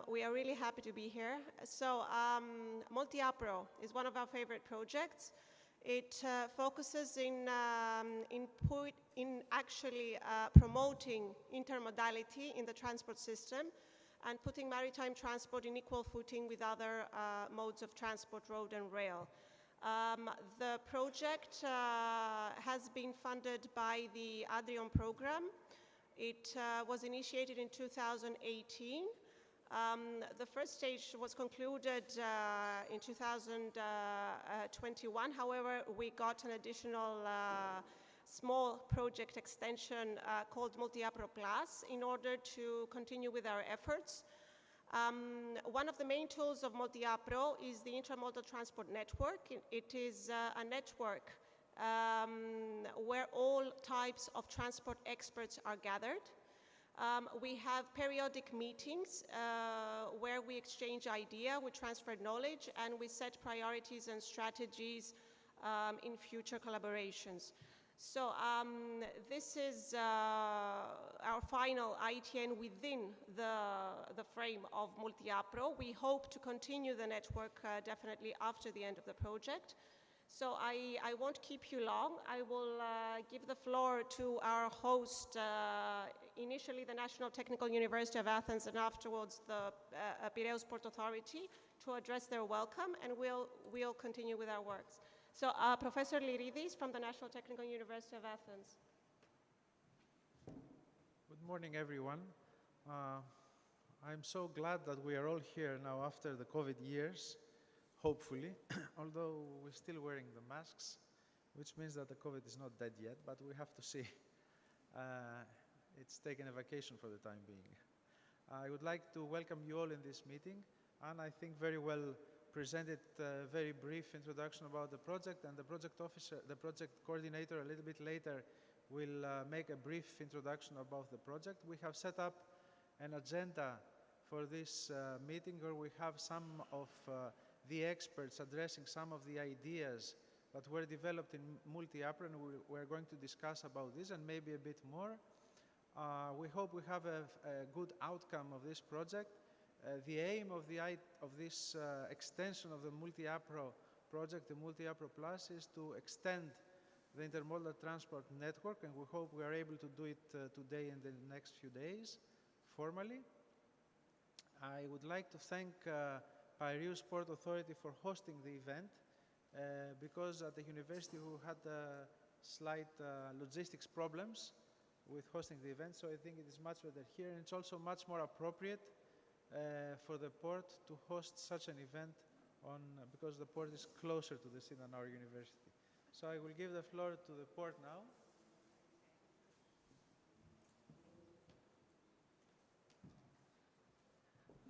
We are really happy to be here. So Multi-APRO is one of our favorite projects. It focuses in actually promoting intermodality in the transport system and putting maritime transport in equal footing with other modes of transport, road and rail. The project has been funded by the ADRION program. It was initiated in 2018. The first stage was concluded in 2021. However, we got an additional small project extension called Multi-APRO Plus in order to continue with our efforts. One of the main tools of Multi-APRO is the Intermodal Transport Network. It is a network where all types of transport experts are gathered. We have periodic meetings where we exchange ideas, we transfer knowledge, and we set priorities and strategies in future collaborations. So this is our final ITN within the frame of Multi-APRO. We hope to continue the network definitely after the end of the project. So I won't keep you long. I will give the floor to our host, initially the National Technical University of Athens and afterwards the Piraeus Port Authority, to address their welcome, and we'll continue with our works. So Professor Lyridis from the National Technical University of Athens. Good morning, everyone. I'm so glad that we are all here now after the COVID years. Hopefully, although we're still wearing the masks, which means that the COVID is not dead yet, but we have to see. It's taken a vacation for the time being. I would like to welcome you all in this meeting, and I think very well presented a very brief introduction about the project, and the project officer, the project coordinator a little bit later will make a brief introduction about the project. We have set up an agenda for this meeting where we have some of the experts addressing some of the ideas that were developed in Multi-APRO, and we're going to discuss about this and maybe a bit more. We hope we have a good outcome of this project. The aim of this extension of the Multi-APRO project, the Multi-APRO Plus, is to extend the intermodal transport network, and we hope we are able to do it today and the next few days, formally. I would like to thank Piraeus Port Authority for hosting the event, because at the university we had slight logistics problems with hosting the event, so I think it is much better here, and it's also much more appropriate for the port to host such an event because the port is closer to the sea than our university. So I will give the floor to the port now.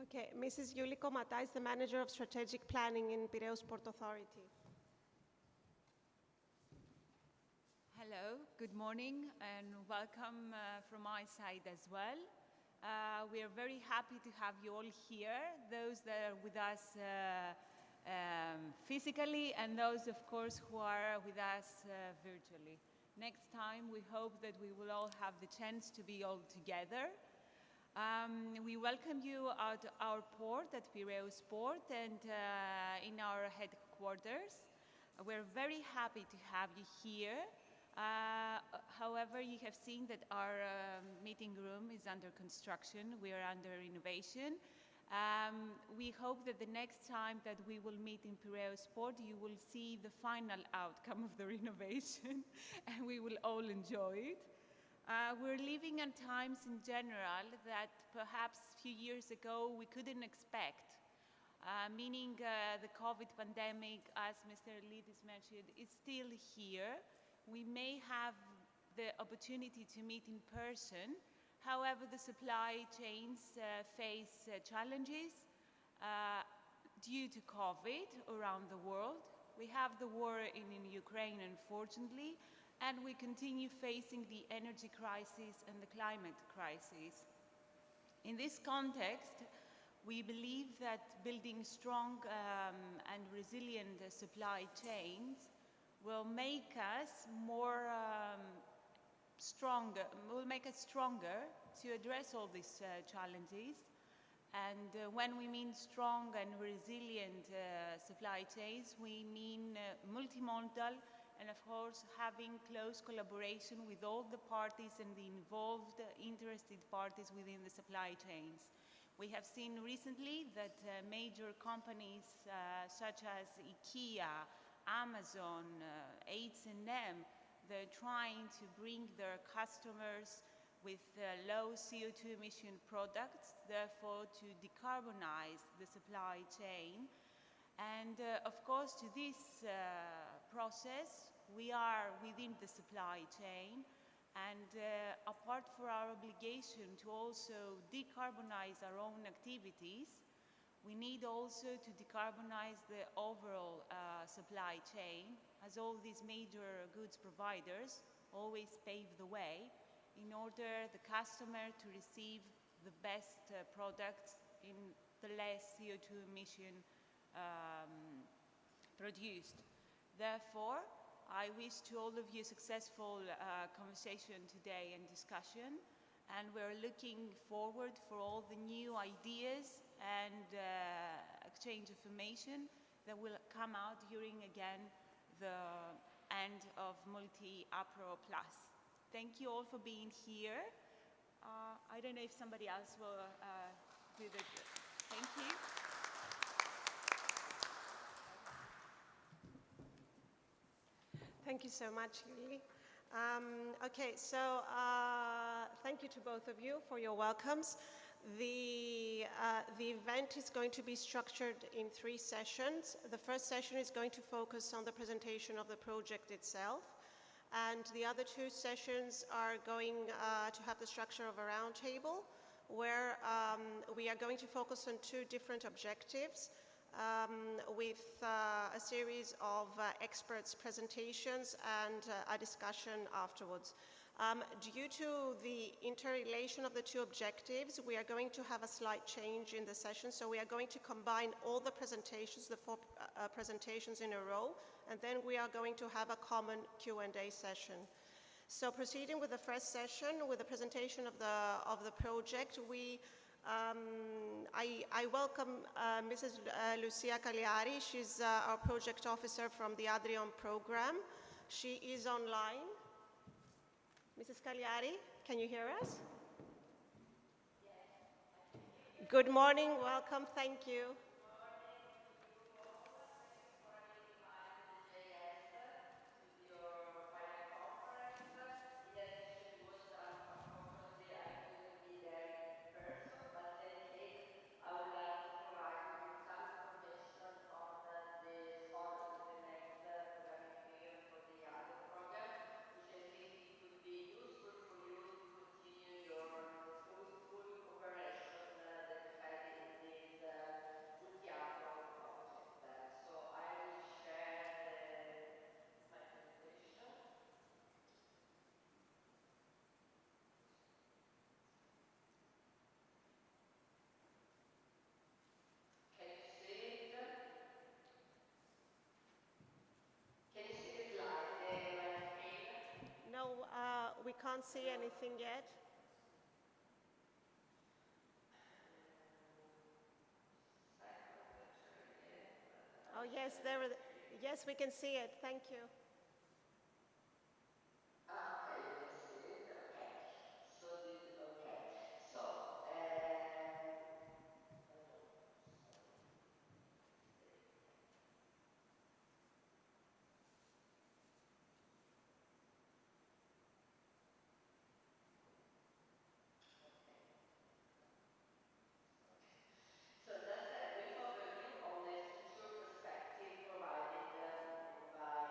Okay, Mrs. Yuli Komata is the Manager of Strategic Planning in Piraeus Port Authority. Hello, good morning, and welcome from my side as well. We are very happy to have you all here, those that are with us physically, and those, of course, who are with us virtually. Next time, we hope that we will all have the chance to be all together. We welcome you at our port, at Piraeus Port, and in our headquarters. We're very happy to have you here. However, you have seen that our meeting room is under construction. We are under renovation. We hope that the next time that we will meet in Piraeus Port, you will see the final outcome of the renovation, and we will all enjoy it. We're living in times in general that perhaps a few years ago we couldn't expect, meaning the COVID pandemic, as Mr. Lyridis mentioned, is still here. We may have the opportunity to meet in person. However, the supply chains face challenges due to COVID around the world. We have the war in Ukraine, unfortunately, and we continue facing the energy crisis and the climate crisis. In this context, we believe that building strong and resilient supply chains will make us stronger to address all these challenges And when we mean strong and resilient supply chains, we mean multimodal and, of course, having close collaboration with all the parties and the involved interested parties within the supply chains. We have seen recently that major companies such as IKEA, Amazon, H&M, they're trying to bring their customers with low CO2 emission products, therefore to decarbonize the supply chain. And of course, to this process, we are within the supply chain, and apart from our obligation to also decarbonize our own activities, we need also to decarbonize the overall supply chain, as all these major goods providers always pave the way in order the customer to receive the best products in the less CO2 emission produced. Therefore, I wish to all of you successful conversation today and discussion, and we're looking forward for all the new ideas and exchange information that will come out during, again, the end of Multi-APRO Plus. Thank you all for being here. I don't know if somebody else will do the... Thank you. Thank you so much, Yuli. Okay, so thank you to both of you for your welcomes. The event is going to be structured in 3 sessions. The first session is going to focus on the presentation of the project itself, and the other 2 sessions are going to have the structure of a roundtable, where we are going to focus on 2 different objectives, with a series of experts' presentations and a discussion afterwards. Due to the interrelation of the 2 objectives, we are going to have a slight change in the session. So we are going to combine all the presentations, the 4 presentations in a row, and then we are going to have a common Q&A session. So proceeding with the first session, with the presentation of the project, I welcome Mrs. Lucia Cagliari. She's our project officer from the Adrian program. She is online. Mrs. Cagliari, can you hear us? Yes. Good morning, welcome, thank you. No, we can't see anything yet. Oh yes, yes, we can see it. Thank you. Okay, you can see it. Okay. Okay. So, so just a brief overview on the structure perspective provided by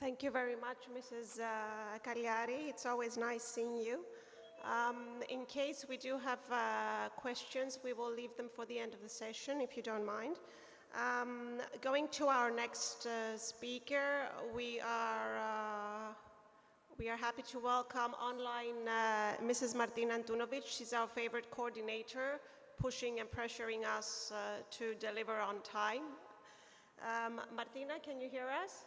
Thank you very much, Mrs. Cagliari. It's always nice seeing you. In case we do have questions, we will leave them for the end of the session, if you don't mind. Going to our next speaker, we are happy to welcome online Mrs. Martina Antunovic. She's our favorite coordinator, pushing and pressuring us to deliver on time. Martina, can you hear us?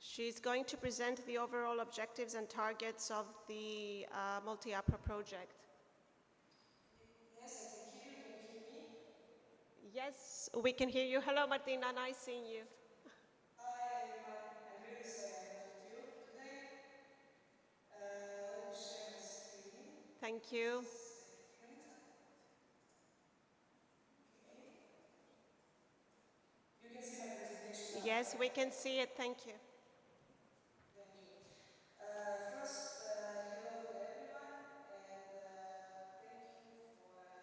She's going to present the overall objectives and targets of the multi-APRA project. Yes, I can hear you. Can you hear me? Yes, we can hear you. Hello, Martina. Nice seeing you. Hi, everyone. I'm really sorry I'm not with you today. Let me share my screen. Thank you. Second. Okay. You can see my presentation now, Yes, right? we can see it. Thank you. Thank you. First, hello to everyone, and thank you for NTUA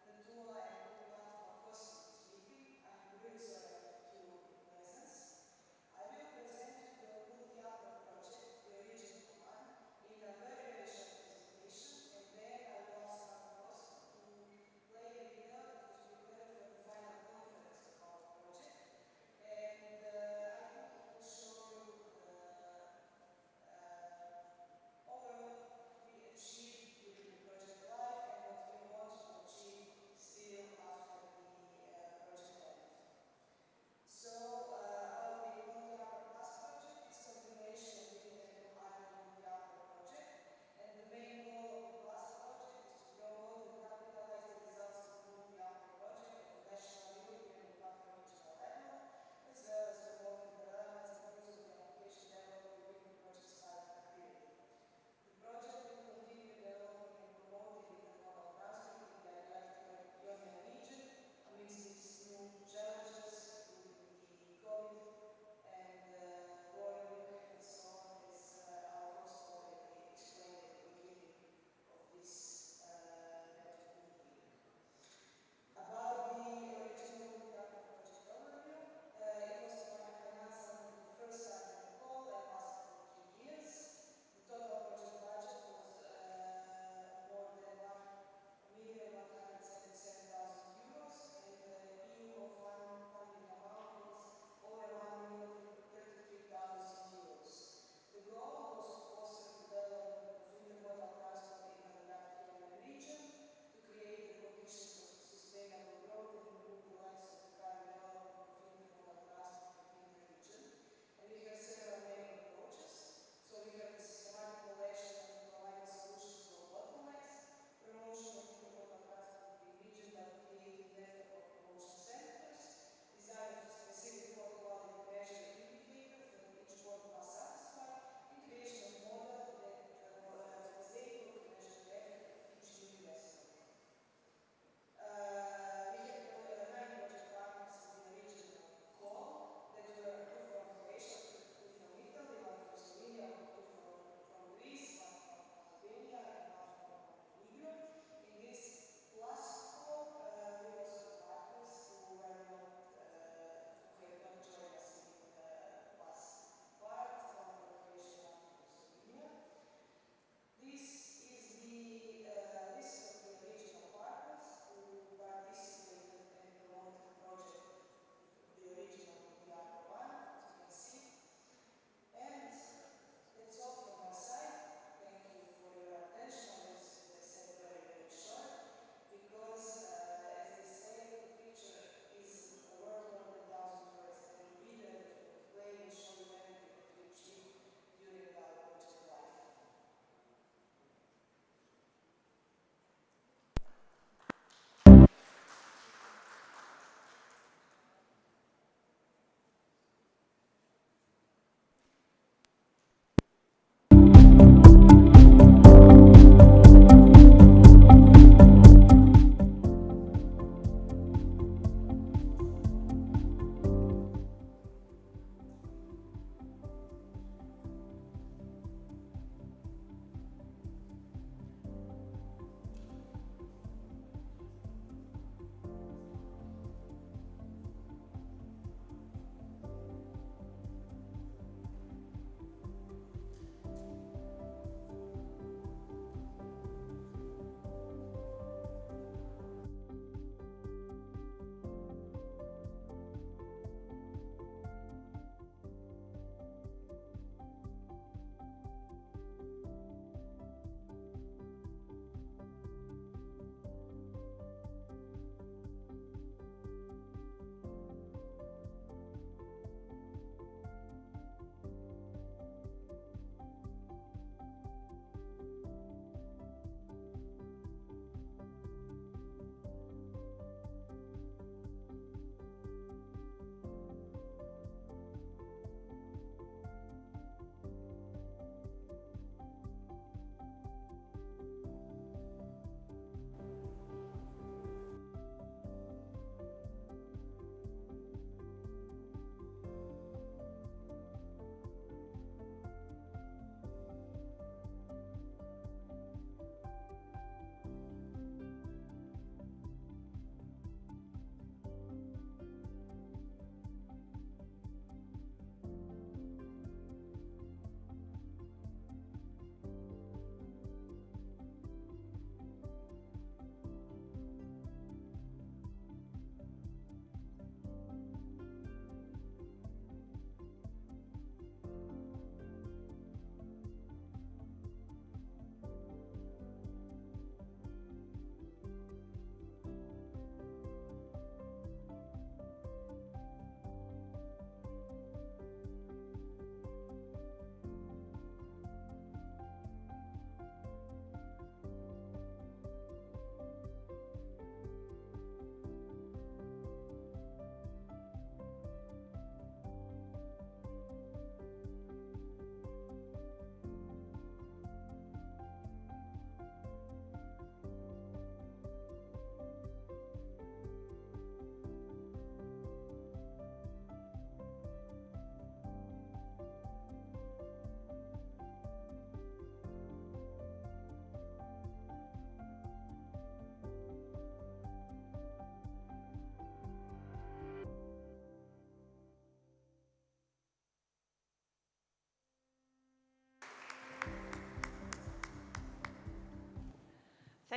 and UPAN for hosting this meeting. I'm really sorry I'm not with you in presence. I will present you the multi-APRA project, Region Command, in a very, very short presentation, and then I will ask our host to play a video that was prepared for the final conference of our project. And I think it will show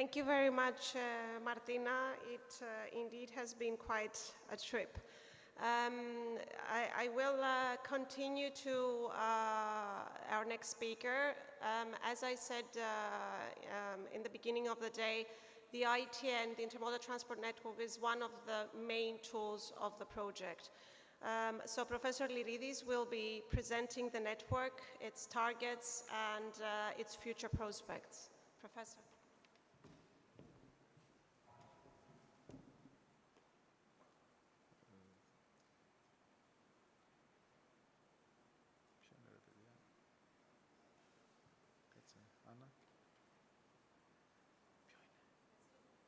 Thank you very much, Martina. It indeed has been quite a trip. I will continue to our next speaker. As I said in the beginning of the day, the ITN, the Intermodal Transport Network, is one of the main tools of the project. So Professor Liridis will be presenting the network, its targets, and its future prospects. Professor. Άννα.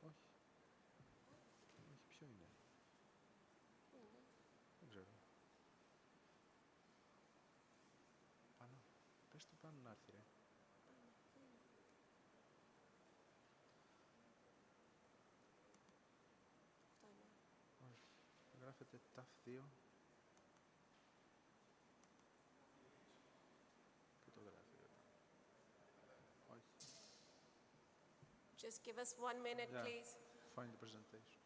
Όχι. Όχι, ποιο είναι. Δεν ξέρω. Πάνω. Πες του πάνω να έρθει, ρε. Όχι. Γράφεται TAF 2. Πού το γράφει, ρε. Όχι. Just give us 1 minute, Yeah. please. Find the presentation.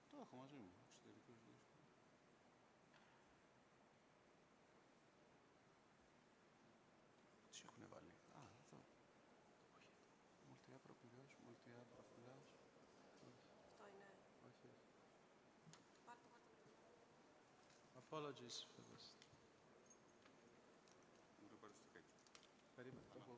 Το έχω μαζί μου, εξωτερικός δίσκος. Τι έχουν βάλει. Α, εδώ. Multi-app Piraeus, multi-app Piraeus. Αυτό είναι. Όχι, όχι. Πάρτε. Apologies for this. Μου το πάρει στο κάκι. Περίμενε. Το έχω.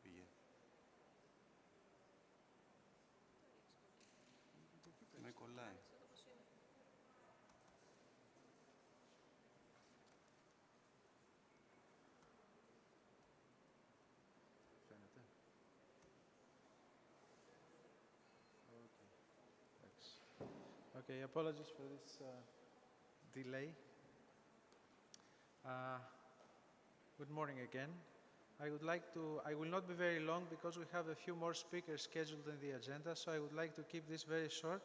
Πήγε. Με κολλάει. Φαίνεται. Okay. Thanks. Okay, apologies for this delay. Good morning again. I will not be very long because we have a few more speakers scheduled in the agenda, so I would like to keep this very short.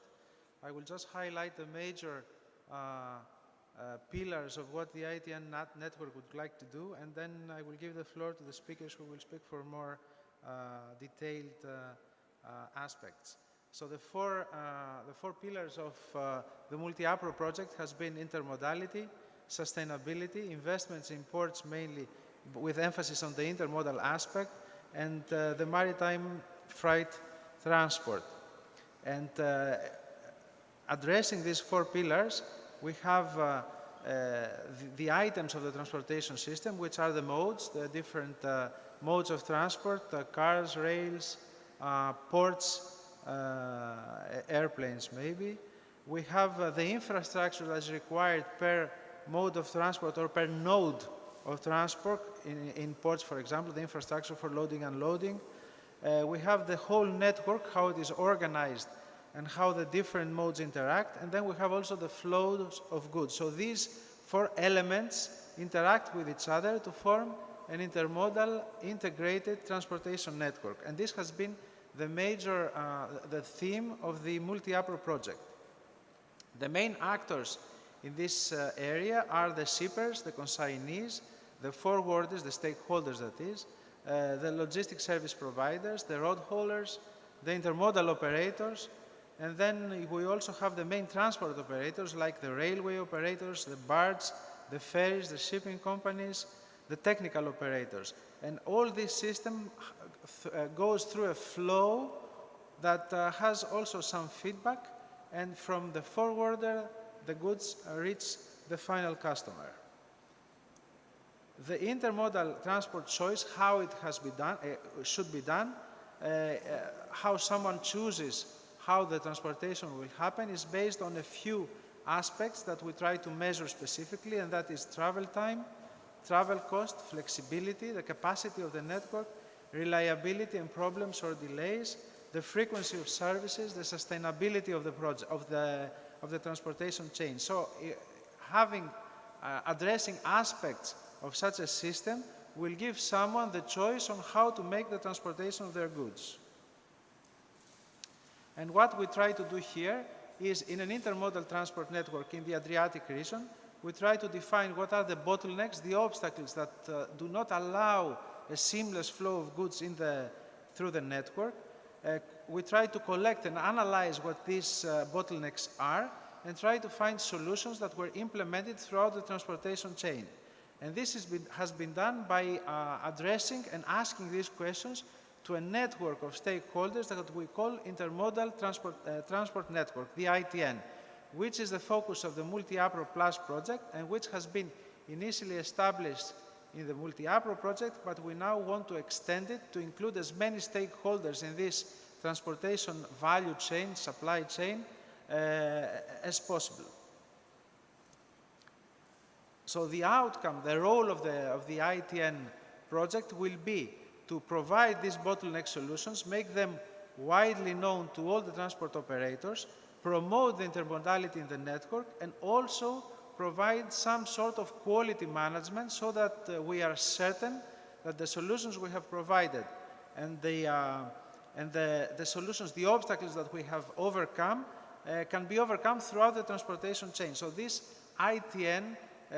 I will just highlight the major pillars of what the ITN network would like to do, and then I will give the floor to the speakers who will speak for more detailed aspects. So the four pillars of the multi-APRO project has been intermodality, sustainability, investments in ports mainly with emphasis on the intermodal aspect, and the maritime freight transport. And addressing these four pillars, we have the items of the transportation system, which are the modes, the different modes of transport, cars, rails, ports, airplanes maybe. We have the infrastructure that is required per mode of transport or per node of transport in ports, for example, the infrastructure for loading and unloading. We have the whole network, how it is organized and how the different modes interact. And then we have also the flows of goods. So these four elements interact with each other to form an intermodal integrated transportation network. And this has been the major, the theme of the multi-APRO project. The main actors in this area are the shippers, the consignees, the forwarders, the stakeholders that is, the logistics service providers, the road haulers, the intermodal operators, and then we also have the main transport operators like the railway operators, the barge, the ferries, the shipping companies, the technical operators. And all this system goes through a flow that has also some feedback, and from the forwarder, the goods reach the final customer. the intermodal transport choice, how it has been done, should be done, how someone chooses how the transportation will happen is based on a few aspects that we try to measure specifically, and that is travel time, travel cost, flexibility, the capacity of the network, reliability and problems or delays, the frequency of services, the sustainability of the project, of the transportation chain. So addressing aspects of such a system will give someone the choice on how to make the transportation of their goods. And what we try to do here is, in an intermodal transport network in the Adriatic region, we try to define what are the bottlenecks, the obstacles that do not allow a seamless flow of goods through the network. We try to collect and analyze what these bottlenecks are and try to find solutions that were implemented throughout the transportation chain. And this has been done by addressing and asking these questions to a network of stakeholders that we call Intermodal Transport Network, the ITN, which is the focus of the Multi-APRO Plus project and which has been initially established in the Multi-APRO project, but we now want to extend it to include as many stakeholders in this transportation value chain, supply chain, as possible. So the outcome, the role of the ITN project will be to provide these bottleneck solutions, make them widely known to all the transport operators, promote the intermodality in the network, and also provide some sort of quality management so that we are certain that the solutions we have provided and the solutions, the obstacles that we have overcome can be overcome throughout the transportation chain. So this ITN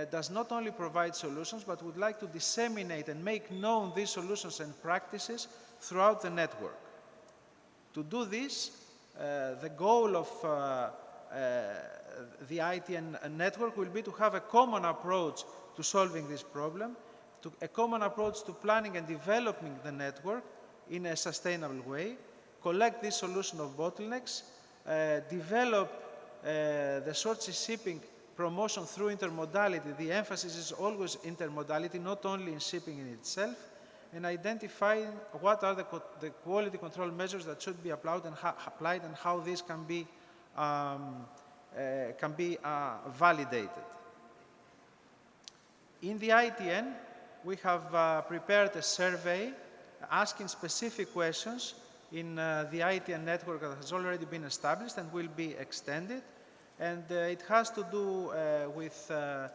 does not only provide solutions, but would like to disseminate and make known these solutions and practices throughout the network. To do this, the goal of the ITN network will be to have a common approach to solving this problem, a common approach to planning and developing the network in a sustainable way, collect this solution of bottlenecks, develop the short-sea shipping promotion through intermodality. The emphasis is always intermodality, not only in shipping in itself, and identify what are the quality control measures that should be applied and how these can be validated. In the ITN, we have prepared a survey asking specific questions in the ITN network that has already been established and will be extended. And it has to do with a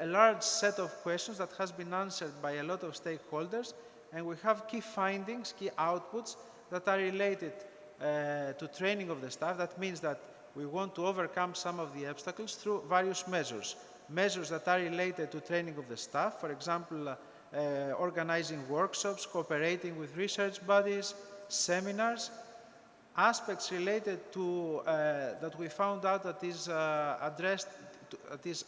large set of questions that has been answered by a lot of stakeholders. And we have key findings, key outputs that are related to training of the staff. That means that we want to overcome some of the obstacles through various measures. Measures that are related to training of the staff, for example, organizing workshops, cooperating with research bodies, seminars. Aspects related to that we found out that is that is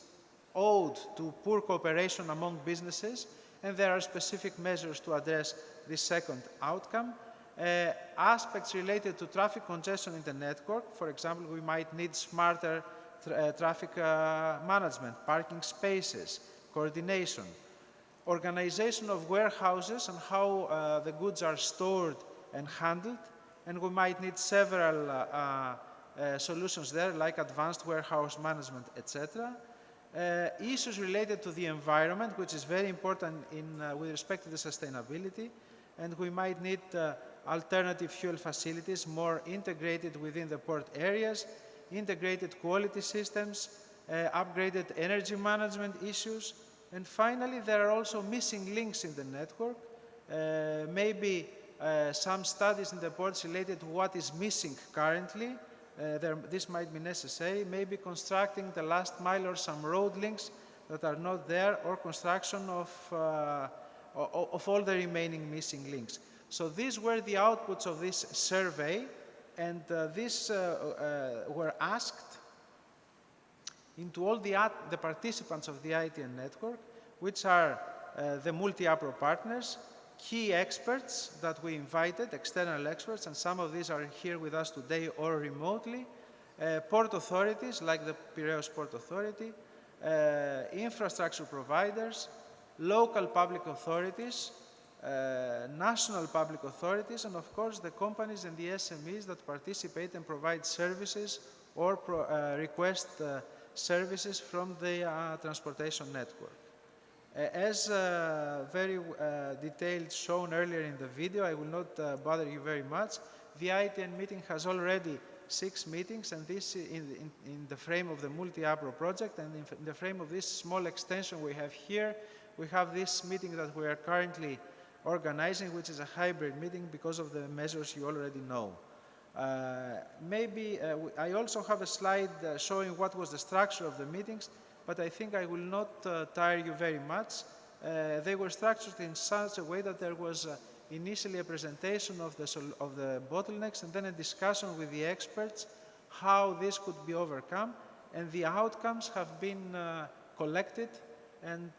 owed to poor cooperation among businesses, and there are specific measures to address this second outcome. Aspects related to traffic congestion in the network. For example, we might need smarter traffic management, parking spaces, coordination, organization of warehouses and how the goods are stored and handled. And we might need several solutions there, like advanced warehouse management, etc. Issues related to the environment, which is very important with respect to the sustainability. And we might need alternative fuel facilities, more integrated within the port areas, integrated quality systems, upgraded energy management issues. And finally, there are also missing links in the network. Maybe some studies in the ports related to what is missing currently. This might be necessary. Maybe constructing the last mile or some road links that are not there, or construction of all the remaining missing links. So these were the outputs of this survey, and these were asked into all the participants of the ITN network, which are the multi-APRO partners, key experts that we invited, external experts, and some of these are here with us today or remotely, port authorities like the Piraeus Port Authority, infrastructure providers, local public authorities, national public authorities, and of course the companies and the SMEs that participate and provide services or request services from the transportation network. As very detailed shown earlier in the video, I will not bother you very much. The ITN meeting has already 6 meetings, and this in the frame of the multi-APRO project, and in the frame of this small extension we have here, we have this meeting that we are currently organizing, which is a hybrid meeting because of the measures you already know. I also have a slide showing what was the structure of the meetings, but I think I will not tire you very much. They were structured in such a way that there was initially a presentation of the bottlenecks and then a discussion with the experts how this could be overcome, and the outcomes have been collected and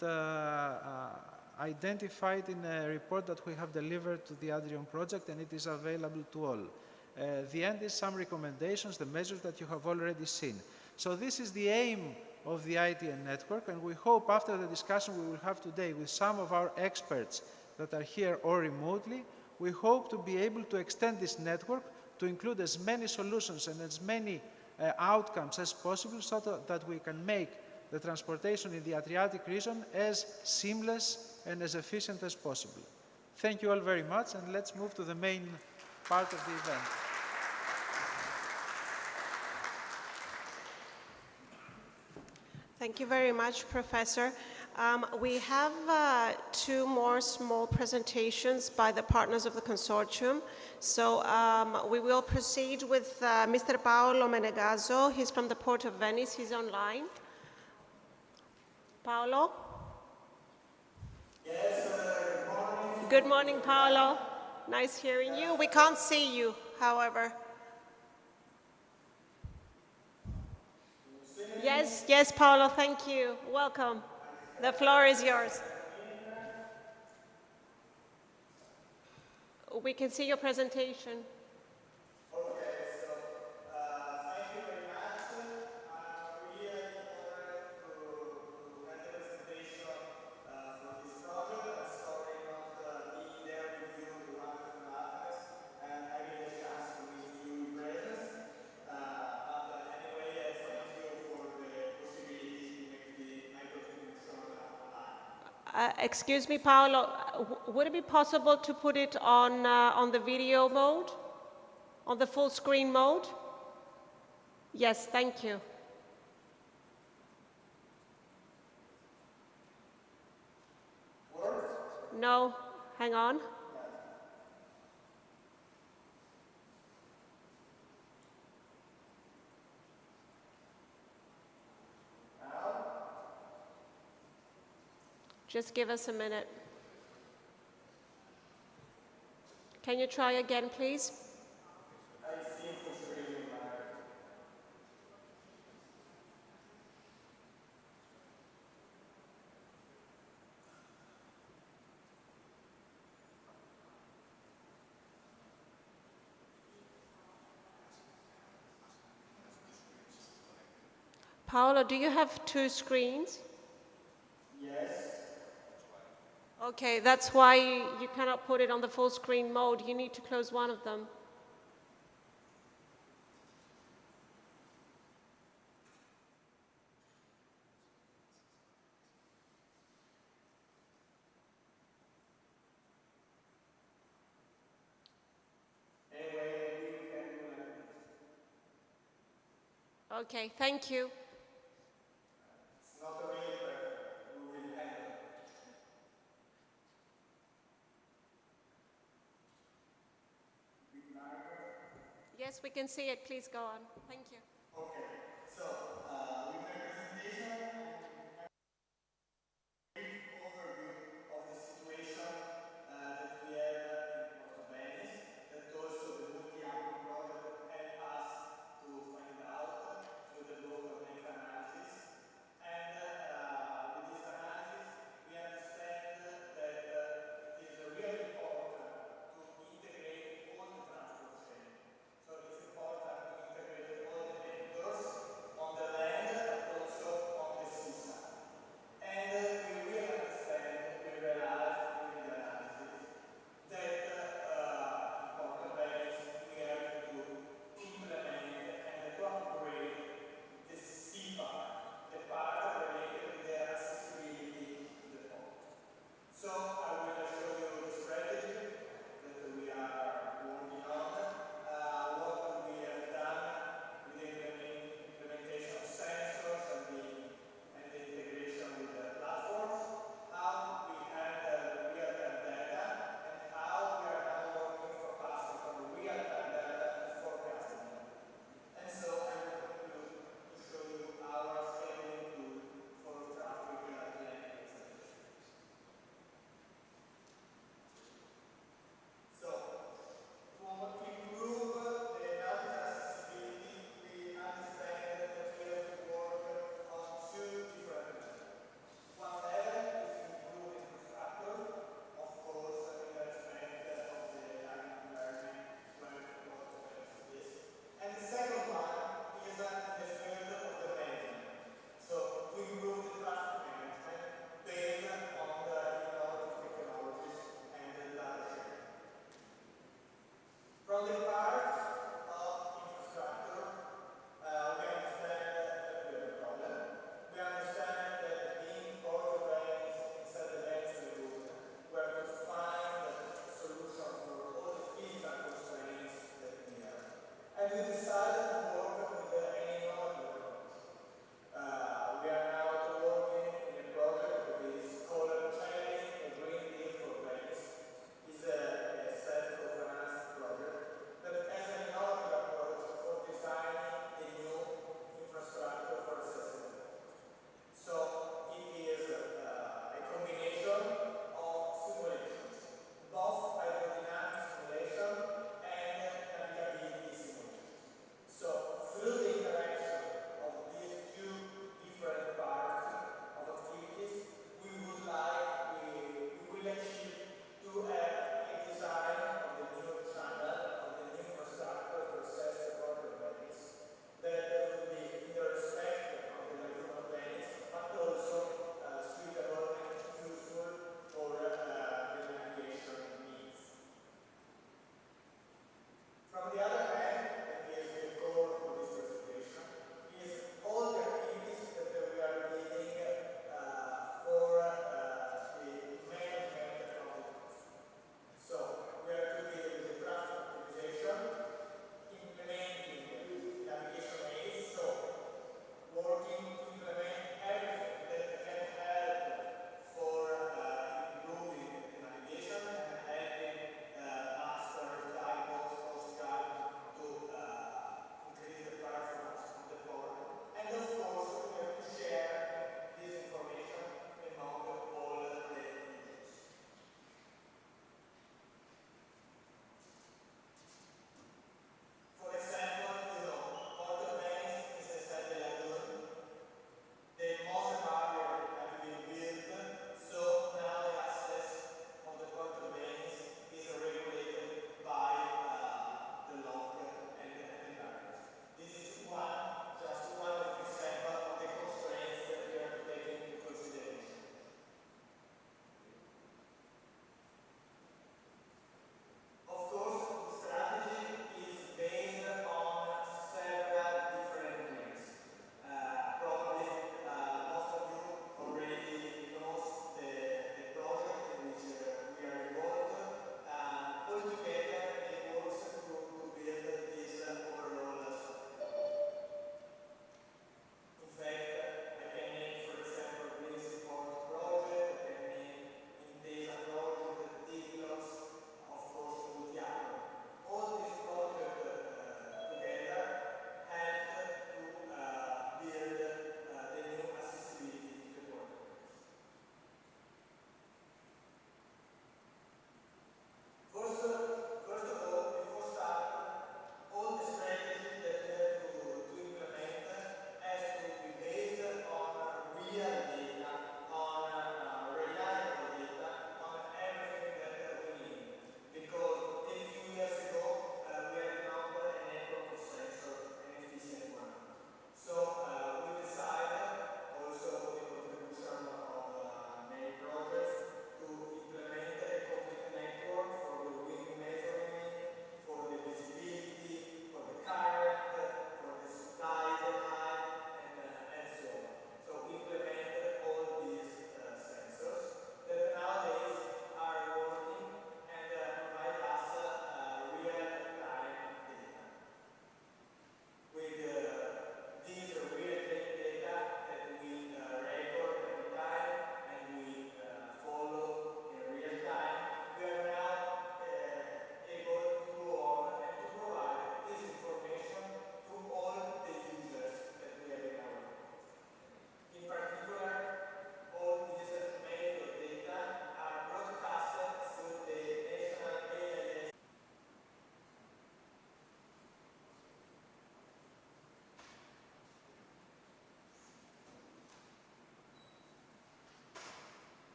identified in a report that we have delivered to the Adrian project, and it is available to all. The end is some recommendations, the measures that you have already seen. So this is the aim of the ITN network, and we hope after the discussion we will have today with some of our experts that are here or remotely, we hope to be able to extend this network to include as many solutions and as many outcomes as possible so that we can make the transportation in the Adriatic region as seamless and as efficient as possible. Thank you all very much, and let's move to the main part of the event. Thank you very much, Professor. We have 2 more small presentations by the partners of the consortium. So we will proceed with Mr. Paolo Menegazzo. He's from the Port of Venice. He's online. Paolo? Yes, good morning. Good morning, Paolo. Nice hearing you. We can't see you, however. Yes, yes, Paolo, thank you. Welcome. The floor is yours. We can see your presentation. Okay, so thank you very much. I'm really honored to have the presentation for this project. I'm sorry not being there with you throughout from Athens and having the chance to meet you in presence. But anyway, thank you for the possibility to make my contribution online. Excuse me, Paolo, would it be possible to put it on the video mode, on the full screen mode? Yes, thank you. No, hang on. Just give us a minute. Can you try again, please? I think it's really matter. Paolo, do you have 2 screens? Yes. Okay, that's why you cannot put it on the full screen mode. You need to close one of them. Anyway, maybe we can do like this. Okay, thank you. It's not really perfect. We will handle it. Big marker. Yes, we can see it. Please go on. Thank you. Okay. So, with my presentation, I'm a brief overview of the situation that we have in Port of Venice, that also the multi-APRO project helped us to find out through the bottleneck analysis. And with this analysis, we understand that it is really important to integrate all the transport chain. So it's important to integrate all the vendors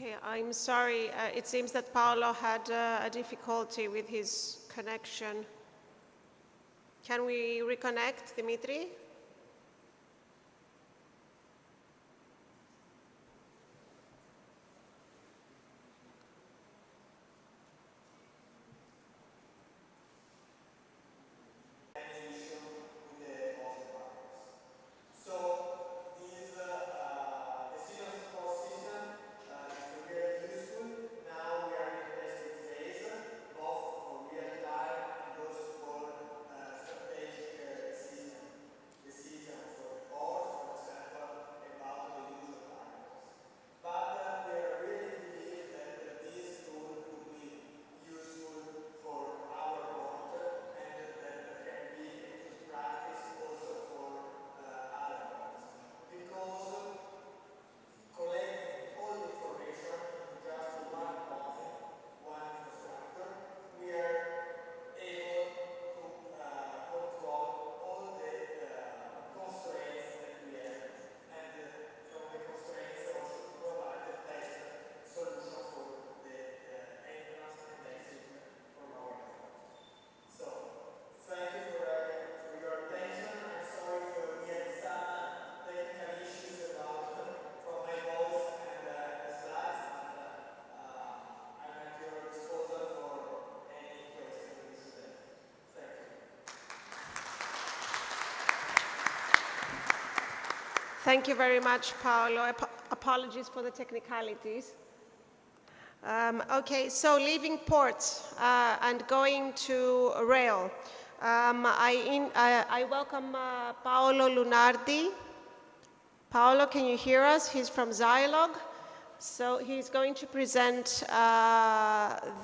Okay, I'm sorry. It seems that Paolo had a difficulty with his connection. Can we reconnect, Dimitri? any issue with the host departments. So this decision support system is really useful. Now we are in the testing phase, both for real time and also for strategic decision for the course, for example, about the use of firewalls. But we really believe that this tool could be useful for our point and that can be a good practice also for other points. Because collecting all the information in just one point, one infrastructure, we are able to control all the constraints that we have, and from the constraints also to provide the best solution for the entrance and exit from our network. So, thank you for your attention. I'm sorry if we had some technical issues about from my voice and the slides, but I'm at your disposal for any question you should have. Thank you. Thank you very much, Paolo. Apologies for the technicalities. Okay, so leaving ports and going to rail. I welcome Paolo Lunardi. Paolo, can you hear us? He's from Zilog. So he's going to present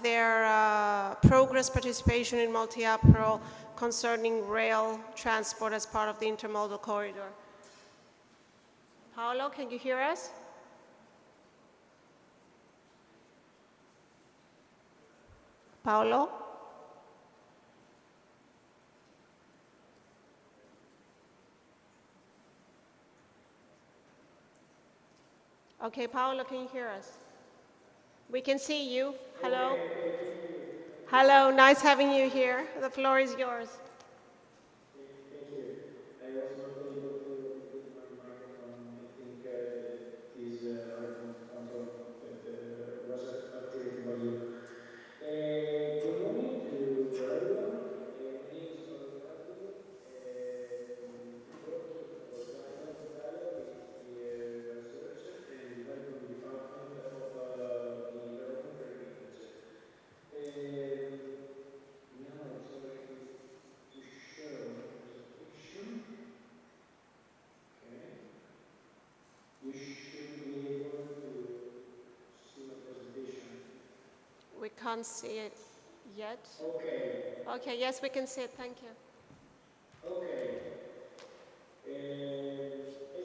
their progress participation in multi-APRO concerning rail transport as part of the intermodal corridor. Paolo, can you hear us? Paolo? Okay, Paolo, can you hear us? We can see you. Hello? Okay, Hello, nice having you here. The floor is yours. thank you. I was not able to put my microphone. I think this remote control that was activated by you. Good morning to everyone. My name is Paolo Nardi. Working for Zilog. Zilog is the research and development department of the European Pyramids. Now it's going to show my presentation. Okay. You should be able to see my presentation. We can't see it yet. Okay. Okay, yes, we can see it. Thank you. Okay. As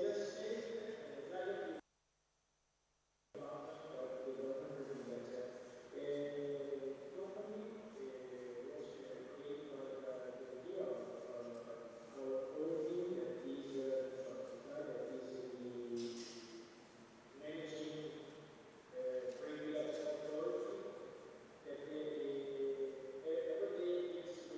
I said, Zilog is department of the European Pyramids. The company was created by the idea of our holding that is Infrastructura, that is the managing regulatory authority that every day deals with the logistics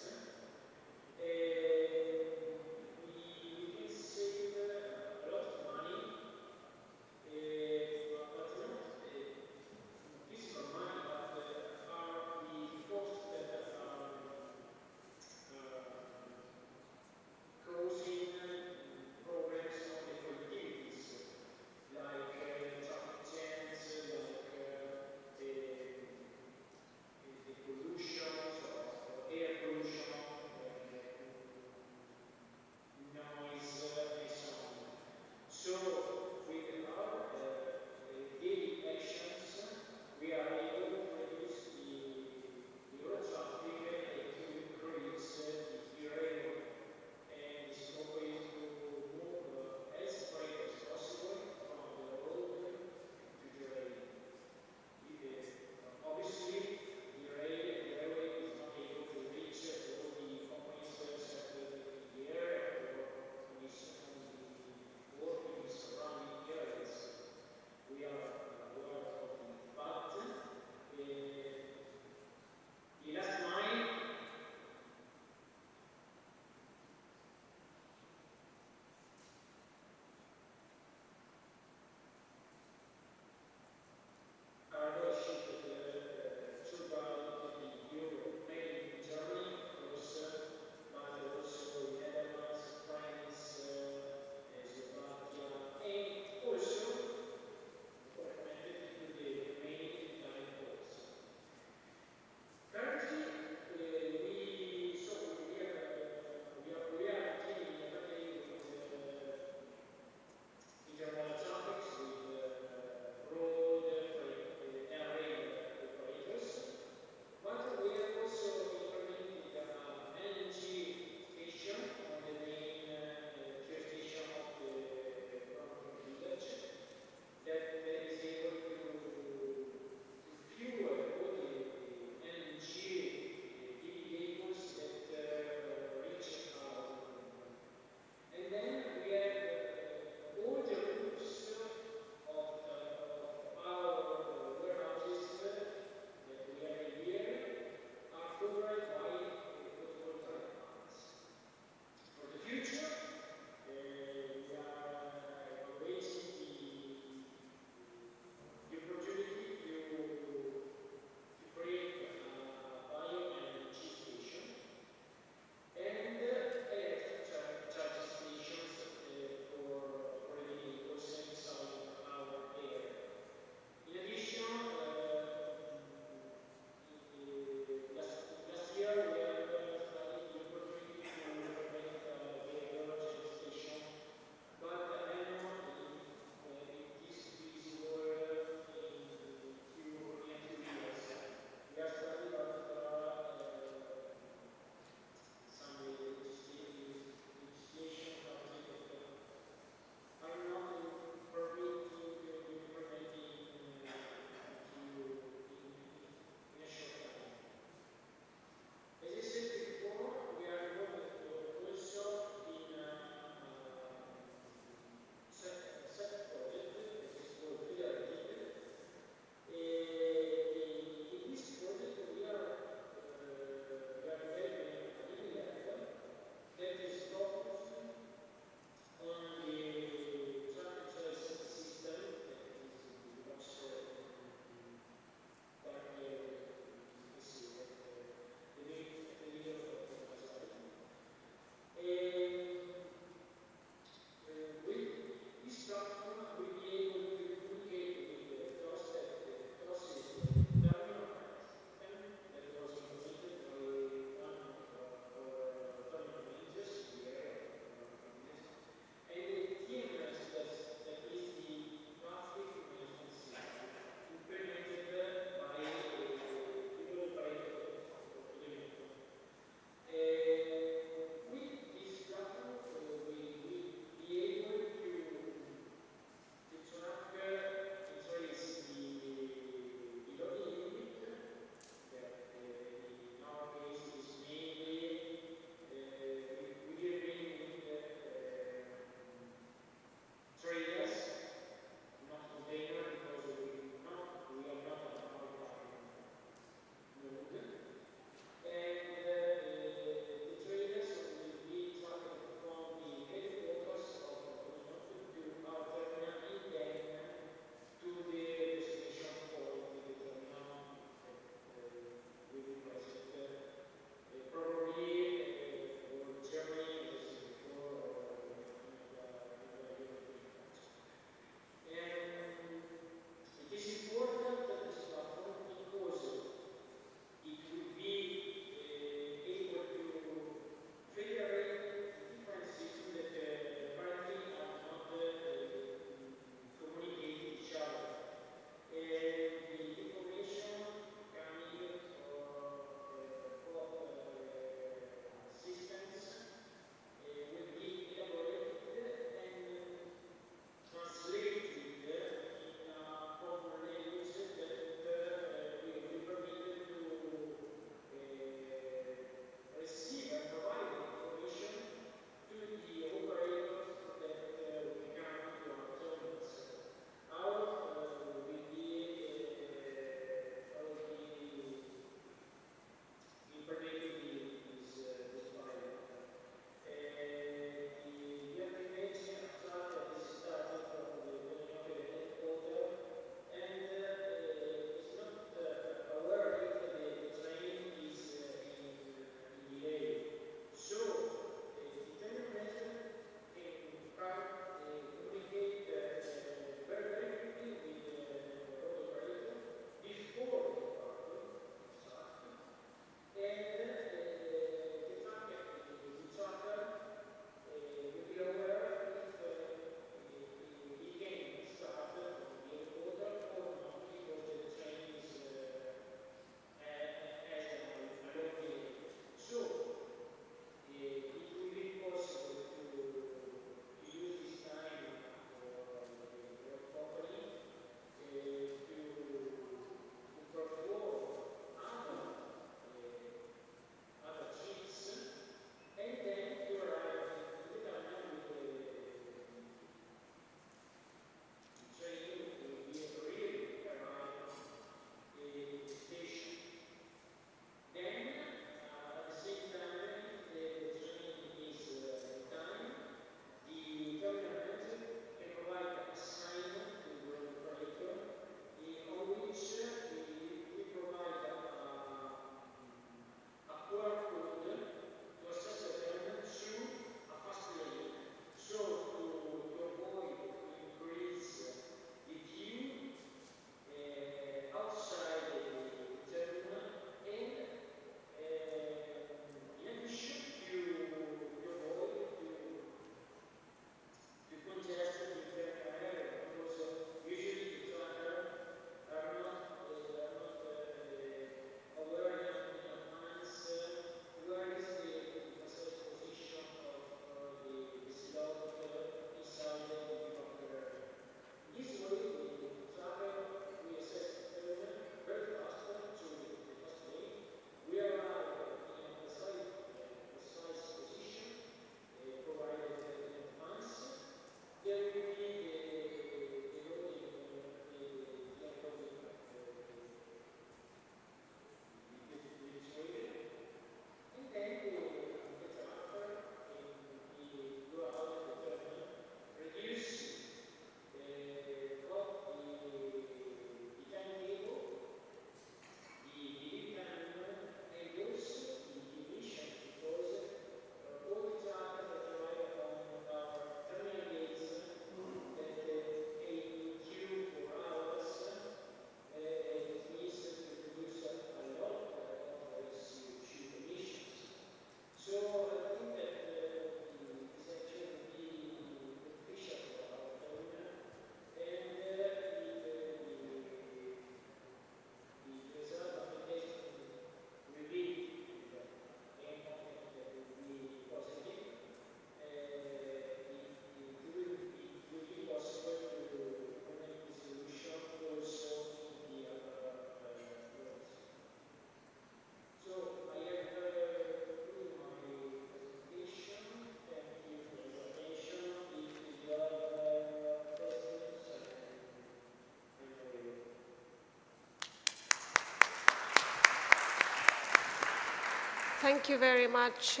Thank you very much,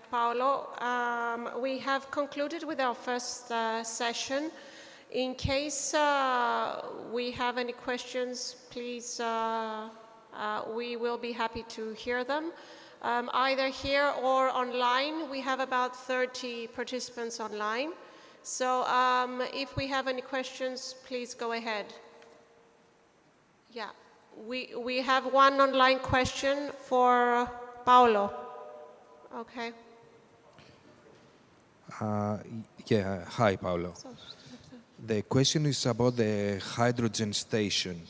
Paolo. We have concluded with our first session. In case we have any questions, please, we will be happy to hear them. Either here or online, we have about 30 participants online. So if we have any questions, please go ahead. Yeah, we have one online question for Paolo. Okay. Yeah, hi, Paolo. The question is about the hydrogen station.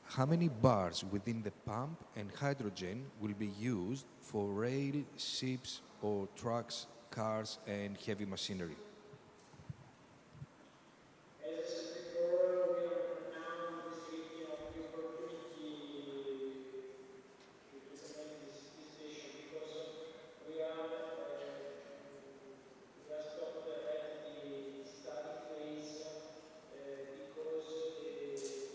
How many bars within the pump and hydrogen will be used for rail, ships, or trucks, cars, and heavy machinery? As I said before, we are now investigating of the opportunity to implement this station because we are stopped at the study phase because the legislation,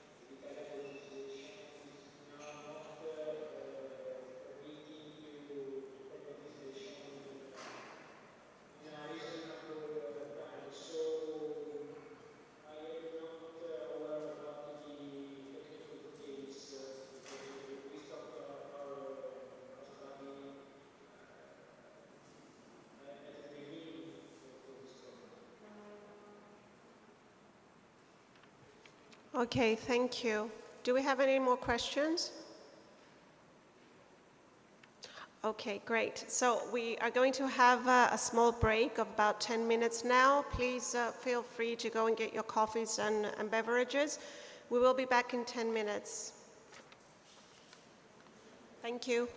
the Italian legislation is now not permitting to complete the station in a reasonable time. So I am not aware about the technical details because we stopped our study at the beginning for this project. Okay, thank you. Do we have any more questions? Okay, great. So we are going to have a small break of about 10 minutes now. Please feel free to go and get your coffees and beverages. We will be back in 10 minutes. Thank you.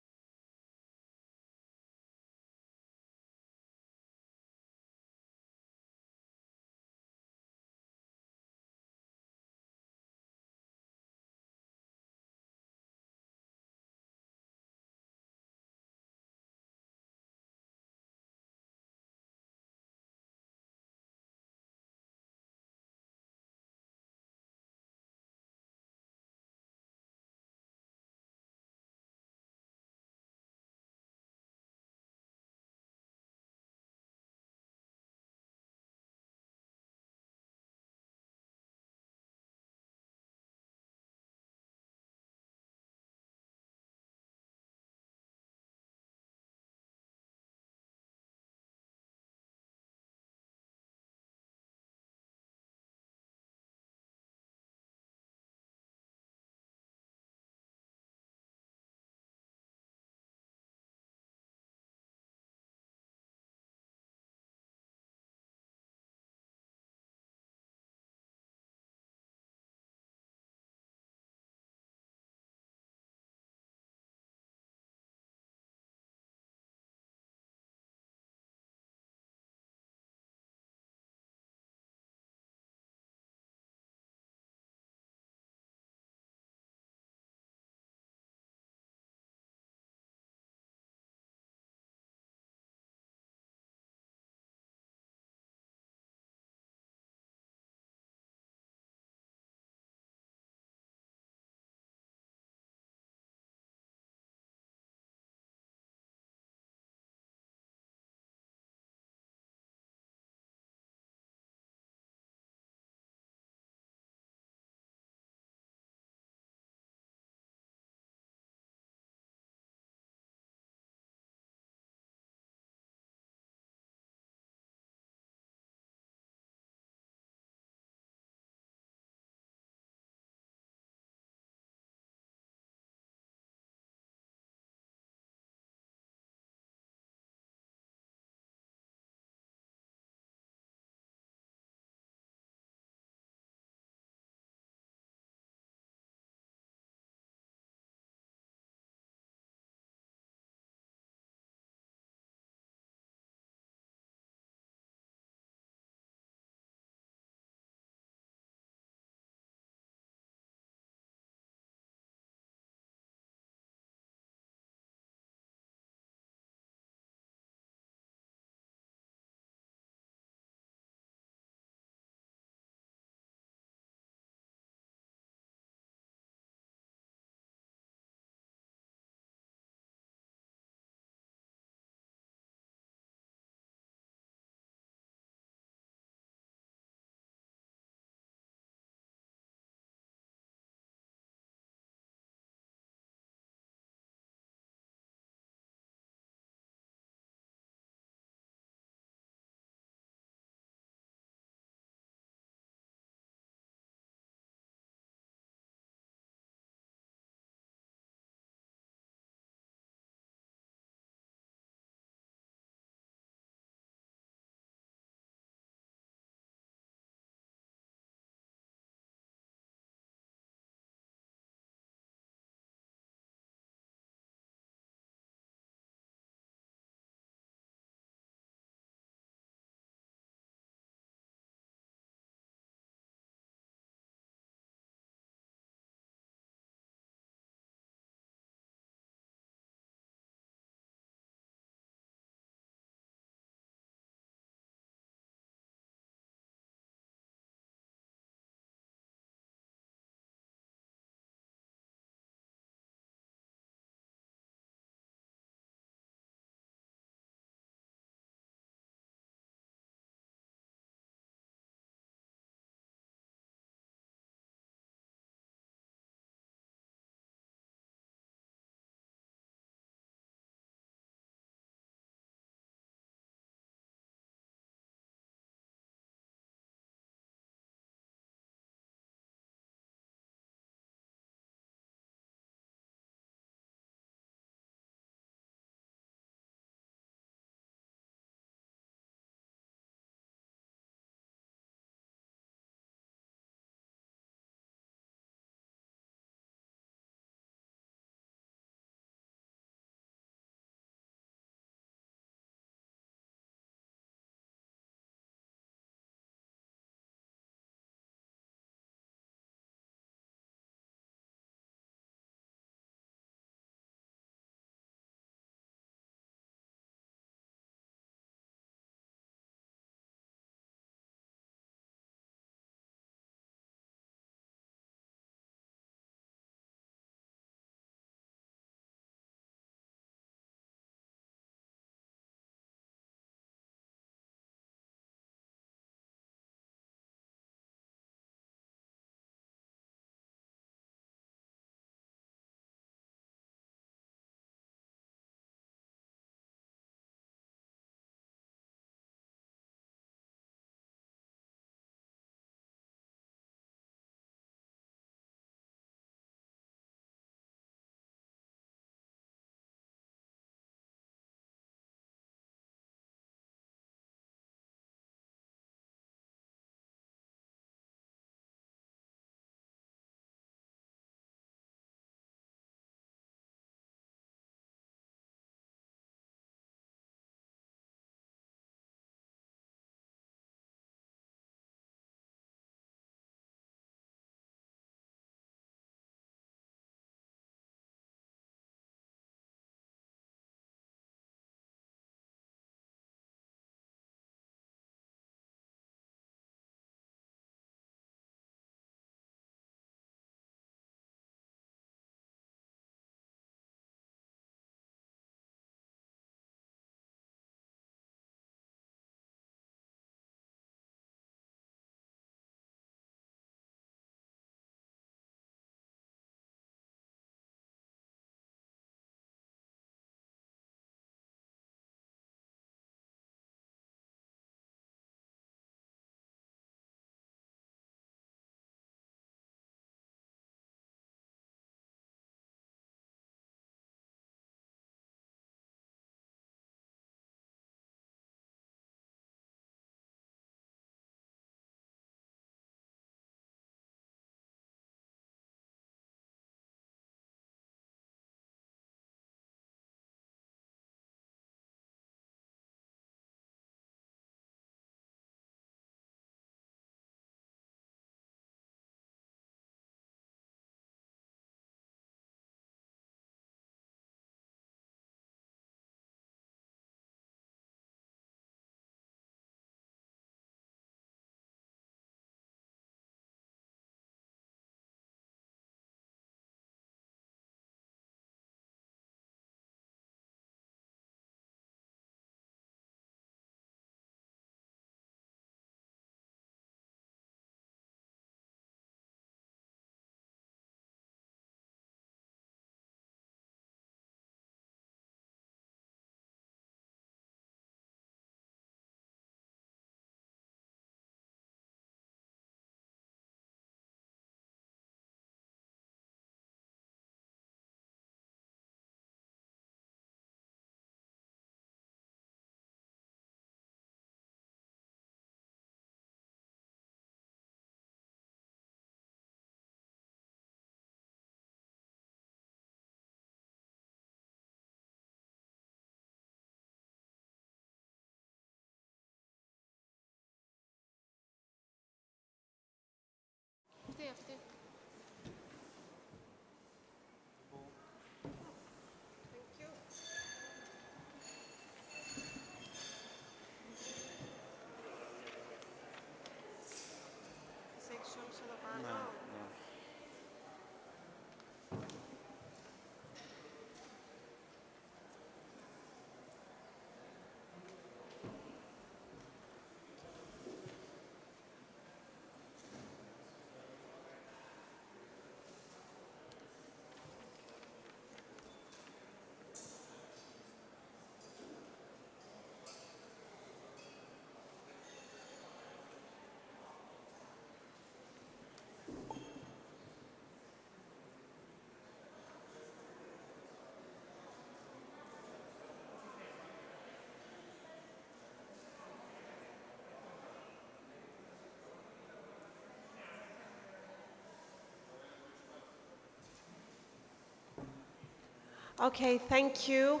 Okay, thank you.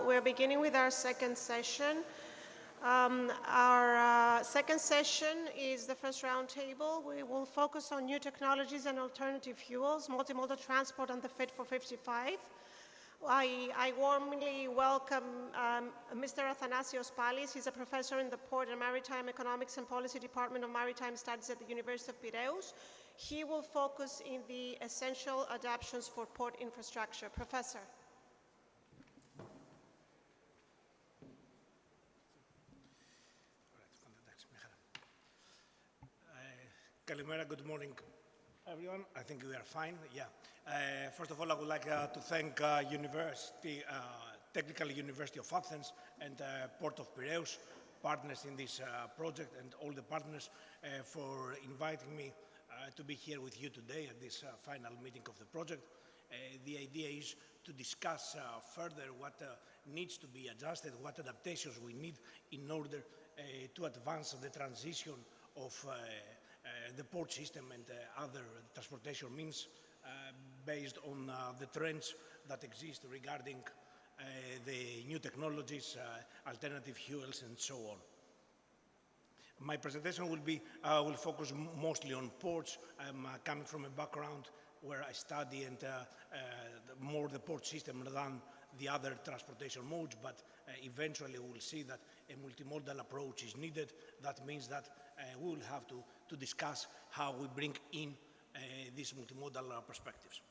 We're beginning with our second session. Our second session is the first roundtable. We will focus on new technologies and alternative fuels, multimodal transport, and the Fit for 55. I warmly welcome Mr. Athanasios Pallis. He's a professor in the Port and Maritime Economics and Policy Department of Maritime Studies at the University of Piraeus. He will focus in the essential adaptations for port infrastructure. Professor. Kalimera, good morning, everyone. I think we are fine, yeah. First of all, I would like to thank Technical University of Athens and Port of Piraeus, partners in this project, and all the partners for inviting me to be here with you today at this final meeting of the project. The idea is to discuss further what needs to be adjusted, what adaptations we need in order to advance the transition of the port system and other transportation means based on the trends that exist regarding the new technologies, alternative fuels, and so on. My presentation will focus mostly on ports. I'm coming from a background where I study and more the port system than the other transportation modes, but eventually we'll see that a multimodal approach is needed. That means that we will have to discuss how we bring in these multimodal perspectives.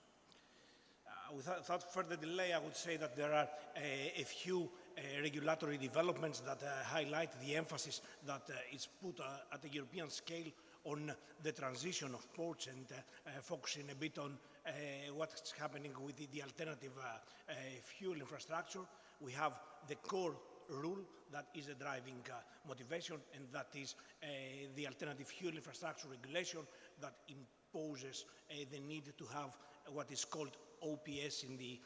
Without further delay, I would say that there are a few regulatory developments that highlight the emphasis that is put at the European scale on the transition of ports and focusing a bit on what's happening with the alternative fuel infrastructure. We have the core rule that is a driving motivation, and that is the alternative fuel infrastructure regulation that imposes the need to have what is called OPS in the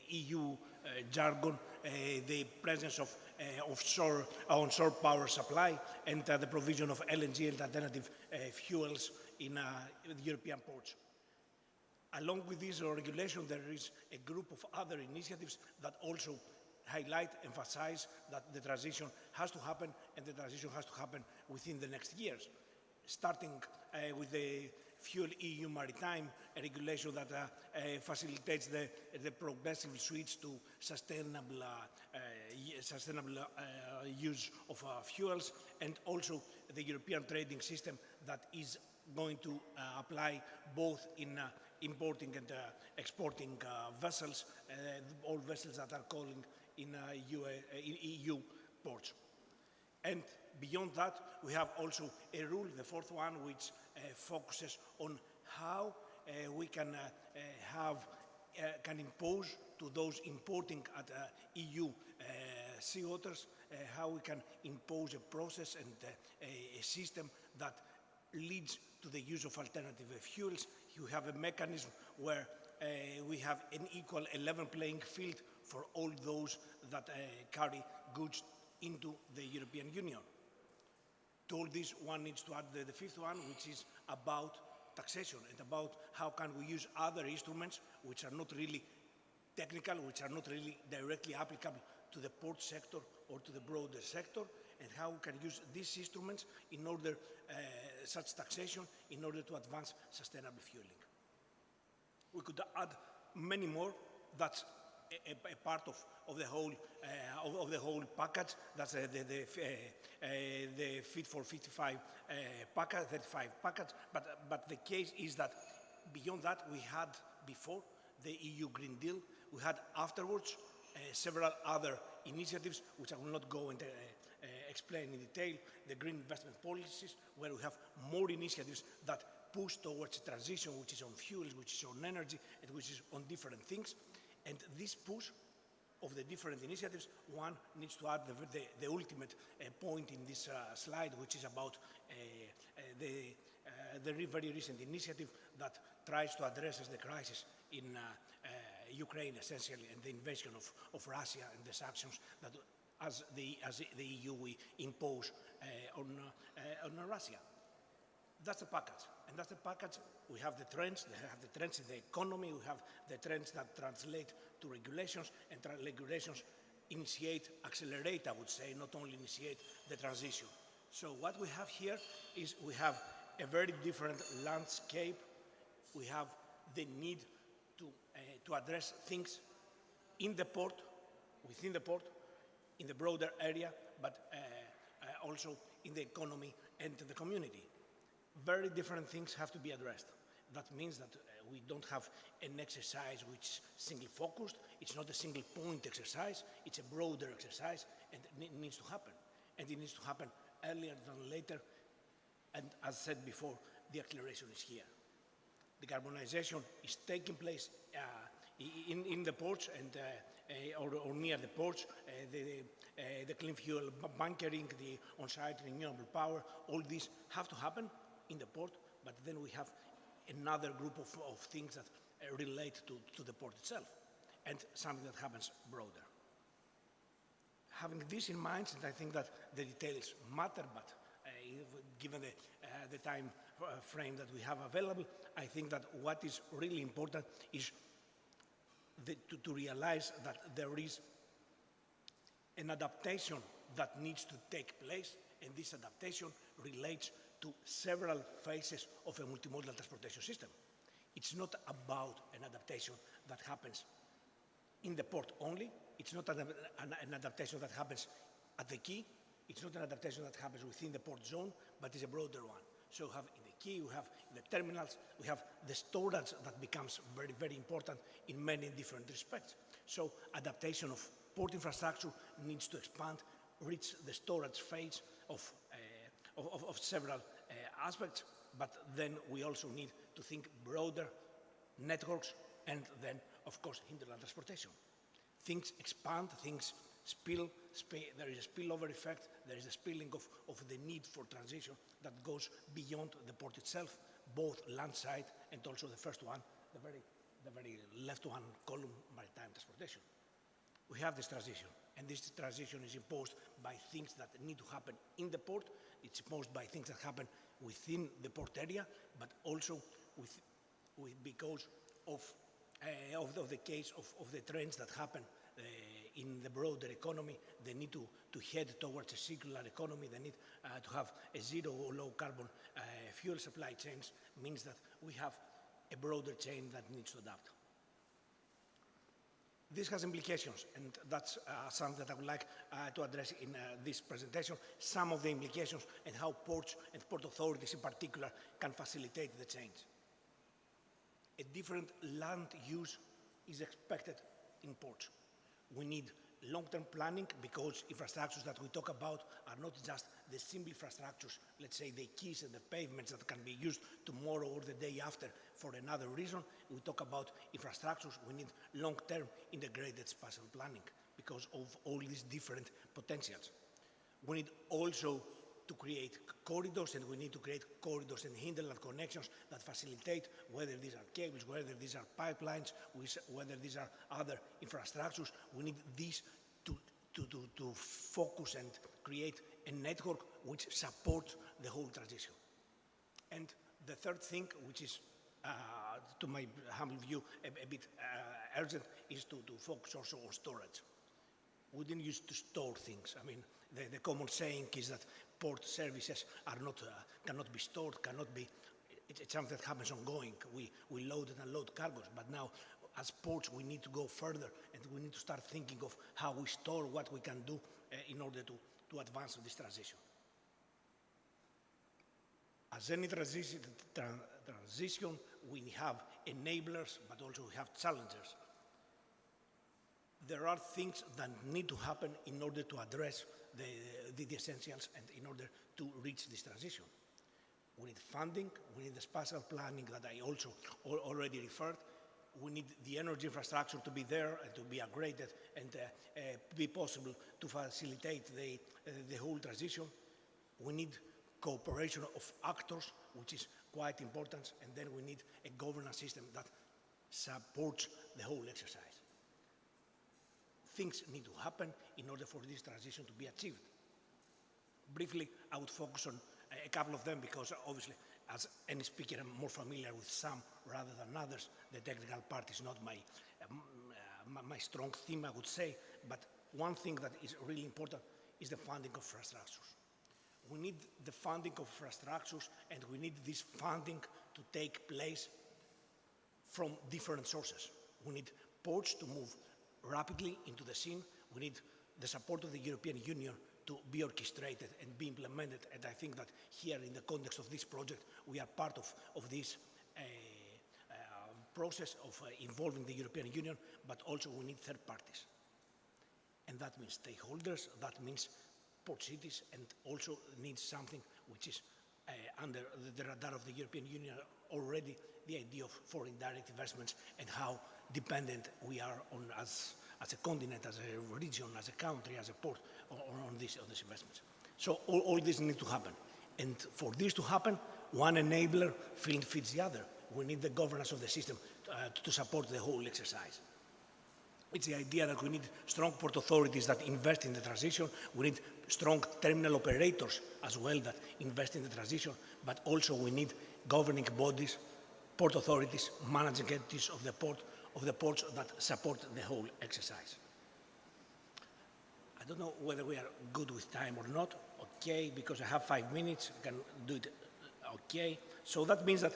EU jargon, the presence of onshore power supply, and the provision of LNG and alternative fuels in the European ports. Along with this regulation, there is a group of other initiatives that also highlight, emphasize that the transition has to happen, and the transition has to happen within the next years. Starting with the Fuel EU Maritime, a regulation that facilitates the progressive switch to sustainable use of fuels, and also the European trading system that is going to apply both in importing and exporting vessels, all vessels that are calling in EU ports. And beyond that, we have also a rule, the fourth one, which focuses on how we can impose to those importing at EU sea waters, how we can impose a process and a system that leads to the use of alternative fuels. You have a mechanism where we have an equal level playing field for all those that carry goods into the European Union. To all this, one needs to add the fifth one, which is about taxation and about how can we use other instruments which are not really technical, which are not really directly applicable to the port sector or to the broader sector, and how we can use these instruments in order, such taxation, in order to advance sustainable fueling. We could add many more. That's a part of the whole package. That's the Fit for 55 package, 35 package. But the case is that beyond that, we had before the EU Green Deal. We had afterwards several other initiatives, which I will not go and explain in detail. The green investment policies, where we have more initiatives that push towards transition, which is on fuels, which is on energy, and which is on different things. And this push of the different initiatives, one needs to add the ultimate point in this slide, which is about the very recent initiative that tries to address the crisis in Ukraine, essentially, and the invasion of Russia and the sanctions that, as the EU, we impose on Russia. That's the package. And that's the package. We have the trends, we have the trends in the economy, we have the trends that translate to regulations, and regulations initiate, accelerate, I would say, not only initiate the transition. So what we have here is we have a very different landscape. We have the need to address things in the port, within the port, in the broader area, but also in the economy and the community. Very different things have to be addressed. That means that we don't have an exercise which is single-focused. It's not a single-point exercise. It's a broader exercise, and it needs to happen. And it needs to happen earlier than later. And as said before, the acceleration is here. Decarbonization is taking place in the ports and or near the ports. The clean fuel bunkering, the on-site renewable power, all these have to happen in the port, but then we have another group of things that relate to the port itself, and something that happens broader. Having this in mind, and I think that the details matter, but given the time frame that we have available, I think that what is really important is to realize that there is an adaptation that needs to take place, and this adaptation relates to several phases of a multimodal transportation system. It's not about an adaptation that happens in the port only. It's not an adaptation that happens at the quay. It's not an adaptation that happens within the port zone, but it's a broader one. So we have in the quay, we have in the terminals, we have the storage that becomes very, very important in many different respects. So adaptation of port infrastructure needs to expand, reach the storage phase of several aspects, but then we also need to think broader networks, and then, of course, hinterland transportation. Things expand, things spill, there is a spillover effect, there is a spilling of the need for transition that goes beyond the port itself, both land side and also the first one, the very left one column, maritime transportation. We have this transition, and this transition is imposed by things that need to happen in the port. It's imposed by things that happen within the port area, but also because of the case of the trends that happen in the broader economy. They need to head towards a circular economy. They need to have a zero or low carbon fuel supply chains, means that we have a broader chain that needs to adapt. This has implications, and that's something that I would like to address in this presentation, some of the implications and how ports and port authorities in particular can facilitate the change. A different land use is expected in ports. We need long-term planning because infrastructures that we talk about are not just the simple infrastructures, let's say the quays and the pavements that can be used tomorrow or the day after for another reason. We talk about infrastructures, we need long-term integrated spatial planning because of all these different potentials. We need also to create corridors, and we need to create corridors and hinterland connections that facilitate, whether these are cables, whether these are pipelines, whether these are other infrastructures. We need these to focus and create a network which supports the whole transition. And the third thing, which is, to my humble view, a bit urgent, is to focus also on storage. We didn't used to store things. I mean, the common saying is that port services are not, cannot be stored, cannot be, it's something that happens ongoing. We load and unload cargoes, but now as ports we need to go further, and we need to start thinking of how we store, what we can do in order to advance this transition. As any transition, we have enablers, but also we have challengers. There are things that need to happen in order to address the essentials and in order to reach this transition. We need funding, we need the spatial planning that I also already referred. We need the energy infrastructure to be there and to be upgraded and be possible to facilitate the whole transition. We need cooperation of actors, which is quite important, and then we need a governance system that supports the whole exercise. Things need to happen in order for this transition to be achieved. Briefly, I would focus on a couple of them because obviously as any speaker, I'm more familiar with some rather than others. The technical part is not my strong theme, I would say, but one thing that is really important is the funding of infrastructures. We need the funding of infrastructures, and we need this funding to take place from different sources. We need ports to move rapidly into the scene. We need the support of the European Union to be orchestrated and be implemented. And I think that here, in the context of this project, we are part of this process of involving the European Union, but also we need third parties. And that means stakeholders, that means port cities, and also needs something which is under the radar of the European Union already, the idea of foreign direct investments and how dependent we are on as a continent, as a region, as a country, as a port, on these investments. So all this needs to happen. And for this to happen, one enabler feeds the other. We need the governance of the system to support the whole exercise. It's the idea that we need strong port authorities that invest in the transition. We need strong terminal operators as well that invest in the transition, but also we need governing bodies, port authorities, managing entities of the ports that support the whole exercise. I don't know whether we are good with time or not. Okay, because I have 5 minutes, I can do it. Okay, so that means that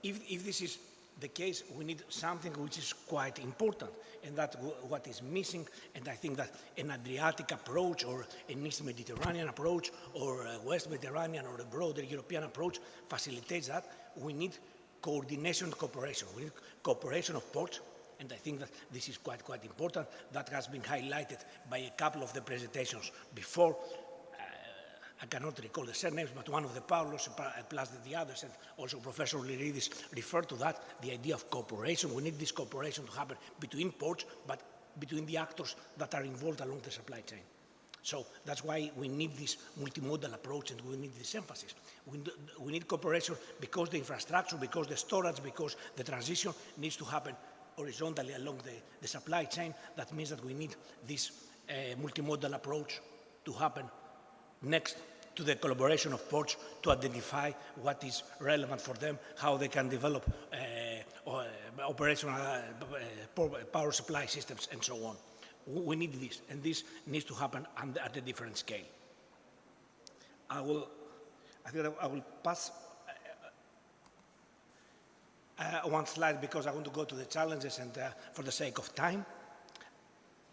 if this is the case, we need something which is quite important, and that's what is missing. And I think that an Adriatic approach, or an East Mediterranean approach, or a West Mediterranean, or a broader European approach facilitates that. We need coordination and cooperation. We need cooperation of ports, and I think that this is quite important. That has been highlighted by a couple of the presentations before. I cannot recall the surnames, but one of the Paulos plus the others, and also Professor Liridis referred to that, the idea of cooperation. We need this cooperation to happen between ports, but between the actors that are involved along the supply chain. So that's why we need this multimodal approach, and we need this emphasis. We need cooperation because the infrastructure, because the storage, because the transition needs to happen horizontally along the supply chain. That means that we need this multimodal approach to happen next to the collaboration of ports to identify what is relevant for them, how they can develop operational power supply systems, and so on. We need this, and this needs to happen at a different scale. I think I will pass one slide because I want to go to the challenges, and for the sake of time,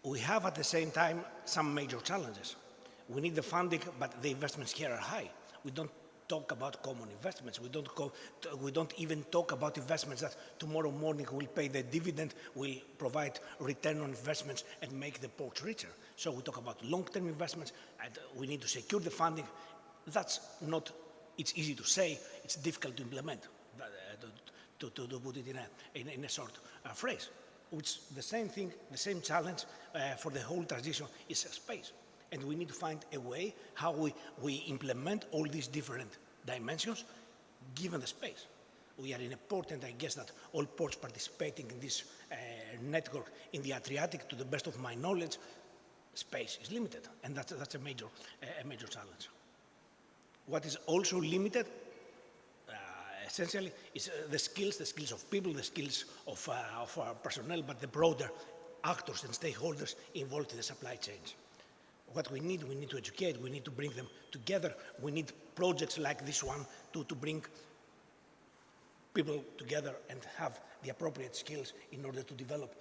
we have at the same time some major challenges. We need the funding, but the investments here are high. We don't talk about common investments. We don't even talk about investments that tomorrow morning will pay the dividend, will provide return on investments, and make the ports richer. So we talk about long-term investments, and we need to secure the funding. That's not, it's easy to say, it's difficult to implement, to put it in a short phrase. Which the same thing, the same challenge for the whole transition is space. And we need to find a way how we implement all these different dimensions given the space. We are in a port, and I guess that all ports participating in this network in the Adriatic, to the best of my knowledge, space is limited, and that's a major challenge. What is also limited, essentially, is the skills of people, the skills of our personnel, but the broader actors and stakeholders involved in the supply chains. What we need to educate, we need to bring them together. We need projects like this one to bring people together and have the appropriate skills in order to develop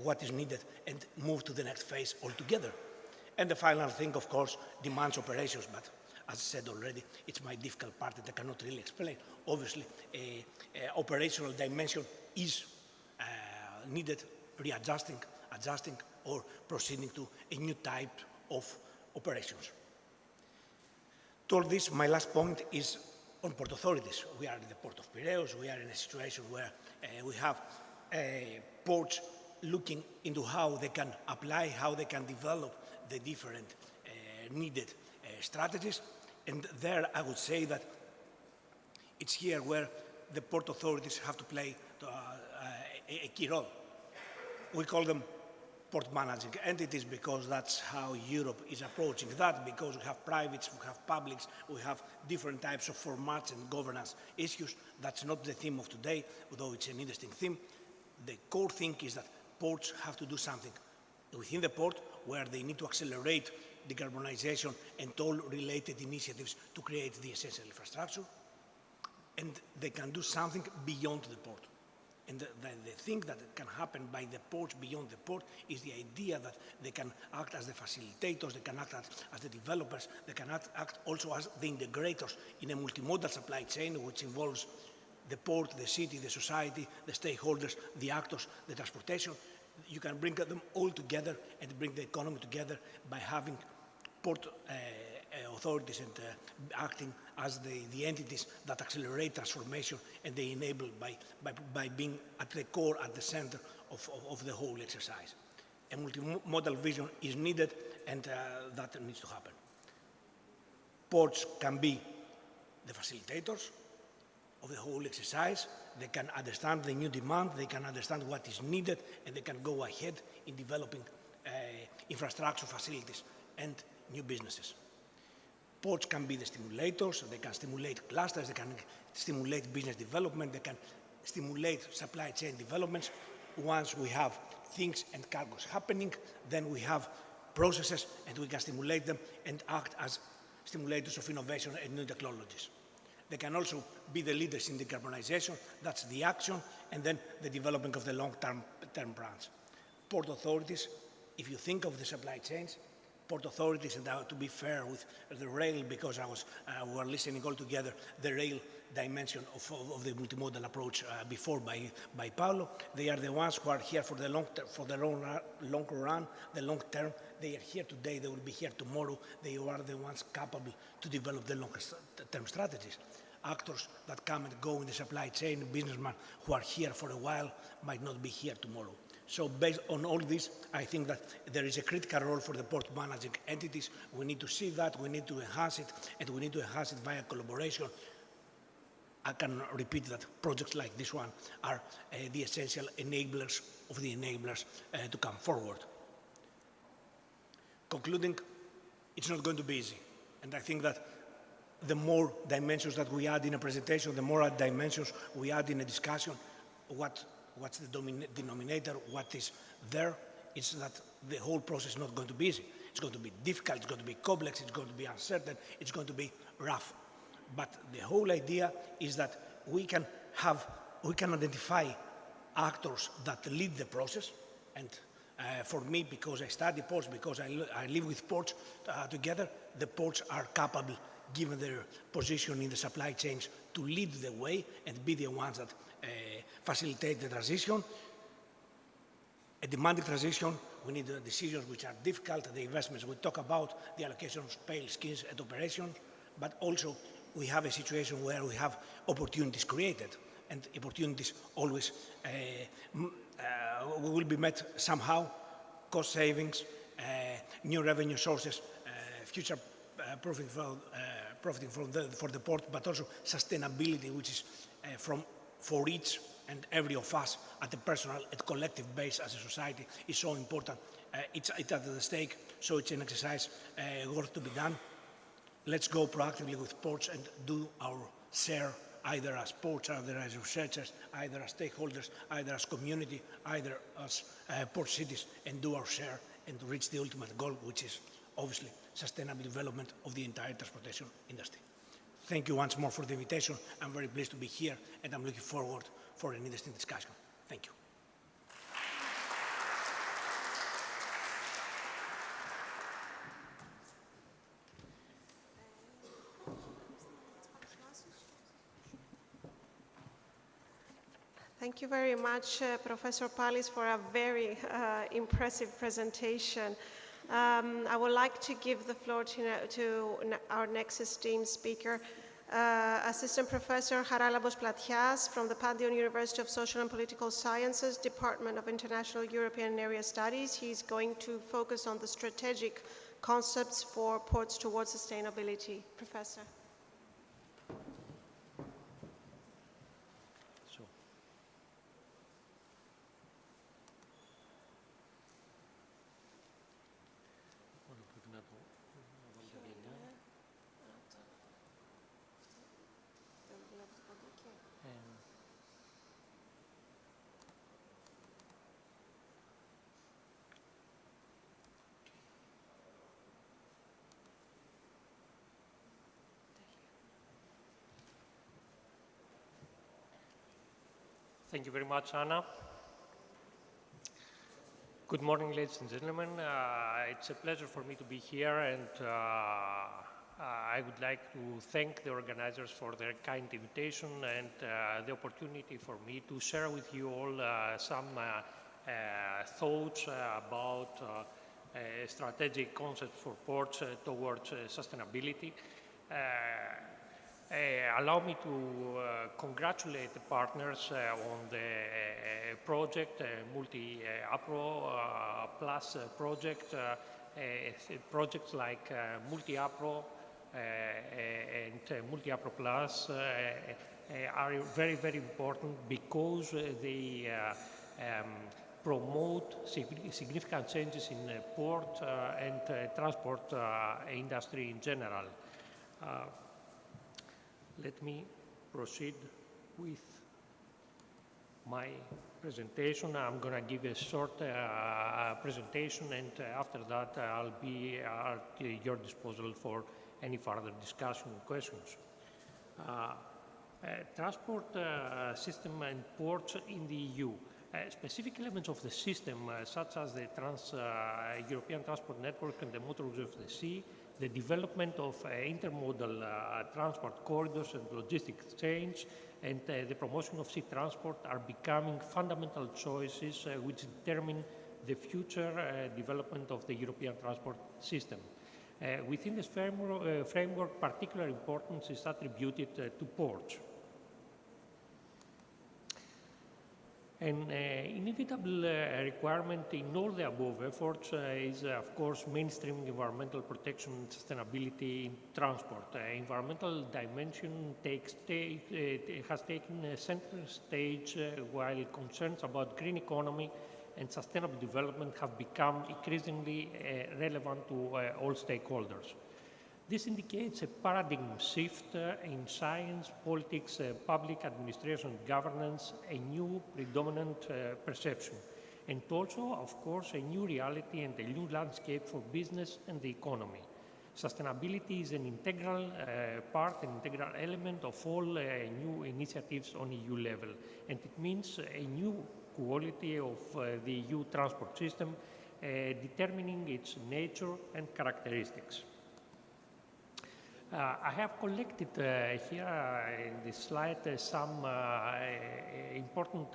what is needed and move to the next phase altogether. And the final thing, of course, demands operations, but as I said already, it's my difficult part that I cannot really explain. Obviously, operational dimension is needed, readjusting, adjusting, or proceeding to a new type of operations. To all this, my last point is on port authorities. We are in the port of Piraeus. We are in a situation where we have ports looking into how they can apply, how they can develop the different needed strategies. And there I would say that it's here where the port authorities have to play a key role. We call them port managing entities, because that's how Europe is approaching that, because we have privates, we have publics, we have different types of formats and governance issues. That's not the theme of today, although it's an interesting theme. The core thing is that ports have to do something within the port where they need to accelerate decarbonization and all related initiatives to create the essential infrastructure. And they can do something beyond the port. And the thing that can happen by the ports beyond the port is the idea that they can act as the facilitators, they can act as the developers, they can act also as the integrators in a multimodal supply chain, which involves the port, the city, the society, the stakeholders, the actors, the transportation. You can bring them all together and bring the economy together by having port authorities and acting as the entities that accelerate transformation, and they enable by being at the core, at the center of the whole exercise. A multimodal vision is needed, and that needs to happen. Ports can be the facilitators of the whole exercise. They can understand the new demand, they can understand what is needed, and they can go ahead in developing infrastructure facilities and new businesses. Ports can be the stimulators, they can stimulate clusters, they can stimulate business development, they can stimulate supply chain developments. Once we have things and cargoes happening, then we have processes and we can stimulate them and act as stimulators of innovation and new technologies. They can also be the leaders in decarbonization, that's the action, and then the development of the long-term plans. Port authorities, if you think of the supply chains, port authorities, and to be fair with the rail, because we were listening all together, the rail dimension of the multimodal approach before by Paolo. They are the ones who are here for the long run, the long term. They are here today, they will be here tomorrow. They are the ones capable to develop the longer term strategies. Actors that come and go in the supply chain, businessmen who are here for a while might not be here tomorrow. So based on all this, I think that there is a critical role for the port managing entities. We need to see that, we need to enhance it, and we need to enhance it via collaboration. I can repeat that projects like this one are the essential enablers of the enablers to come forward. Concluding, it's not going to be easy. And I think that the more dimensions that we add in a presentation, the more dimensions we add in a discussion, what's the denominator, what is there, is that the whole process is not going to be easy. It's going to be difficult, it's going to be complex, it's going to be uncertain, it's going to be rough. But the whole idea is that we can identify actors that lead the process, and for me, because I study ports, because I live with ports together, the ports are capable, given their position in the supply chains, to lead the way and be the ones that facilitate the transition. A demanding transition, we need decisions which are difficult, the investments we talk about, the allocation of scale, skills and operations, but also we have a situation where we have opportunities created, and opportunities always will be met somehow, cost savings, new revenue sources, future profiting for the port, but also sustainability, which is for each and every of us at a personal and collective base as a society is so important. It's at the stake, so it's an exercise worth to be done. Let's go proactively with ports and do our share, either as ports, either as researchers, either as stakeholders, either as community, either as port cities, and do our share and reach the ultimate goal, which is obviously sustainable development of the entire transportation industry. Thank you once more for the invitation. I'm very pleased to be here, and I'm looking forward for an interesting discussion. Thank you. Thank you very much, Professor Pallis, for a very impressive presentation. I would like to give the floor to our next esteemed speaker, Assistant Professor Charalambos Platias from the Pantheon University of Social and Political Sciences, Department of International European Area Studies. He's going to focus on the strategic concepts for ports towards sustainability. Professor. Thank you very much, Anna. Good morning, ladies and gentlemen. It's a pleasure for me to be here, and I would like to thank the organizers for their kind invitation and the opportunity for me to share with you all some thoughts about strategic concepts for ports towards sustainability. Allow me to congratulate the partners on the project, Multi-APRO Plus project. Projects like Multi-APRO and Multi-APRO Plus are very, very important because they promote significant changes in port and transport industry in general. Let me proceed with my presentation. I'm going to give a short presentation, and after that I'll be at your disposal for any further discussion and questions. Transport system and ports in the EU. Specific elements of the system, such as the Trans-European Transport Network and the motorways of the sea, the development of intermodal transport corridors and logistics chains, and the promotion of sea transport are becoming fundamental choices which determine the future development of the European transport system. Within this framework, particular importance is attributed to ports. An inevitable requirement in all the above efforts is, of course, mainstreaming environmental protection and sustainability in transport. Environmental dimension has taken a center stage while concerns about green economy and sustainable development have become increasingly relevant to all stakeholders. This indicates a paradigm shift in science, politics, public administration, governance, a new predominant perception, and also, of course, a new reality and a new landscape for business and the economy. Sustainability is an integral part, an integral element of all new initiatives on EU level, and it means a new quality of the EU transport system, determining its nature and characteristics. I have collected here in this slide some important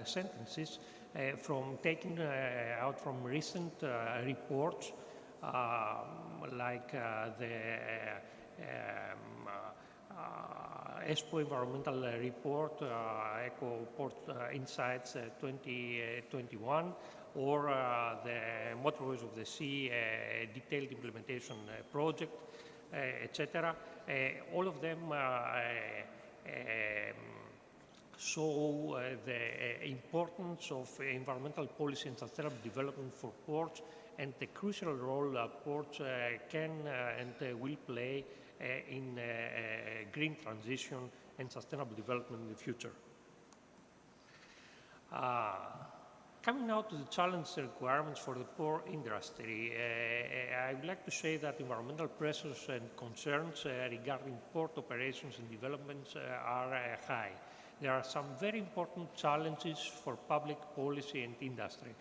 sentences taken out from recent reports like the ESPO environmental report, Eco Port Insights 2021, or the Motorways of the Sea detailed implementation project, etc. All of them show the importance of environmental policy and sustainable development for ports and the crucial role ports can and will play in green transition and sustainable development in the future. Coming now to the challenges and requirements for the port industry, I would like to say that environmental pressures and concerns regarding port operations and developments are high. There are some very important challenges for public policy and industry.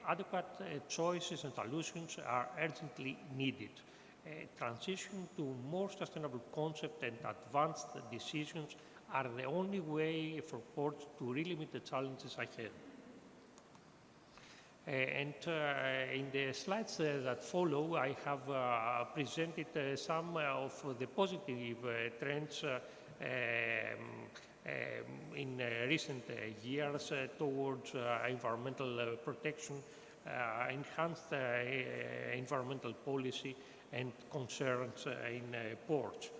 Adequate choices and solutions are urgently needed. Transition to more sustainable concepts and advanced decisions are the only way for ports to really meet the challenges ahead. In the slides that follow, I have presented some of the positive trends in recent years towards environmental protection, enhanced environmental policy, and concerns in ports.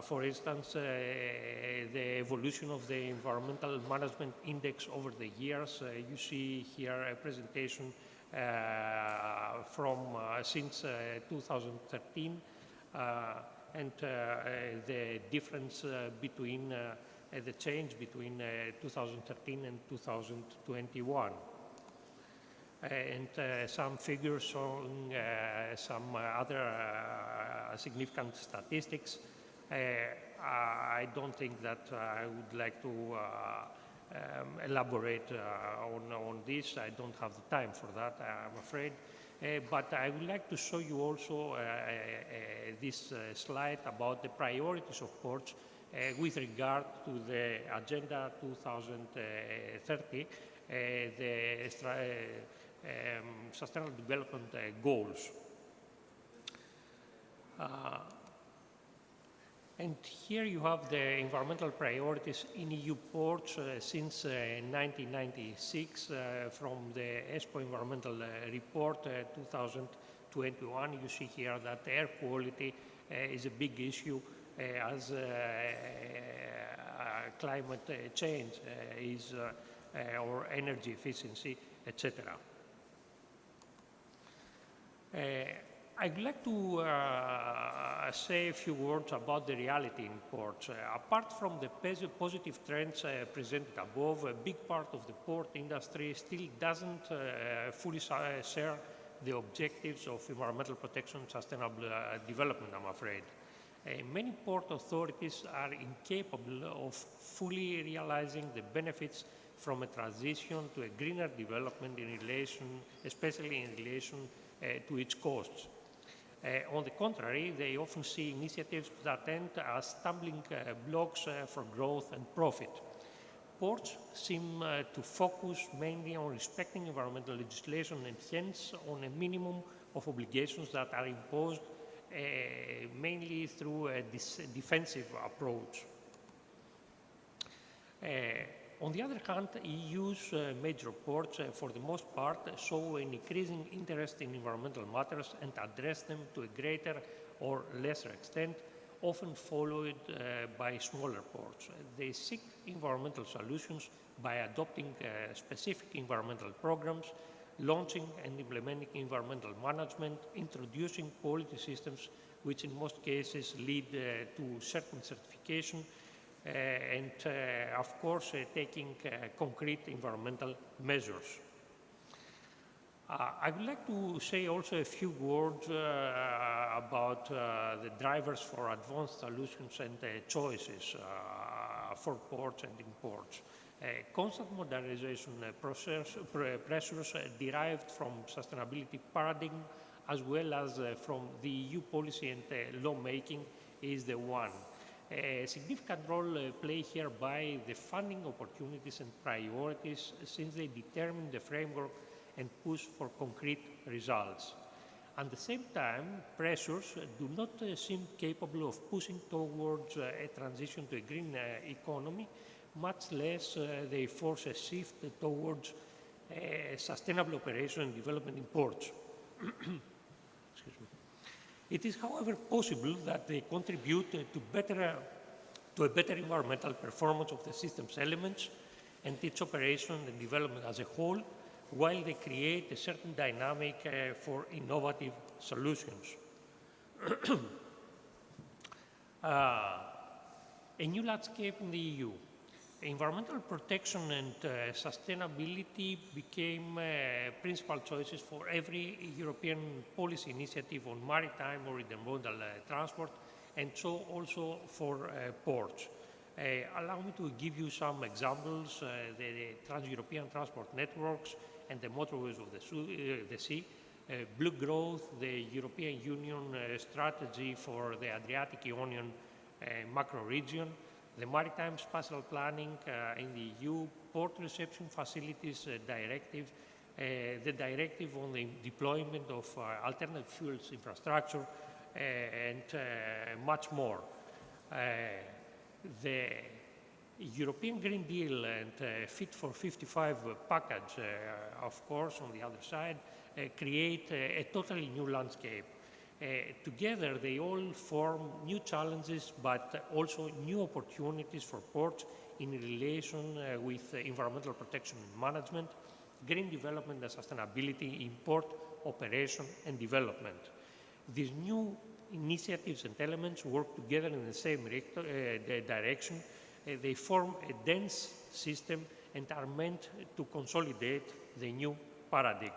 For instance, the evolution of the Environmental Management Index over the years. You see here a presentation since 2013, and the difference between the change between 2013 and 2021. And some figures showing some other significant statistics. I don't think that I would like to elaborate on this. I don't have the time for that, I'm afraid. But I would like to show you also this slide about the priorities of ports with regard to the Agenda 2030, the Sustainable Development Goals. And here you have the environmental priorities in EU ports since 1996 from the ESPO Environmental Report 2021. You see here that air quality is a big issue as climate change is, or energy efficiency, etc. I'd like to say a few words about the reality in ports. Apart from the positive trends presented above, a big part of the port industry still doesn't fully share the objectives of environmental protection and sustainable development, I'm afraid. Many port authorities are incapable of fully realizing the benefits from a transition to a greener development in relation, especially in relation to its costs. On the contrary, they often see initiatives that end as stumbling blocks for growth and profit. Ports seem to focus mainly on respecting environmental legislation and hence on a minimum of obligations that are imposed mainly through a defensive approach. On the other hand, EU's major ports, for the most part, show an increasing interest in environmental matters and address them to a greater or lesser extent, often followed by smaller ports. They seek environmental solutions by adopting specific environmental programs, launching and implementing environmental management, introducing quality systems, which in most cases lead to certain certification, and of course taking concrete environmental measures. I would like to say also a few words about the drivers for advanced solutions and choices for ports and in ports. Constant modernization pressures derived from sustainability paradigm as well as from the EU policy and lawmaking is the one. A significant role played here by the funding opportunities and priorities since they determine the framework and push for concrete results. At the same time, pressures do not seem capable of pushing towards a transition to a green economy, much less they force a shift towards sustainable operation and development in ports. Excuse me. It is, however, possible that they contribute to a better environmental performance of the system's elements and its operation and development as a whole, while they create a certain dynamic for innovative solutions. A new landscape in the EU. Environmental protection and sustainability became principal choices for every European policy initiative on maritime or intermodal transport, and so also for ports. Allow me to give you some examples, the trans-European transport networks and the motorways of the sea, blue growth, the European Union strategy for the Adriatic-Ionian macro region, the Maritime Spatial Planning in the EU, Port Reception Facilities Directive, the Directive on the deployment of alternative fuels infrastructure, and much more. The European Green Deal and Fit for 55 package, of course, on the other side, create a totally new landscape. Together, they all form new challenges, but also new opportunities for ports in relation with environmental protection and management, green development and sustainability in port operation and development. These new initiatives and elements work together in the same direction. They form a dense system and are meant to consolidate the new paradigm.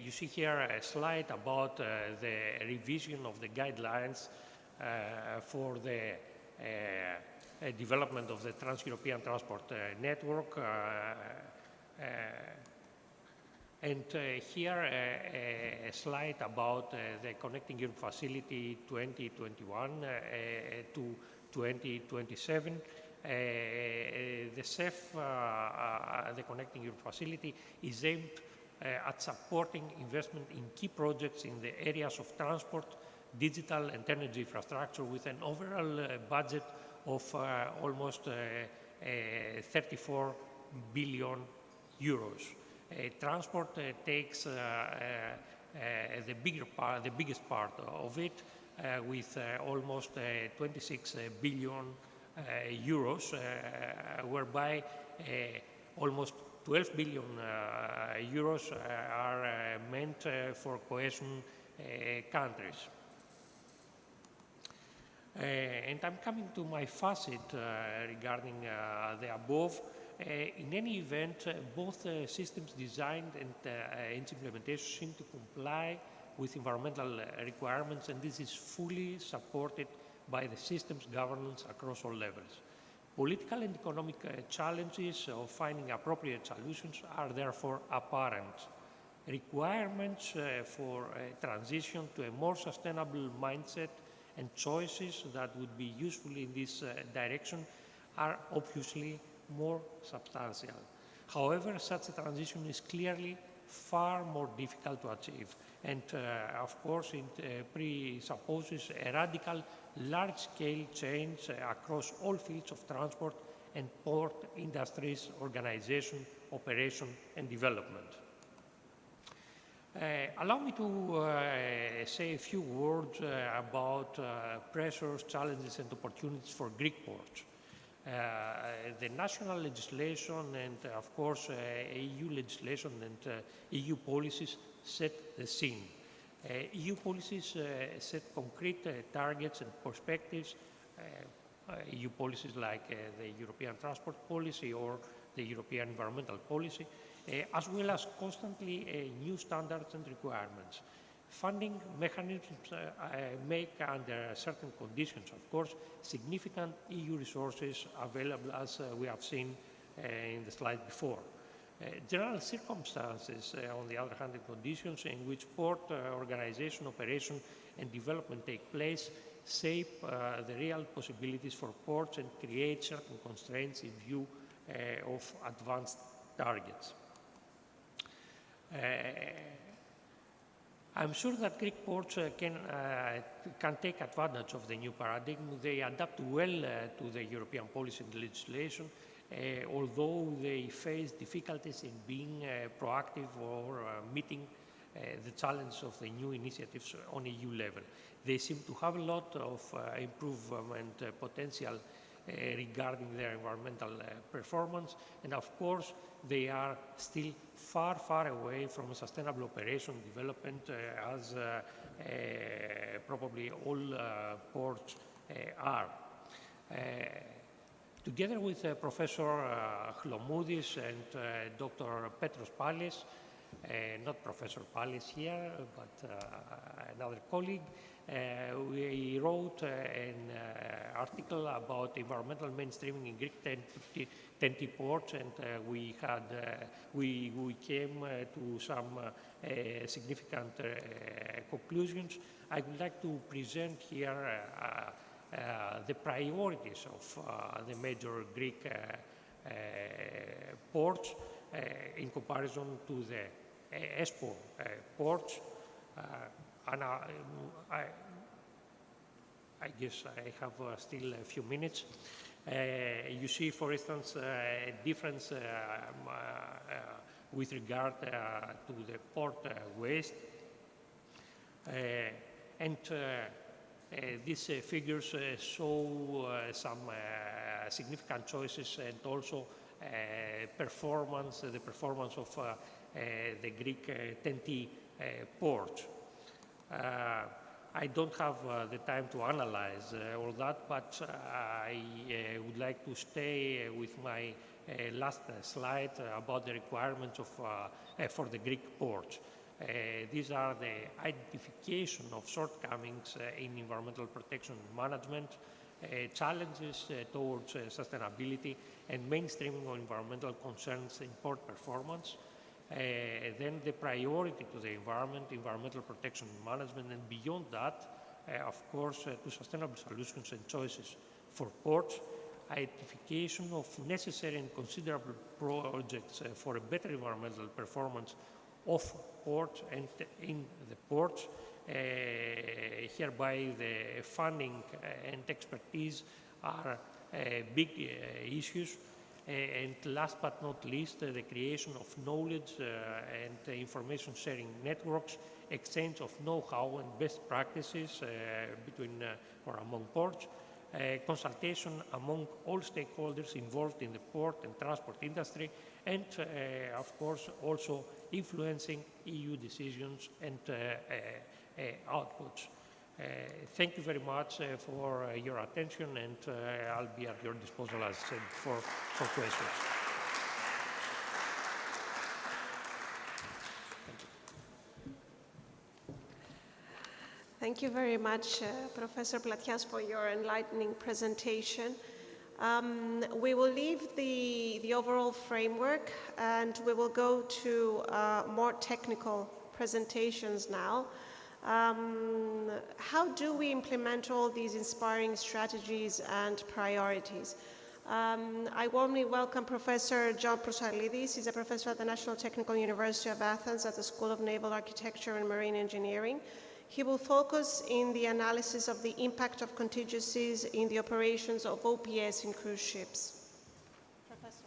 You see here a slide about the revision of the guidelines for the development of the Trans-European Transport Network. And here a slide about the Connecting Europe Facility 2021 to 2027. The CEF, the Connecting Europe Facility, is aimed at supporting investment in key projects in the areas of transport, digital and energy infrastructure with an overall budget of almost 34 billion euros. Transport takes the biggest part of it, with almost 26 billion euros, whereby almost 12 billion euros are meant for cohesion countries. And I'm coming to my facet regarding the above. In any event, both systems designed and its implementation seem to comply with environmental requirements, and this is fully supported by the system's governance across all levels. Political and economic challenges of finding appropriate solutions are therefore apparent. Requirements for a transition to a more sustainable mindset and choices that would be useful in this direction are obviously more substantial. However, such a transition is clearly far more difficult to achieve, and of course it presupposes a radical large-scale change across all fields of transport and port industries, organization, operation and development. Allow me to say a few words about pressures, challenges and opportunities for Greek ports. The national legislation and, of course, EU legislation and EU policies set the scene. EU policies set concrete targets and perspectives. EU policies like the European Transport Policy or the European Environmental Policy, as well as constantly new standards and requirements. Funding mechanisms make, under certain conditions, of course, significant EU resources available, as we have seen in the slide before. General circumstances, on the other hand, and conditions in which port organization, operation and development take place shape the real possibilities for ports and create certain constraints in view of advanced targets. I'm sure that Greek ports can take advantage of the new paradigm. They adapt well to the European policy and legislation, although they face difficulties in being proactive or meeting the challenge of the new initiatives on EU level. They seem to have a lot of improvement potential regarding their environmental performance, and of course they are still far away from sustainable operation development as probably all ports are. Together with Professor Chlomoudis and Dr. Petros Pallis, not Professor Pallis here, but another colleague, we wrote an article about environmental mainstreaming in Greek TEN-T ports, and we came to some significant conclusions. I would like to present here the priorities of the major Greek ports in comparison to the ESPO ports. And I guess I have still a few minutes. You see, for instance, a difference with regard to the port waste. And these figures show some significant choices and also performance, the performance of the Greek TEN-T port. I don't have the time to analyze all that, but I would like to stay with my last slide about the requirements of, for the Greek port. These are the identification of shortcomings in environmental protection management, challenges towards sustainability, and mainstreaming of environmental concerns in port performance. Then the priority to the environment, environmental protection management, and beyond that, of course, to sustainable solutions and choices for ports, identification of necessary and considerable projects for a better environmental performance of ports and in the ports. Hereby the funding and expertise are big issues. And last but not least, the creation of knowledge and information sharing networks, exchange of know-how and best practices between or among ports, consultation among all stakeholders involved in the port and transport industry, and of course also influencing EU decisions and outputs. Thank you very much for your attention, and I'll be at your disposal, as said, for questions. Thank you very much, Professor Platias, for your enlightening presentation. We will leave the overall framework and we will go to more technical presentations now. How do we implement all these inspiring strategies and priorities? I warmly welcome Professor John Prosalidis. He's a professor at the National Technical University of Athens at the School of Naval Architecture and Marine Engineering. He will focus in the analysis of the impact of contingencies in the operations of OPS in cruise ships. Professor.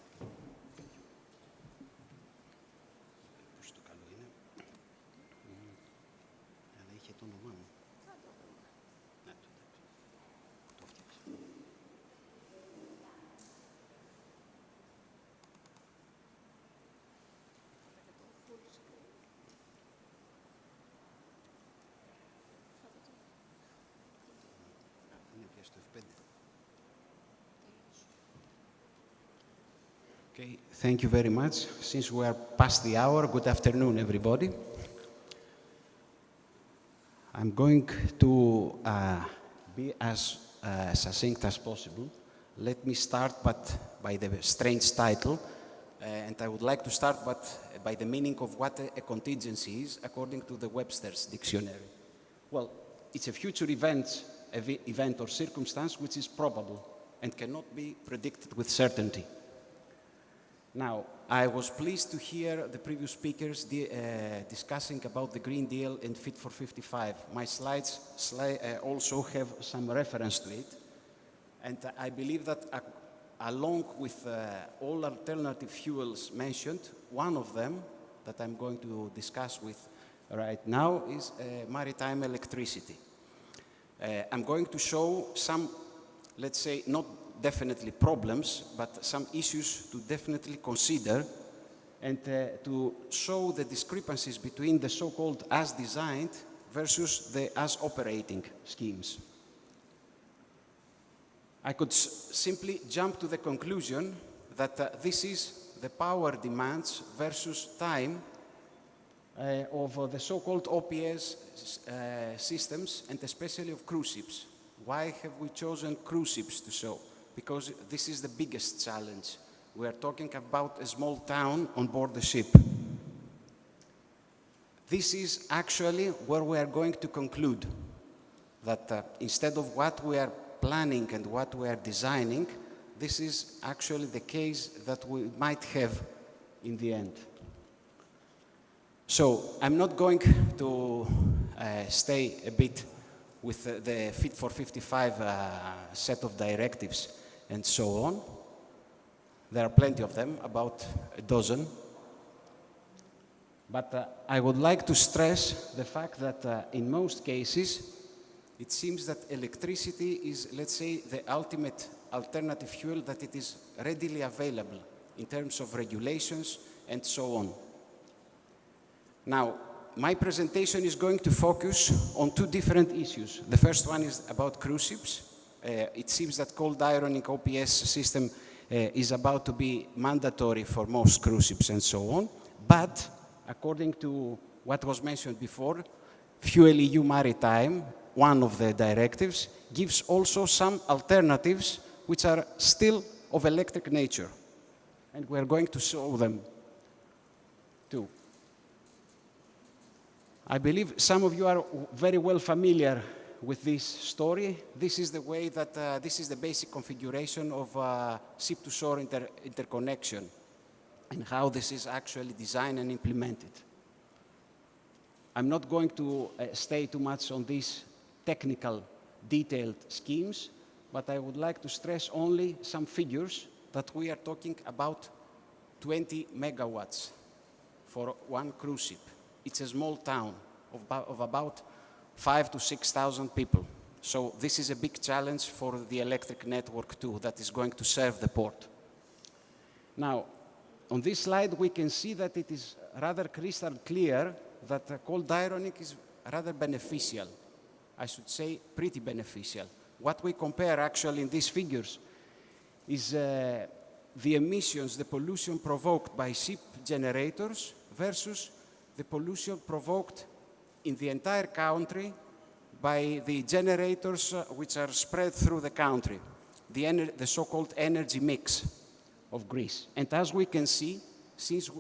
Okay, thank you very much. Since we are past the hour, good afternoon, everybody. I'm going to be as succinct as possible. Let me start by the strange title, and I would like to start by the meaning of what a contingency is according to the Webster's dictionary. Well, it's a future event or circumstance which is probable and cannot be predicted with certainty. Now, I was pleased to hear the previous speakers discussing about the Green Deal and Fit for 55. My slides also have some reference to it. And I believe that along with all alternative fuels mentioned, one of them that I'm going to discuss with right now is maritime electricity. I'm going to show some, let's say, not definitely problems, but some issues to definitely consider, and to show the discrepancies between the so-called as designed versus the as operating schemes. I could simply jump to the conclusion that this is the power demands versus time of the so-called OPS systems, and especially of cruise ships. Why have we chosen cruise ships to show? Because this is the biggest challenge. We are talking about a small town on board the ship. This is actually where we are going to conclude that instead of what we are planning and what we are designing, this is actually the case that we might have in the end. So I'm not going to stay a bit with the Fit for 55 set of directives and so on. There are plenty of them, about a dozen. But I would like to stress the fact that in most cases, it seems that electricity is, let's say, the ultimate alternative fuel, that it is readily available in terms of regulations, and so on. Now, my presentation is going to focus on two different issues. The first one is about cruise ships. It seems that cold ironing OPS system is about to be mandatory for most cruise ships and so on. But according to what was mentioned before, FuelEU Maritime, one of the directives, gives also some alternatives which are still of electric nature. And we're going to show them too. I believe some of you are very well familiar with this story. This is the way that, this is the basic configuration of ship-to-shore interconnection and how this is actually designed and implemented. I'm not going to stay too much on these technical, detailed schemes, but I would like to stress only some figures that we are talking about 20 megawatts for one cruise ship. It's a small town of about 5,000 to 6,000 people. So this is a big challenge for the electric network too, that is going to serve the port. Now, on this slide, we can see that it is rather crystal clear that cold ironing is rather beneficial. I should say pretty beneficial. What we compare actually in these figures is the emissions, the pollution provoked by ship generators versus the pollution provoked in the entire country by the generators which are spread through the country, the so-called energy mix of Greece. And as we can see, since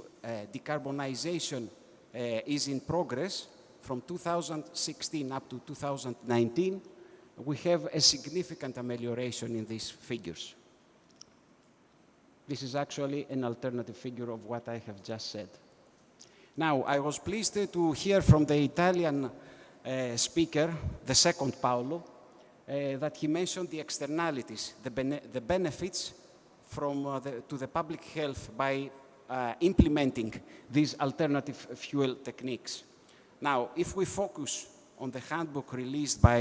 decarbonization is in progress from 2016 up to 2019, we have a significant amelioration in these figures. This is actually an alternative figure of what I have just said. Now, I was pleased to hear from the Italian speaker, the second Paolo, that he mentioned the externalities, the benefits from to the public health by implementing these alternative fuel techniques. Now, if we focus on the handbook released by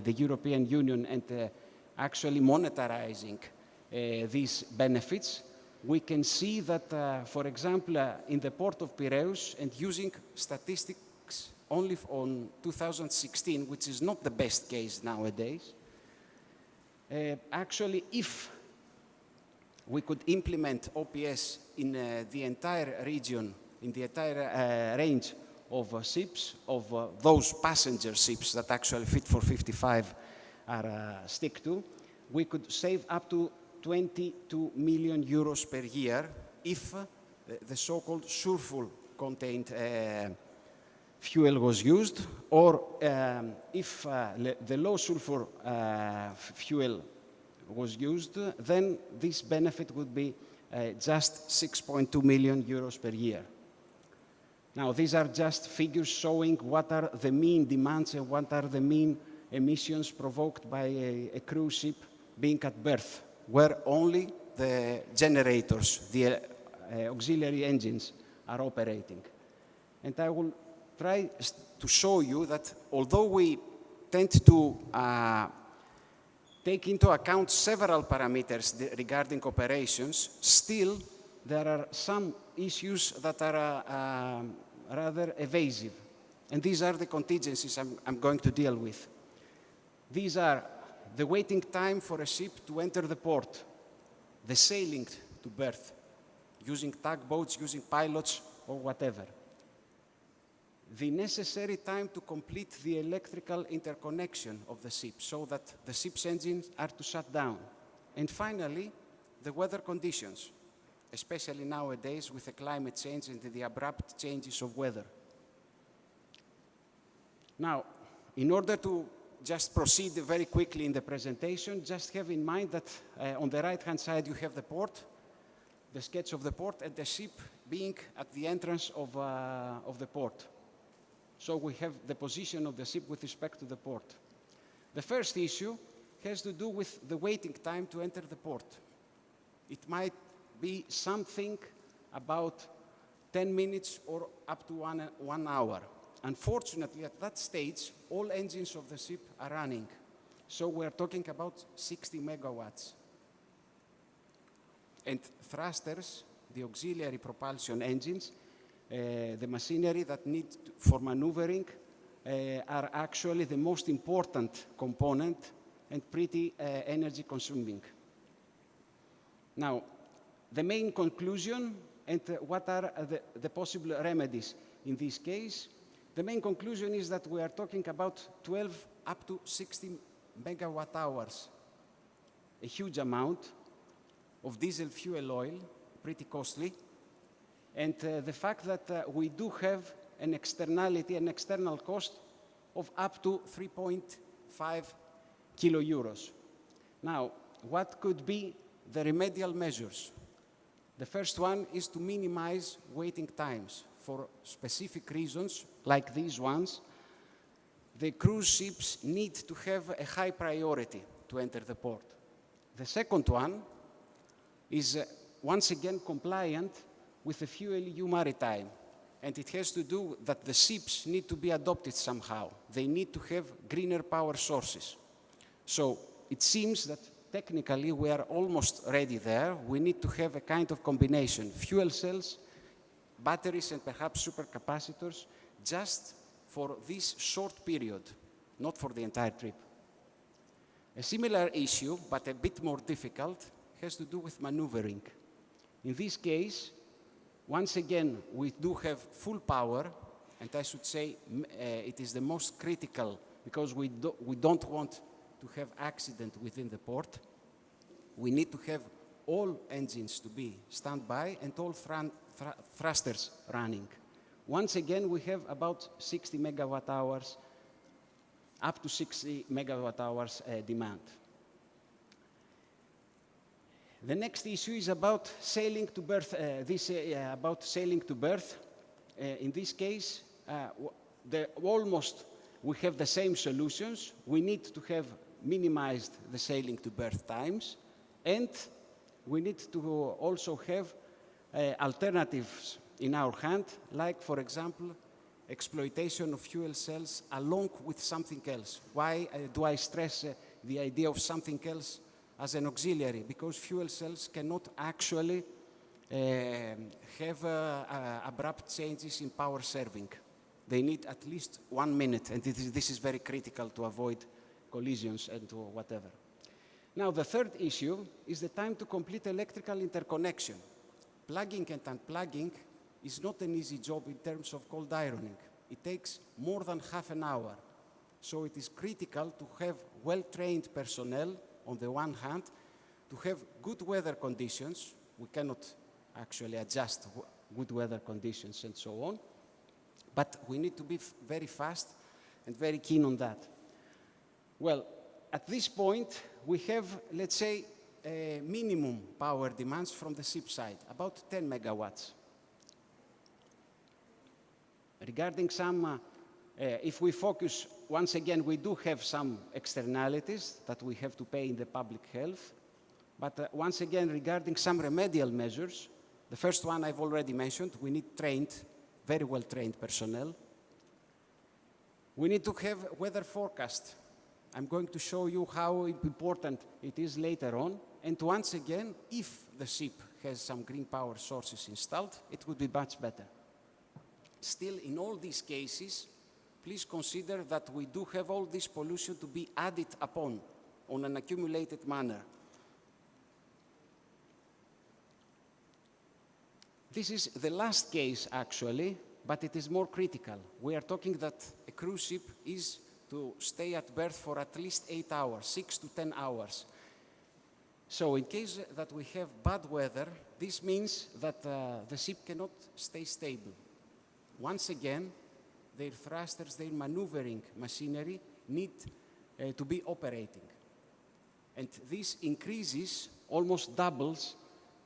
the European Union and actually monetarizing these benefits, we can see that, for example, in the port of Piraeus, and using statistics only on 2016, which is not the best case nowadays, actually, if we could implement OPS in the entire region, in the entire range of ships, of those passenger ships that actually fit for 55 are stick to, we could save up to 22 million euros per year if the so-called sulfur contained fuel was used, or if the low sulfur fuel was used, then this benefit would be just 6.2 million euros per year. Now, these are just figures showing what are the mean demands and what are the mean emissions provoked by a cruise ship being at berth, where only the generators, the auxiliary engines are operating. And I will try to show you that although we tend to take into account several parameters regarding operations, still there are some issues that are rather evasive. And these are the contingencies I'm going to deal with. These are the waiting time for a ship to enter the port, the sailing to berth, using tugboats, using pilots, or whatever. The necessary time to complete the electrical interconnection of the ship so that the ship's engines are to shut down. And finally, the weather conditions, especially nowadays with the climate change and the abrupt changes of weather. Now, in order to just proceed very quickly in the presentation, just have in mind that on the right-hand side you have the port, the sketch of the port, and the ship being at the entrance of the port. So we have the position of the ship with respect to the port. The first issue has to do with the waiting time to enter the port. It might be something about 10 minutes or up to one hour. Unfortunately, at that stage, all engines of the ship are running. So we're talking about 60 megawatts. And thrusters the auxiliary propulsion engines, the machinery that need for maneuvering, are actually the most important component and pretty energy consuming. Now, the main conclusion and what are the possible remedies in this case. The main conclusion is that we are talking about 12 up to 60 megawatt hours, a huge amount of diesel fuel oil, pretty costly, and the fact that we do have an externality, an external cost of up to 3.5 kilo euros. Now, what could be the remedial measures? The first one is to minimize waiting times. For specific reasons, like these ones, the cruise ships need to have a high priority to enter the port. The second one is once again compliant with the FuelEU Maritime, and it has to do that the ships need to be adopted somehow. They need to have greener power sources. So it seems that technically we are almost ready there. We need to have a kind of combination, fuel cells, batteries and perhaps supercapacitors, just for this short period, not for the entire trip. A similar issue, but a bit more difficult, has to do with maneuvering. In this case, once again, we do have full power, and I should say it is the most critical because we don't want to have accident within the port. We need to have all engines to be standby and all thrusters running. Once again, we have about 60 megawatt hours, up to 60 megawatt hours demand. The next issue is about sailing to berth. About sailing to berth. In this case, we have the same solutions. We need to have minimized the sailing to berth times, and we need to also have alternatives in our hand, like, for example, exploitation of fuel cells along with something else. Why do I stress the idea of something else as an auxiliary? Because fuel cells cannot actually have abrupt changes in power serving. They need at least 1 minute, and this is very critical to avoid collisions and whatever. Now, the third issue is the time to complete electrical interconnection. Plugging and unplugging is not an easy job in terms of cold ironing. It takes more than half an hour. So it is critical to have well-trained personnel on the one hand, to have good weather conditions. We cannot actually adjust good weather conditions and so on, but we need to be very fast and very keen on that. Well, at this point, we have, let's say, minimum power demands from the ship side, about 10 megawatts. Regarding some, if we focus, once again, we do have some externalities that we have to pay in the public health. But once again, regarding some remedial measures, the first one I've already mentioned, we need trained, very well-trained personnel. We need to have weather forecast. I'm going to show you how important it is later on. And once again, if the ship has some green power sources installed, it would be much better. Still, in all these cases, please consider that we do have all this pollution to be added upon on an accumulated manner. This is the last case, actually, but it is more critical. We are talking that a cruise ship is to stay at berth for at least 8 hours, 6 to 10 hours. So in case that we have bad weather, this means that the ship cannot stay stable. Once again, their thrusters, their maneuvering machinery need to be operating. And this increases, almost doubles,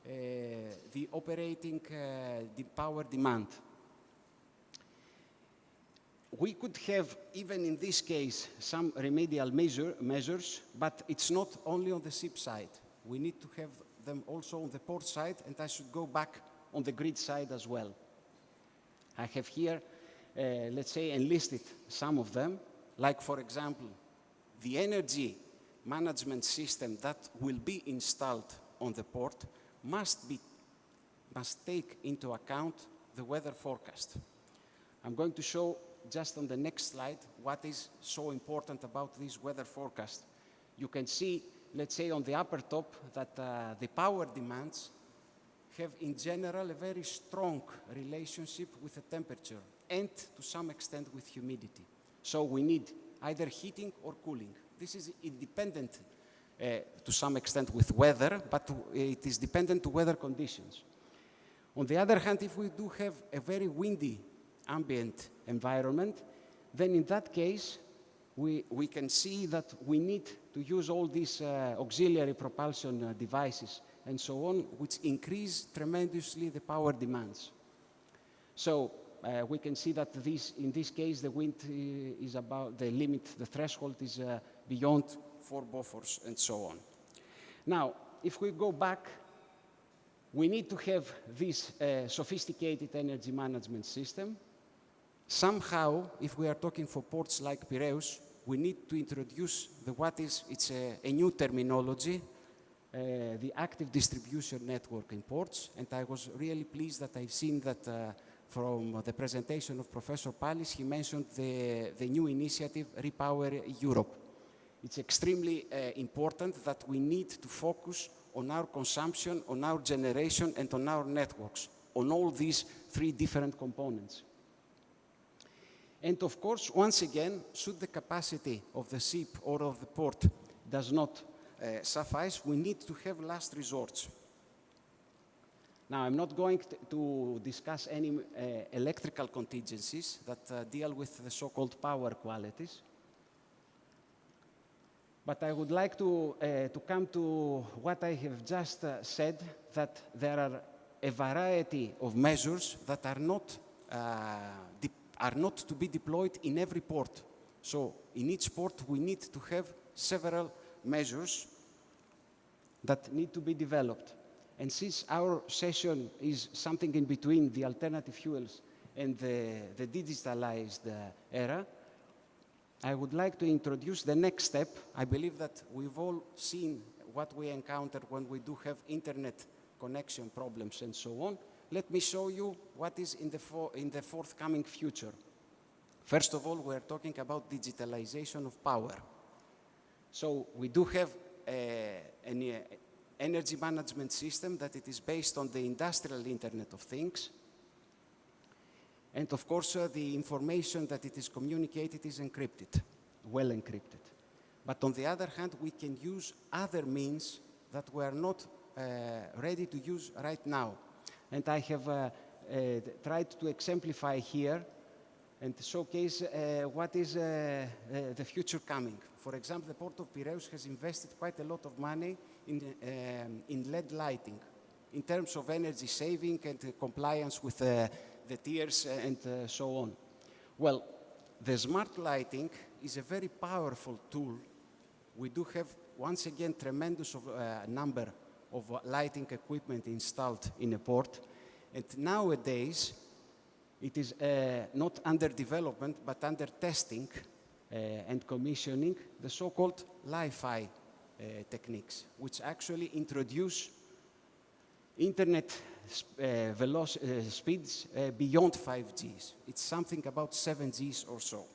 the operating the power demand. We could have, even in this case, some remedial measures, but it's not only on the ship side. We need to have them also on the port side, and I should go back on the grid side as well. I have here, let's say, enlisted some of them, like, for example, the energy management system that will be installed on the port must must take into account the weather forecast. I'm going to show just on the next slide what is so important about this weather forecast. You can see, let's say on the upper top, that the power demands have in general a very strong relationship with the temperature and to some extent with humidity. So we need either heating or cooling. This is independent to some extent with weather, but it is dependent to weather conditions. On the other hand, if we do have a very windy ambient environment, then in that case, we can see that we need to use all these auxiliary propulsion devices and so on, which increase tremendously the power demands. So we can see that in this case, the wind is about the limit, the threshold is beyond 4 Beauforts and so on. Now, if we go back, we need to have this sophisticated energy management system. Somehow, if we are talking for ports like Piraeus, we need to introduce it's a new terminology, the active distribution network in ports. And I was really pleased that I've seen that from the presentation of Professor Pallis, he mentioned the new initiative, Repower Europe. It's extremely important that we need to focus on our consumption, on our generation, and on our networks, on all these 3 different components. And of course, once again, should the capacity of the ship or of the port does not suffice, we need to have last resorts. Now, I'm not going to discuss any electrical contingencies that deal with the so-called power qualities. But I would like to come to what I have just said, that there are a variety of measures that are not to be deployed in every port. So in each port, we need to have several measures that need to be developed. And since our session is something in between the alternative fuels and the digitalized era, I would like to introduce the next step. I believe that we've all seen what we encounter when we do have internet connection problems and so on. Let me show you what is in the forthcoming future. First of all, we're talking about digitalization of power. So we do have an energy management system that it is based on the industrial Internet of Things. And of course, the information that it is communicated is encrypted, well encrypted. But on the other hand, we can use other means that we are not ready to use right now. And I have tried to exemplify here and showcase what is the future coming. For example, the Port of Piraeus has invested quite a lot of money in LED lighting in terms of energy saving and compliance with the tiers and so on. Well, the smart lighting is a very powerful tool. We do have, once again, tremendous number of lighting equipment installed in a port. And nowadays, it is not under development, but under testing and commissioning, the so-called Li-Fi techniques, which actually introduce internet speeds beyond 5Gs. It's something about 7Gs or so.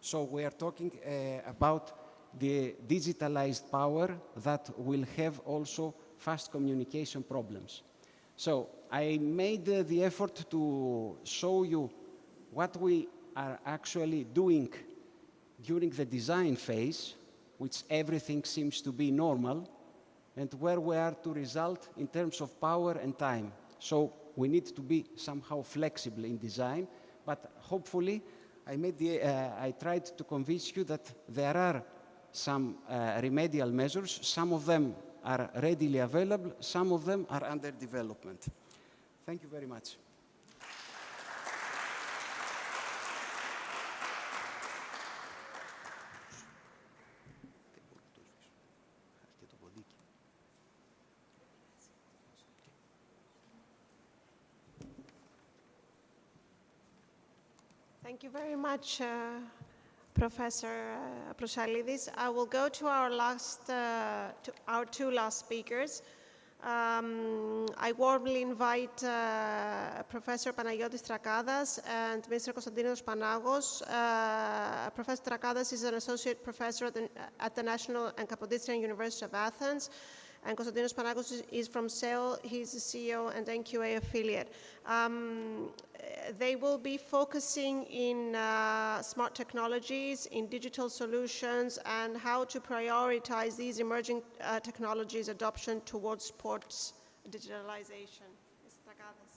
So we are talking about the digitalized power that will have also fast communication problems. So I made the effort to show you what we are actually doing during the design phase, which everything seems to be normal, and where we are to result in terms of power and time. So we need to be somehow flexible in design, but hopefully I tried to convince you that there are some remedial measures. Some of them are readily available, some of them are under development. Thank you very much. Thank you very much, Professor Prosalidis. I will go to our 2 last speakers. I warmly invite Professor Panagiotis Trakadas and Mr. Konstantinos Panagos. Professor Trakadas is an associate professor at the National and Kapodistrian University of Athens, and Konstantinos Panagos is from SEL. He's the CEO and NQA affiliate. They will be focusing in smart technologies, in digital solutions, and how to prioritize these emerging technologies adoption towards sports digitalization. Mr. Trakadas.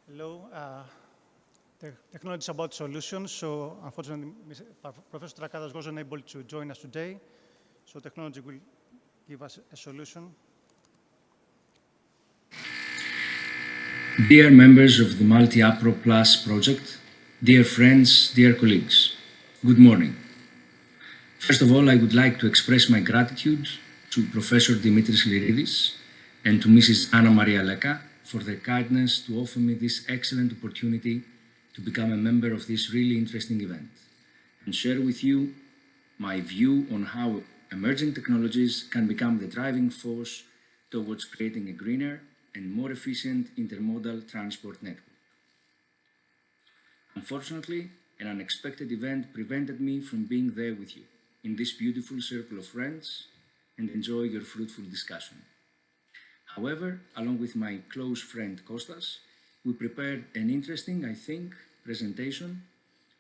Hello. Technology is about solutions, so unfortunately, Professor Trakadas wasn't able to join us today, so technology will give us a solution. Dear members of the Multi-APRO Plus project, dear friends, dear colleagues, good morning. First of all, I would like to express my gratitude to Professor Dimitris Lyridis and to Mrs. Anna Maria Leka for their kindness to offer me this excellent opportunity to become a member of this really interesting event and share with you my view on how emerging technologies can become the driving force towards creating a greener and more efficient intermodal transport network. Unfortunately, an unexpected event prevented me from being there with you in this beautiful circle of friends and enjoy your fruitful discussion. However, along with my close friend Kostas, we prepared an interesting, I think, presentation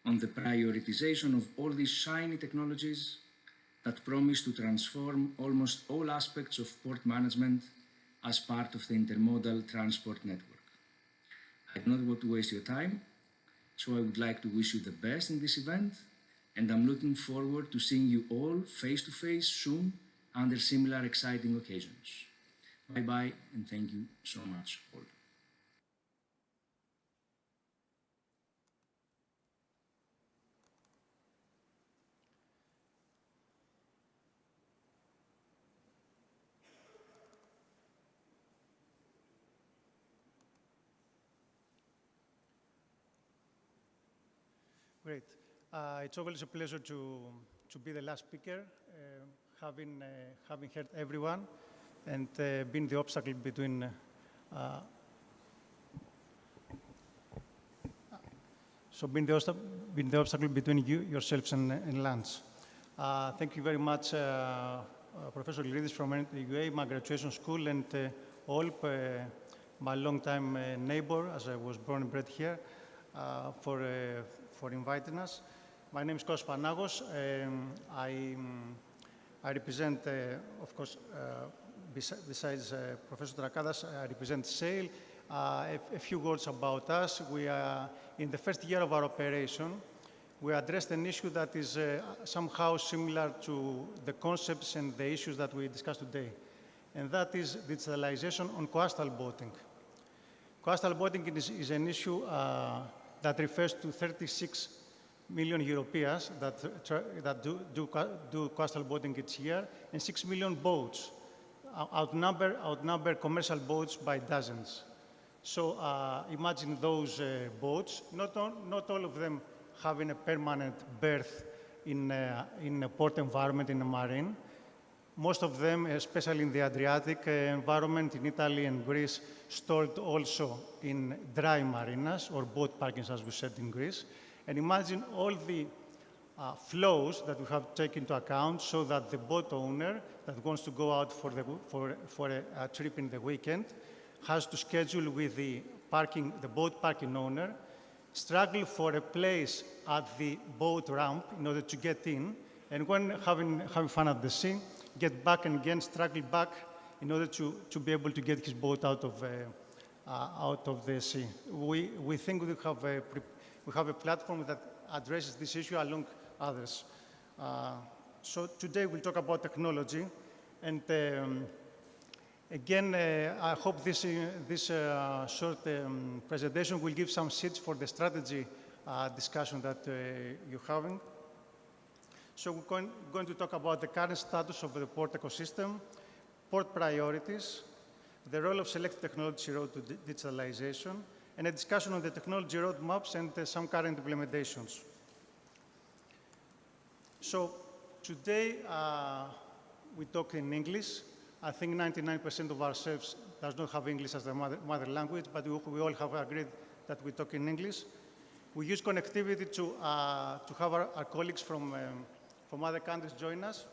on the prioritization of all these shiny technologies that promise to transform almost all aspects of port management as part of the intermodal transport network. I do not want to waste your time, so I would like to wish you the best in this event, and I'm looking forward to seeing you all face-to-face soon under similar exciting occasions. Bye-bye, and thank you so much all. Great. It's always a pleasure to be the last speaker, having heard everyone and been the obstacle between being the obstacle between yourselves and lunch. Thank you very much, Professor Lyridis from NTUA, my graduation school, and Olp, my longtime neighbor, as I was born and bred here, for inviting us. My name is Kostas Panagos. I represent, of course, besides Professor Trakadas, I represent SAIL. A few words about us. We are in the first year of our operation. We addressed an issue that is somehow similar to the concepts and the issues that we discussed today, and that is digitalization on coastal boating. Coastal boating is an issue that refers to 36 million Europeans that do coastal boating each year, and 6 million boats, outnumber commercial boats by dozens. So imagine those boats, not all of them having a permanent berth in a port environment, in a marine. Most of them, especially in the Adriatic environment, in Italy and Greece, stored also in dry marinas, or boat parkings, as we said in Greece. And imagine all the flows that we have taken into account so that the boat owner that wants to go out for a trip in the weekend has to schedule with the boat parking owner, struggle for a place at the boat ramp in order to get in, and when having fun at the sea, get back and again struggle back in order to be able to get his boat out of the sea. We think we have a platform that addresses this issue along others. So today we'll talk about technology, and again, I hope this short presentation will give some seeds for the strategy discussion that you're having. So we're going to talk about the current status of the port ecosystem, port priorities, the role of selected technology road to digitalization, and a discussion on the technology roadmaps and some current implementations. So today we talk in English. I think 99% of ourselves does not have English as their mother language, but we all have agreed that we talk in English. We use connectivity to have our colleagues from other countries join us.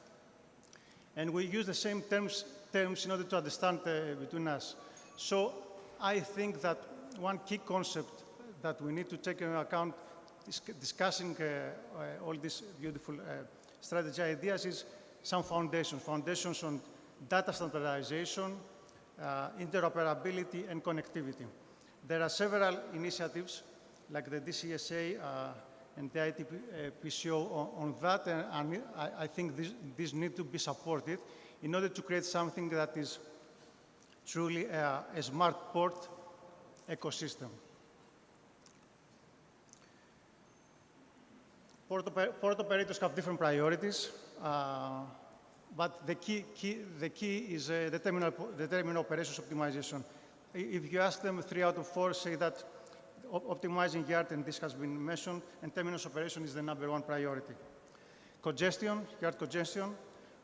And we use the same terms in order to understand between us. So I think that one key concept that we need to take into account discussing all these beautiful strategy ideas is some foundations on data standardization, interoperability, and connectivity. There are several initiatives like the DCSA and the ITPCO on that, and I think these need to be supported in order to create something that is truly a smart port ecosystem. Port operators have different priorities, but the key is the terminal operations optimization. If you ask them, 3 out of 4 say that optimizing yard, and this has been mentioned, and terminus operation is the #1 priority. Congestion, yard congestion,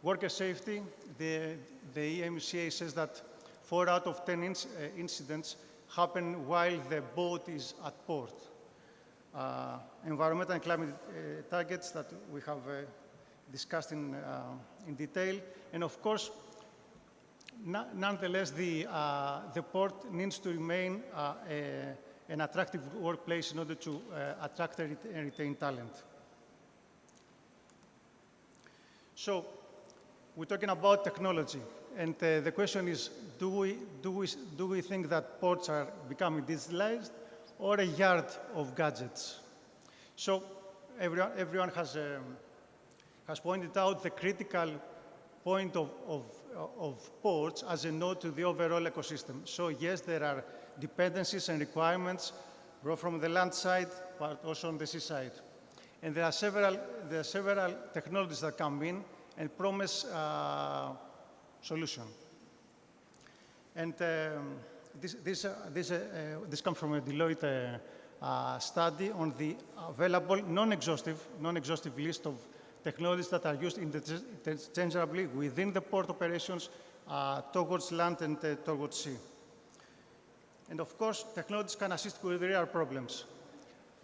worker safety. The EMCA says that 4 out of 10 incidents happen while the boat is at port. Environmental and climate targets that we have discussed in detail, and of course, nonetheless, the port needs to remain an attractive workplace in order to attract and retain talent. So, we're talking about technology, and the question is: do we think that ports are becoming digitalized, or a yard of gadgets? So, everyone has pointed out the critical point of ports as a node to the overall ecosystem. So yes, there are dependencies and requirements both from the land side, but also on the sea side. And there are several technologies that come in and promise solution. And this comes from a Deloitte study on the available non-exhaustive list of technologies that are used interchangeably within the port operations towards land and towards sea. And of course, technologies can assist with real problems.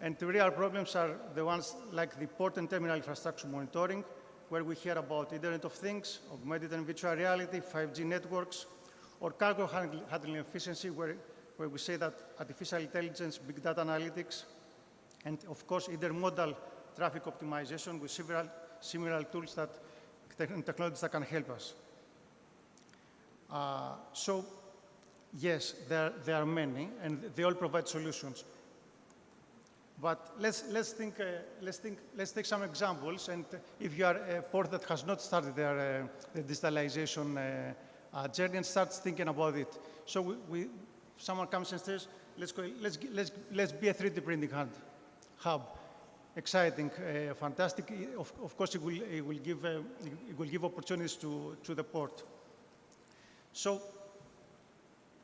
And the real problems are the ones like the port and terminal infrastructure monitoring, where we hear about Internet of Things, augmented and virtual reality, 5G networks, or cargo handling efficiency, where we say that artificial intelligence, big data analytics, and of course, intermodal traffic optimization with several similar tools and technologies that can help us. So, yes, there are many, and they all provide solutions. But let's take some examples. And if you are a port that has not started their digitalization journey and starts thinking about it, so someone comes and says, let's be a 3D printing hub. Exciting, fantastic. Of course, it will give opportunities to the port. So,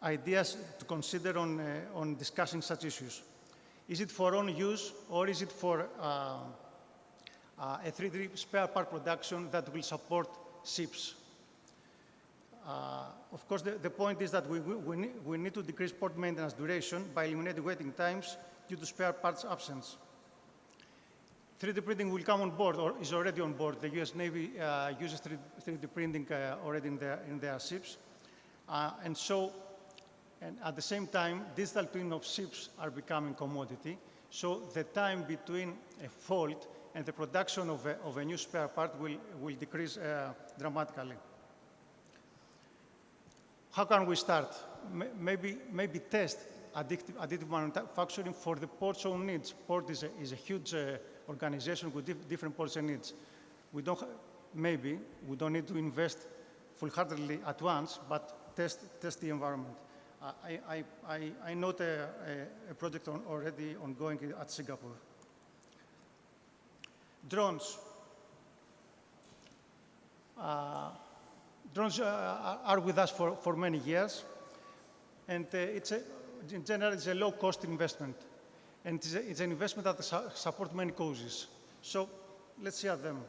ideas to consider on discussing such issues. Is it for own use, or is it for a 3D spare part production that will support ships? Of course, the point is that we need to decrease port maintenance duration by eliminating waiting times due to spare parts absence. 3D printing will come on board, or is already on board. The US Navy uses 3D printing already in their ships. And at the same time, digital twin of ships are becoming commodity. So the time between a fault and the production of a new spare part will decrease dramatically. How can we start? Maybe test additive manufacturing for the port's own needs. Port is a huge organization with different ports and needs. We don't need to invest full-heartedly at once, but test the environment. I note a project already ongoing at Singapore. Drones. Drones are with us for many years, and in general, it's a low-cost investment. And it's an investment that supports many causes. So let's see at them.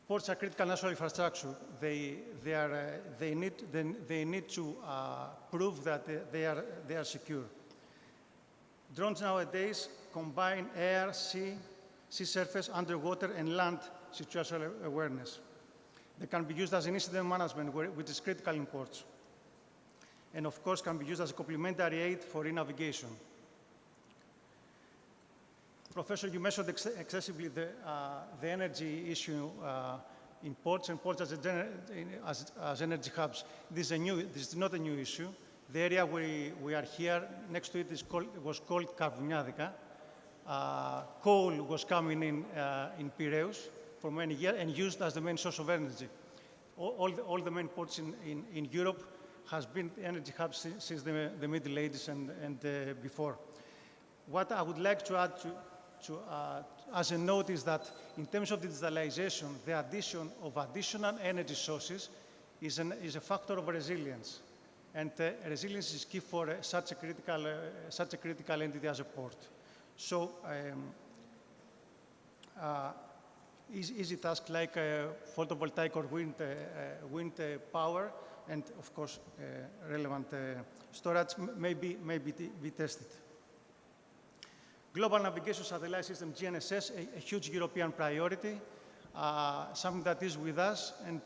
Ports are critical national infrastructure. They need to prove that they are secure. Drones nowadays combine air, sea surface, underwater, and land situational awareness. They can be used as an incident management, which is critical in ports. And of course, can be used as a complementary aid for re-navigation. Professor, you mentioned excessively the energy issue in ports and ports as energy hubs. This is not a new issue. The area we are here, next to it, was called Kavuniadica. Coal was coming in Piraeus for many years and used as the main source of energy. All the main ports in Europe has been energy hubs since the Middle Ages and before. What I would like to add as a note is that in terms of digitalization, the addition of additional energy sources is a factor of resilience. And resilience is key for such a critical entity as a port. So easy tasks like photovoltaic or wind power and, of course, relevant storage may be tested. Global Navigation Satellite System, GNSS, a huge European priority, something that is with us, and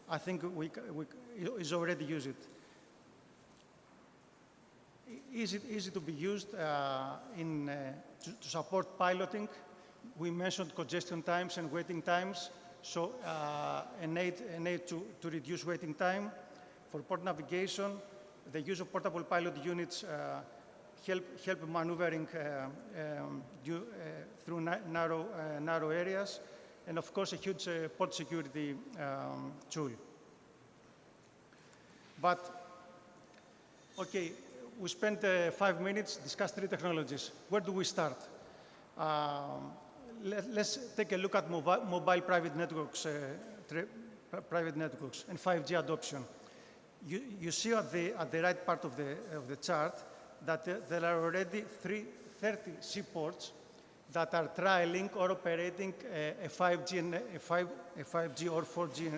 I think we is already used. Easy to be used to support piloting. We mentioned congestion times and waiting times, so an aid to reduce waiting time. For port navigation, the use of portable pilot units help maneuvering through narrow areas, and of course a huge port security tool. But, okay, we spent 5 minutes, discussed 3 technologies. Where do we start? Let's take a look at mobile private networks and 5G adoption. You see at the right part of the chart that there are already 30 seaports that are trialing or operating a 5G or 4G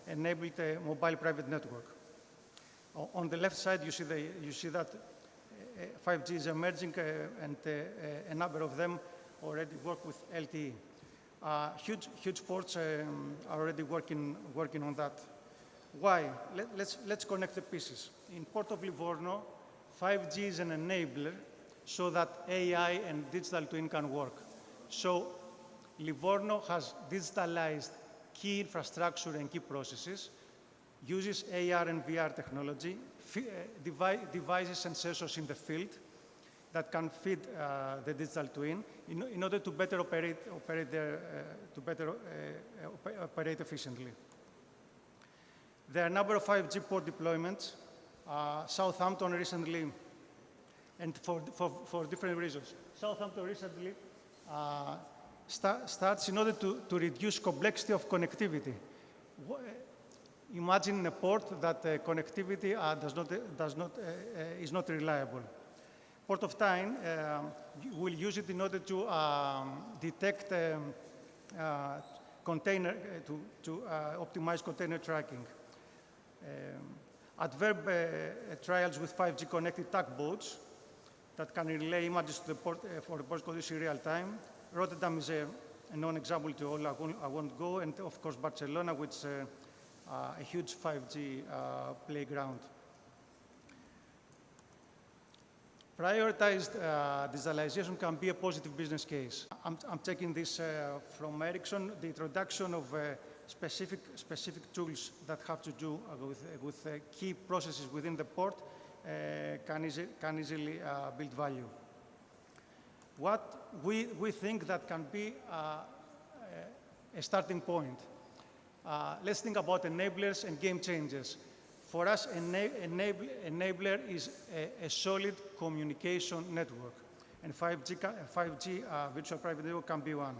enabled mobile private network. On the left side, you see that 5G is emerging, and a number of them already work with LTE. Huge ports are already working on that. Why? Let's connect the pieces. In Port of Livorno, 5G is an enabler so that AI and digital twin can work. So Livorno has digitalized key infrastructure and key processes, uses AR and VR technology, devices and sensors in the field that can feed the digital twin in order to better operate efficiently. There are a number of 5G port deployments. Southampton recently, and for different reasons. Southampton recently starts in order to reduce complexity of connectivity. Imagine a port that connectivity is not reliable. Port of Tyne will use it in order to detect to optimize container tracking. Adverb trials with 5G connected tugboats that can relay images to the port for the port condition in real time. Rotterdam is a known example to all. I won't go, and of course Barcelona, which is a huge 5G playground. Prioritized digitalization can be a positive business case. I'm taking this from Ericsson, the introduction of specific tools that have to do with key processes within the port can easily build value. What we think that can be a starting point. Let's think about enablers and game changers. For us, enabler is a solid communication network, and 5G virtual private network can be one.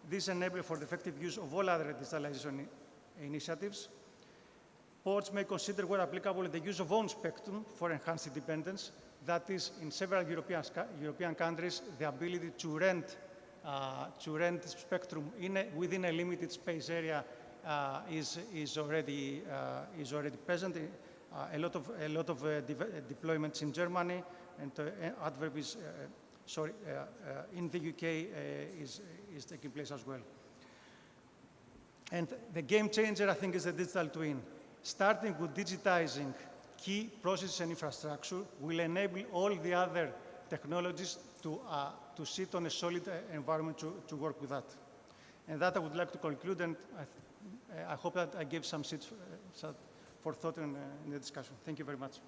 This enables for the effective use of all other digitalization initiatives. Ports may consider, where applicable, the use of own spectrum for enhanced independence. That is, in several European countries, the ability to rent to rent spectrum within a limited space area is already present. A lot of deployments in Germany, and Adverb is in the UK is taking place as well. And the game changer, I think, is the digital twin. Starting with digitizing key processes and infrastructure will enable all the other technologies to sit on a solid environment to work with that. And that I would like to conclude, and I hope that I gave some seeds for thought in the discussion. Thank you very much.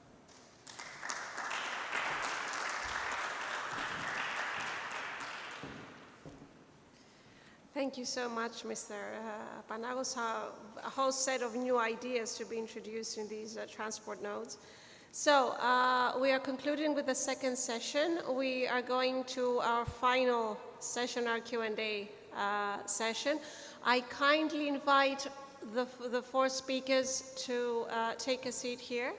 Thank you so much, Mr. Panagos. A whole set of new ideas to be introduced in these transport nodes. So we are concluding with the second session. We are going to our final session, our Q&A session. I kindly invite the four speakers to take a seat here.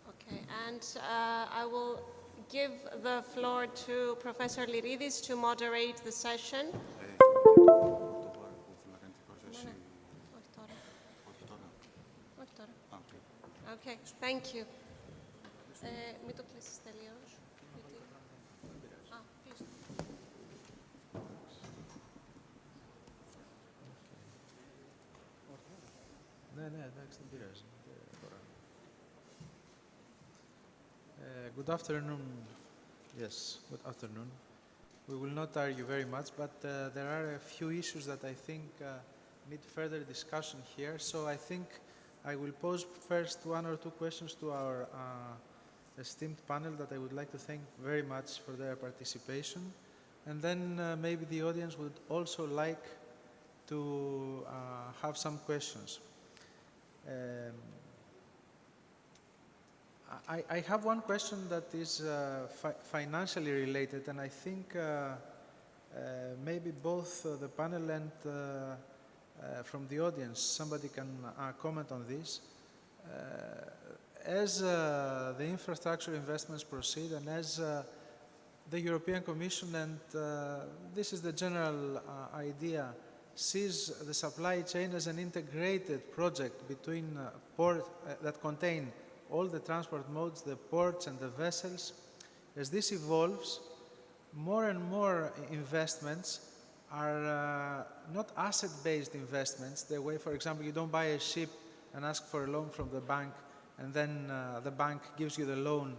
Okay, and I will give the floor to Professor Liridis to moderate the session. Okay, thank you. Μην το κλείσεις τελείως. Πίσω. Ναι, εντάξει, δεν πειράζει. Good afternoon. Yes, good afternoon. We will not argue very much, but there are a few issues that I think need further discussion here. So I think I will pose first one or two questions to our esteemed panel that I would like to thank very much for their participation. And then maybe the audience would also like to have some questions. I have one question that is financially related, and I think maybe both the panel and from the audience, somebody can comment on this. As the infrastructure investments proceed, and as the European Commission, and this is the general idea, sees the supply chain as an integrated project between ports that contain all the transport modes, the ports and the vessels. As this evolves, more and more investments are not asset-based investments, the way, for example, you don't buy a ship and ask for a loan from the bank, and then the bank gives you the loan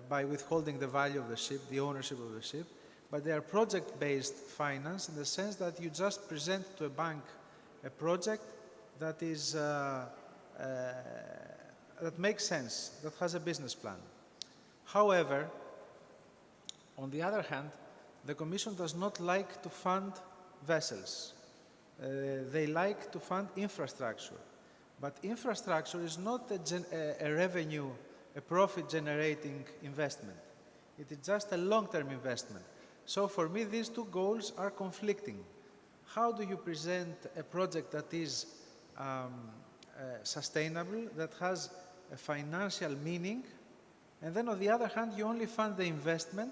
by withholding the value of the ship, the ownership of the ship. But they are project-based finance in the sense that you just present to a bank a project that is that makes sense, that has a business plan. However, on the other hand, the Commission does not like to fund vessels. They like to fund infrastructure. But infrastructure is not a revenue, a profit-generating investment. It is just a long-term investment. So for me, these two goals are conflicting. How do you present a project that is sustainable, that has a financial meaning, and then on the other hand, you only fund the investment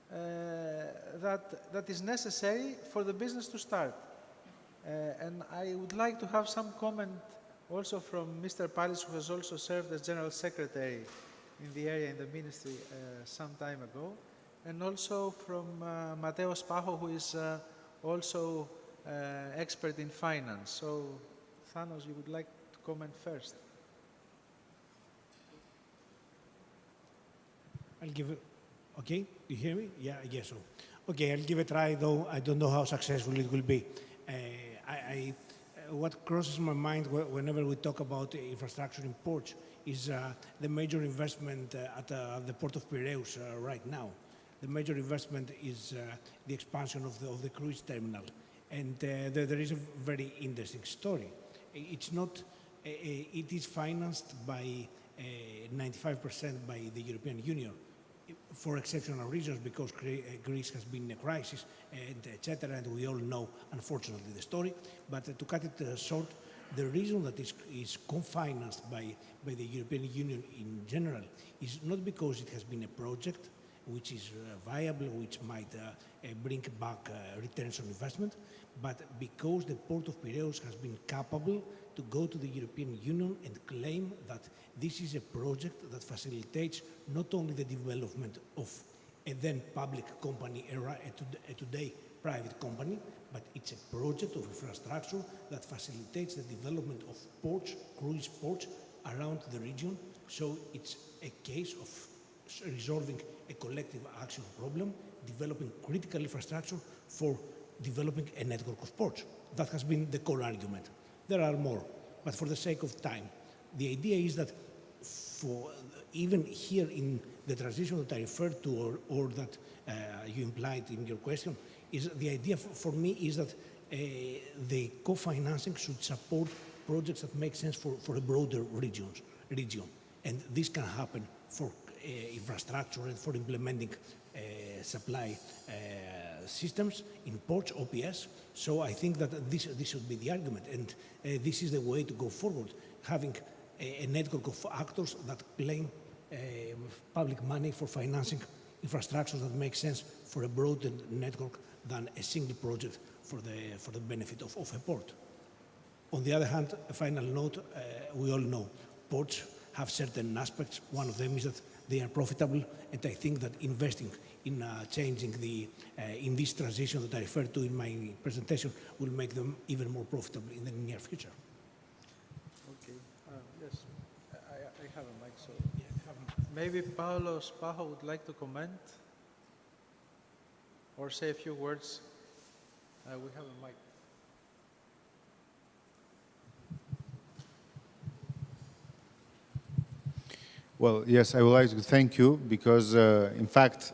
that is necessary for the business to start? And I would like to have some comment also from Mr. Piraeus, who has also served as General Secretary in the area in the Ministry some time ago, and also from Matteo Spajo, who is also expert in finance. So, Thanos, you would like to comment first? I'll give it, okay, you hear me? Yeah, I guess so. Okay, I'll give it a try, though I don't know how successful it will be. What crosses my mind whenever we talk about infrastructure in ports is the major investment at the port of Piraeus right now. The major investment is the expansion of the cruise terminal. And there is a very interesting story. It's not, it is financed by 95% by the European Union, for exceptional reasons, because Greece has been in a crisis, and etc. And we all know, unfortunately, the story. But to cut it short, The reason that is co-financed by the European Union in general is not because it has been a project which is viable, which might bring back returns on investment, but because the Port of Piraeus has been capable to go to the European Union and claim that this is a project that facilitates not only the development of a then public company, a today private company, but it's a project of infrastructure that facilitates the development of ports, cruise ports around the region. So it's a case of resolving a collective action problem, developing critical infrastructure for developing a network of ports. That has been the core argument. There are more, but for the sake of time, the idea is that for even here in the transition that I referred to or that you implied in your question, is the idea for me is that the co-financing should support projects that make sense for a broader region. And this can happen for infrastructure and for implementing supply systems in ports, OPS. So I think that this should be the argument, and this is the way to go forward, having a network of actors that claim public money for financing infrastructure that makes sense for a broader network than a single project for the benefit of a port. On the other hand, a final note, we all know ports have certain aspects. One of them is that they are profitable, and I think that investing in changing in this transition that I referred to in my presentation will make them even more profitable in the near future. Okay. Yes, I have a mic, so maybe Paulo Spajo would like to comment or say a few words. We have a mic. Well, yes, I would like to thank you because, in fact,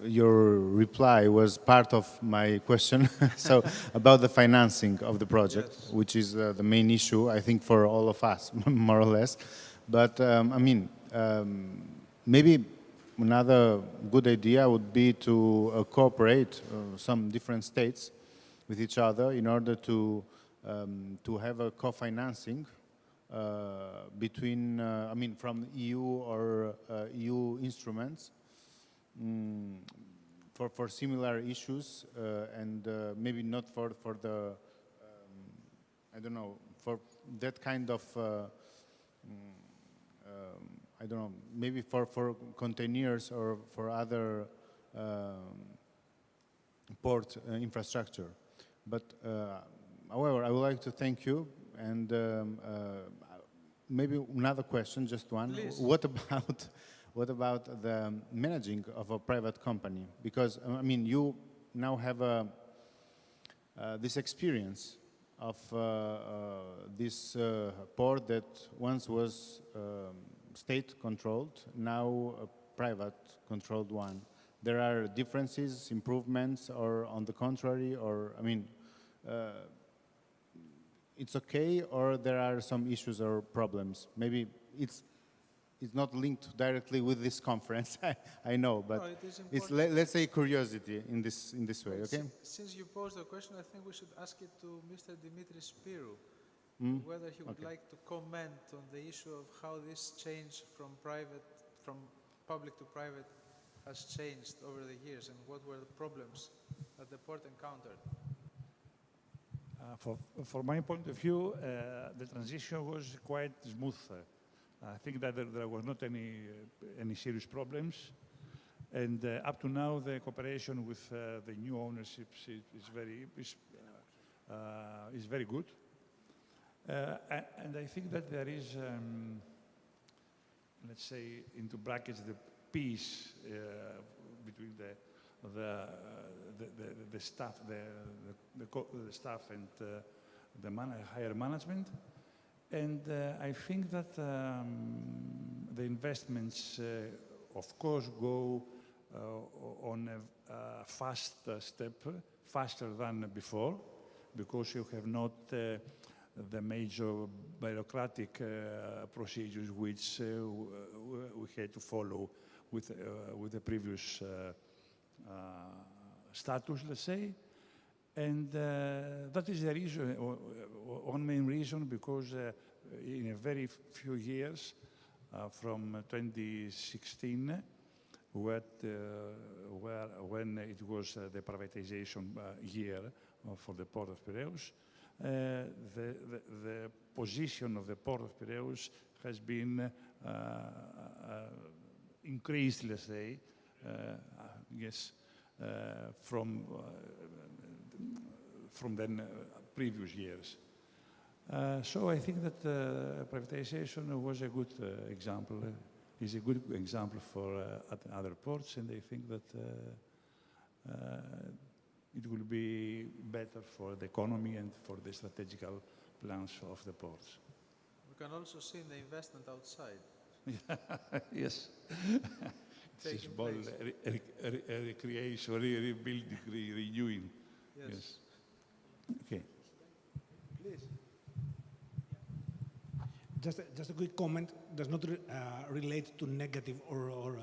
your reply was part of my question. So, about the financing of the project, yes, which is the main issue, I think, for all of us, more or less. But, I mean, maybe another good idea would be to cooperate some different states with each other in order to have a co-financing between, I mean, from EU or EU instruments for similar issues and maybe not for the, I don't know, for that kind of, I don't know, maybe for containers or for other port infrastructure. But however, I would like to thank you, and maybe another question, just one. Please. What about the managing of a private company? Because I mean, you now have this experience of this port that once was state-controlled, now a private-controlled one. There are differences, improvements, or on the contrary, or I mean, it's okay, or there are some issues or problems? Maybe it's not linked directly with this conference. I know, but no, it's let's say curiosity in this way. Okay. Since you posed the question, I think we should ask it to Mr. Dimitris Spyrou, whether he would like to comment on the issue of how this change from public to private has changed over the years, and what were the problems that the port encountered. From my point of view, the transition was quite smooth. I think that there were not any serious problems, and up to now, the cooperation with the new ownerships is very good. And I think that there is, let's say, into brackets, the peace between the staff, the staff and the higher management, and I think that the investments, of course, go on a fast step, faster than before, because you have not the major bureaucratic procedures which we had to follow with the previous status, let's say. And that is the reason, one main reason, because in a very few years, from 2016, when it was the privatization year for the Port of Piraeus, the position of the Port of Piraeus has been increased, let's say, yes, from the previous years. So I think that privatization was a good example, is a good example for other ports, and I think that it will be better for the economy and for the strategical plans of the ports. We can also see the investment outside. Yes. It's small recreation, rebuilding, renewing. Yes. Okay. Please. Just a quick comment. Does not relate to negative or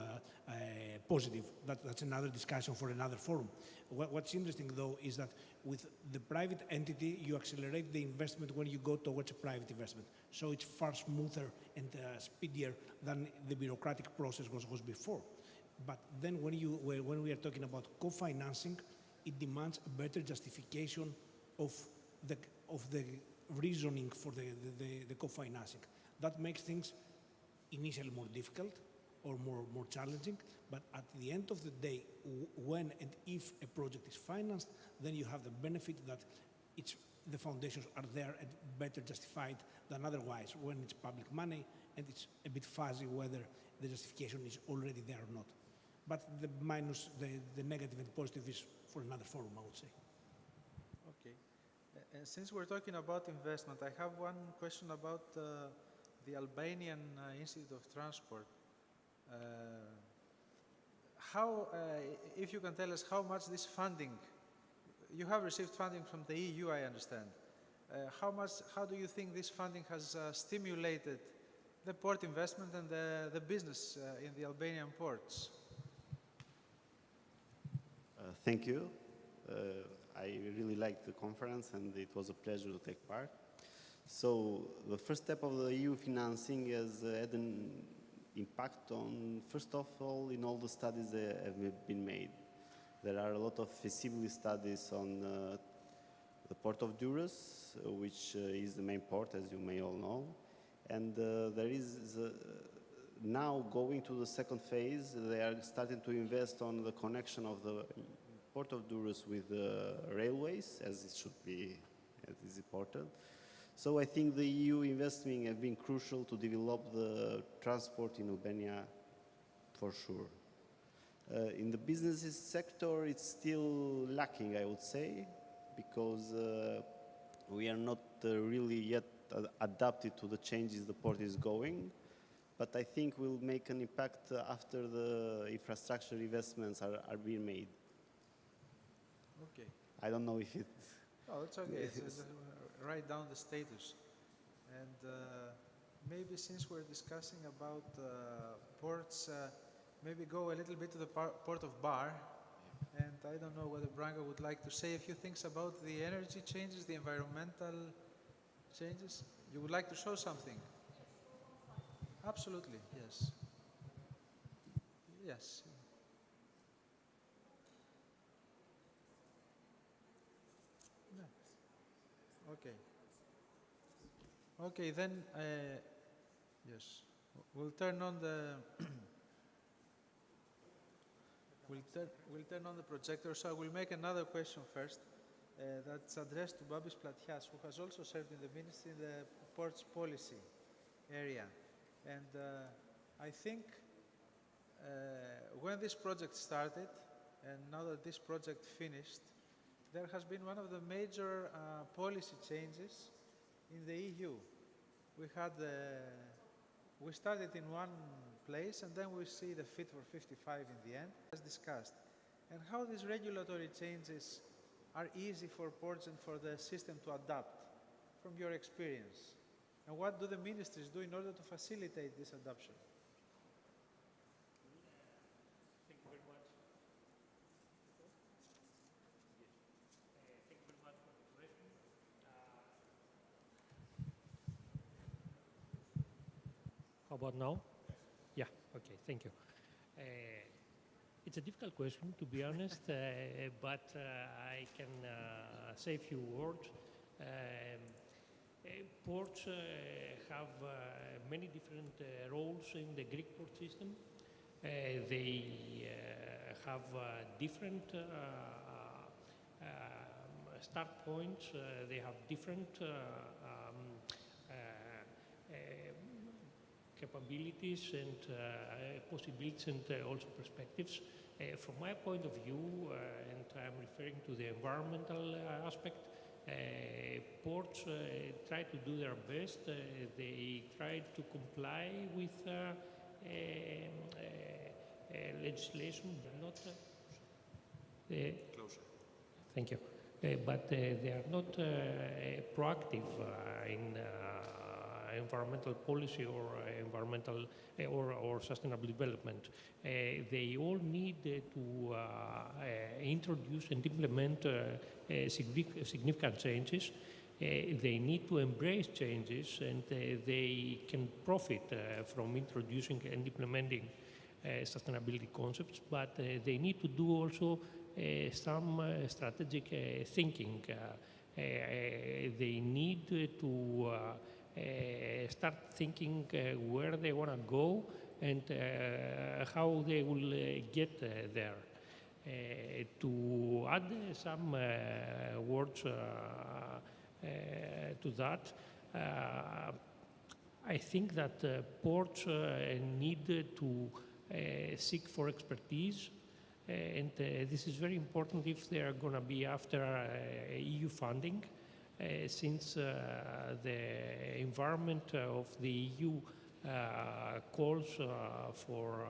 positive. That's another discussion for another forum. What's interesting, though, is that with the private entity, you accelerate the investment when you go towards a private investment. So it's far smoother and speedier than the bureaucratic process was before. But then when we are talking about co-financing, it demands a better justification of the reasoning for the co-financing. That makes things initially more difficult or more challenging, but at the end of the day, when and if a project is financed, then you have the benefit that the foundations are there and better justified than otherwise when it's public money and it's a bit fuzzy whether the justification is already there or not. But the negative and positive is for another forum, I would say. Okay. And since we're talking about investment, I have one question about the Albanian Institute of Transport. If you can tell us how much this funding, you have received funding from the EU, I understand. How do you think this funding has stimulated the port investment and the business in the Albanian ports? Thank you. I really liked the conference and it was a pleasure to take part. So the first step of the EU financing has had an impact on, first of all, in all the studies that have been made. There are a lot of feasibility studies on the port of Durrës, which is the main port, as you may all know. And there is now going to the second phase, they are starting to invest on the connection of the port of Durrës with the railways, as it should be, as is important. So I think the EU investment has been crucial to develop the transport in Albania, for sure. In the business sector, it's still lacking, I would say, because we are not really yet adapted to the changes the port is going. But I think we'll make an impact after the infrastructure investments are being made. Okay. I don't know if it... Oh, it's okay. Write down the status. And maybe since we're discussing about ports, maybe go a little bit to the port of Bar. And I don't know whether Branko would like to say a few things about the energy changes, the environmental changes. You would like to show something? Absolutely, yes. Yes. Okay. Okay, then, yes, we'll turn on the we'll turn on the projector. So I will make another question first. That's addressed to Babis Platias, who has also served in the ministry in the ports policy area. And I think when this project started, and now that this project finished, there has been one of the major policy changes in the EU. We started in one place, and then we see the Fit for 55 in the end, as discussed. And how these regulatory changes are easy for ports and for the system to adapt, from your experience. And what do the ministries do in order to facilitate this adoption? Thank you very much. Thank you How about now? Yeah, okay, thank you. It's a difficult question, to be honest, but I can say a few words. Ports have many different roles in the Greek port system. They have different start points. They have different capabilities and possibilities and also perspectives. From my point of view, and I'm referring to the environmental aspect, ports try to do their best. They try to comply with legislation, but not. Closer. Thank you. But they are not proactive in environmental policy or environmental or sustainable development. They all need to introduce and implement significant changes. They need to embrace changes, and they can profit from introducing and implementing sustainability concepts, but they need to do also some strategic thinking. They need to start thinking where they want to go and how they will get there. To add some words to that, I think that ports need to seek for expertise, and this is very important if they are going to be after EU funding. Since the environment of the EU calls for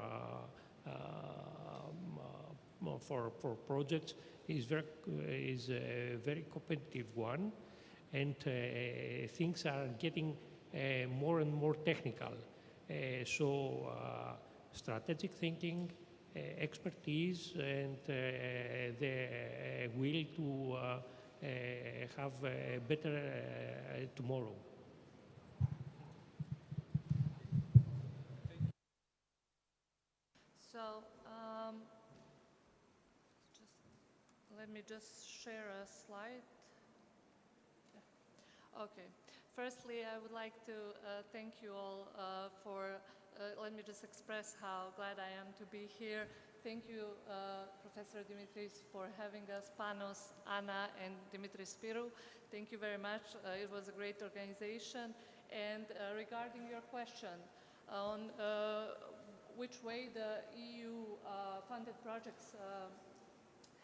projects is a very competitive one, and things are getting more and more technical. So strategic thinking, expertise, and the will to have a better tomorrow. So let me just share a slide. Okay. Firstly, I would like to thank you all for, let me just express how glad I am to be here. Thank you, Professor Dimitris, for having us, Panos, Anna, and Dimitris Spirou. Thank you very much. It was a great organization. And regarding your question on which way the EU-funded projects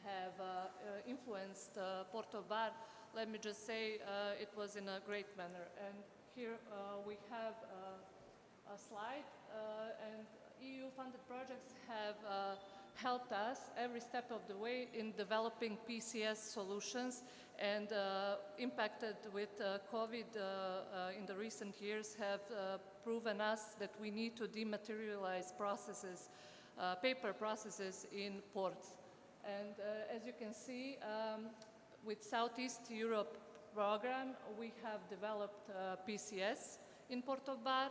have influenced Port of Bar, let me just say it was in a great manner. And here we have a slide, and EU-funded projects have helped us every step of the way in developing PCS solutions, and impacted with COVID in the recent years have proven us that we need to dematerialize processes, paper processes in ports. And as you can see, with Southeast Europe program, we have developed PCS in Port of Bar.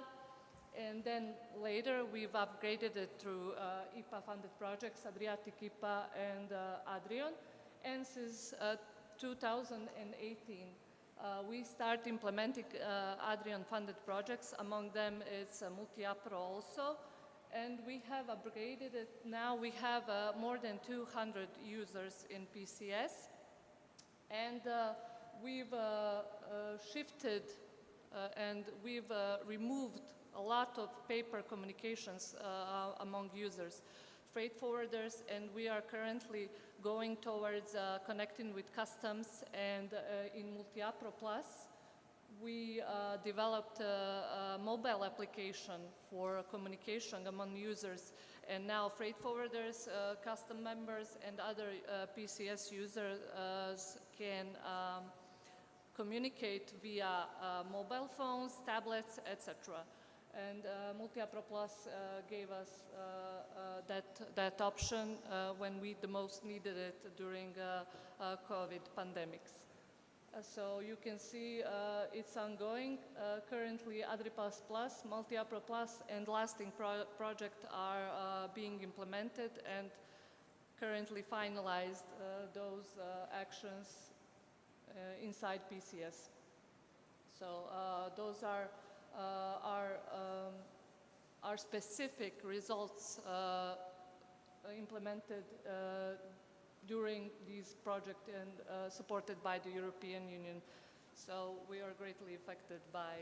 And then later, we've upgraded it through IPA-funded projects, Adriatic IPA and Adrian. And since 2018, we start implementing Adrian-funded projects. Among them, it's Multi-APRO also. And we have upgraded it. Now we have more than 200 users in PCS. And we've shifted and we've removed a lot of paper communications among users, freight forwarders, and we are currently going towards connecting with customs. And in Multi-APRO Plus, we developed a mobile application for communication among users, and now freight forwarders, custom members, and other PCS users can communicate via mobile phones, tablets, etc. And Multi-APRO Plus gave us that option when we the most needed it during COVID pandemics. So you can see it's ongoing. Currently, AdriPass Plus, Multi-APRO Plus, and Lasting project are being implemented and currently finalized those actions inside PCS. So those are our specific results implemented during this project and supported by the European Union. So we are greatly affected by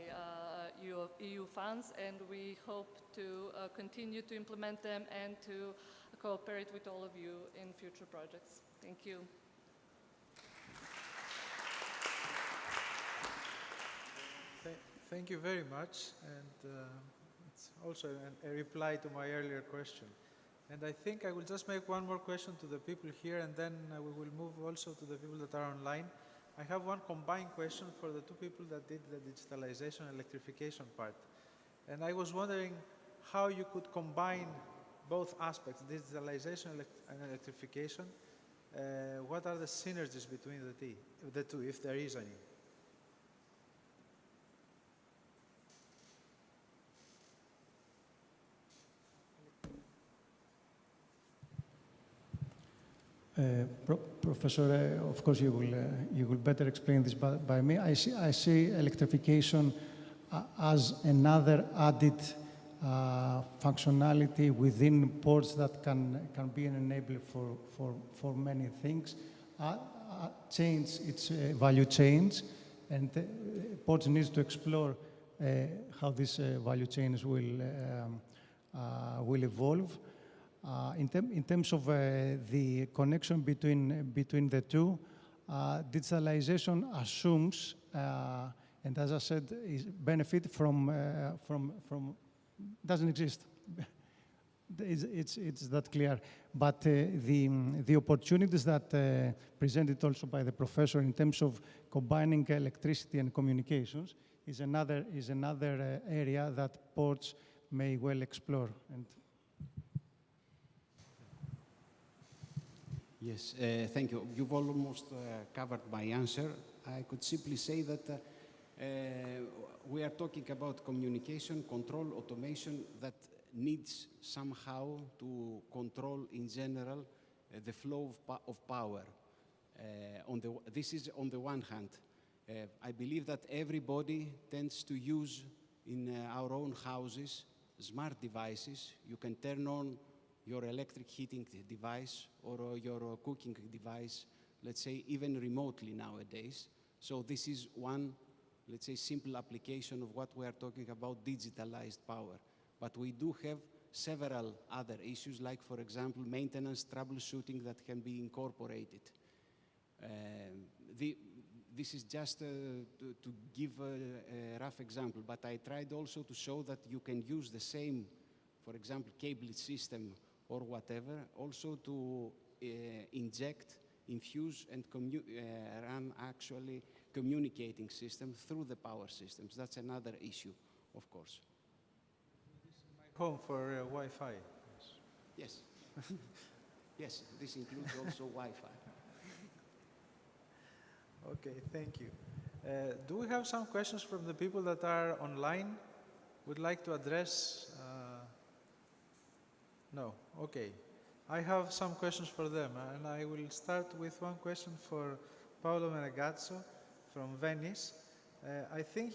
EU funds, and we hope to continue to implement them and to cooperate with all of you in future projects. Thank you. Thank you very much, and it's also a reply to my earlier question. And I think I will just make one more question to the people here, and then we will move also to the people that are online. I have one combined question for the two people that did the digitalization and electrification part. And I was wondering how you could combine both aspects, digitalization and electrification. What are the synergies between the two, if there is any? Professor, of course you will better explain this by me. I see electrification as another added functionality within ports that can be an enabler for many things. Change its value chains, and ports need to explore how these value chains will evolve. In terms of the connection between the two, digitalization assumes, and as I said, is benefit from doesn't exist. It's that clear. But the opportunities that presented also by the professor in terms of combining electricity and communications is another area that ports may well explore. And yes, thank you. You've almost covered my answer. I could simply say that we are talking about communication, control, automation that needs somehow to control in general the flow of power. This is on the one hand. I believe that everybody tends to use in our own houses smart devices. You can turn on your electric heating device or your cooking device, let's say, even remotely nowadays. So this is one, let's say, simple application of what we are talking about, digitalized power. But we do have several other issues, like, for example, maintenance, troubleshooting that can be incorporated. This is just to give a rough example, but I tried also to show that you can use the same, for example, cable system or whatever, also to inject, infuse, and run actually communicating systems through the power systems. That's another issue, of course. Home for Wi-Fi. Yes. Yes, this includes also Wi-Fi. Okay, thank you. Do we have some questions from the people that are online? Would like to address? No, okay. I have some questions for them, and I will start with one question for Paolo Menegazzo from Venice. I think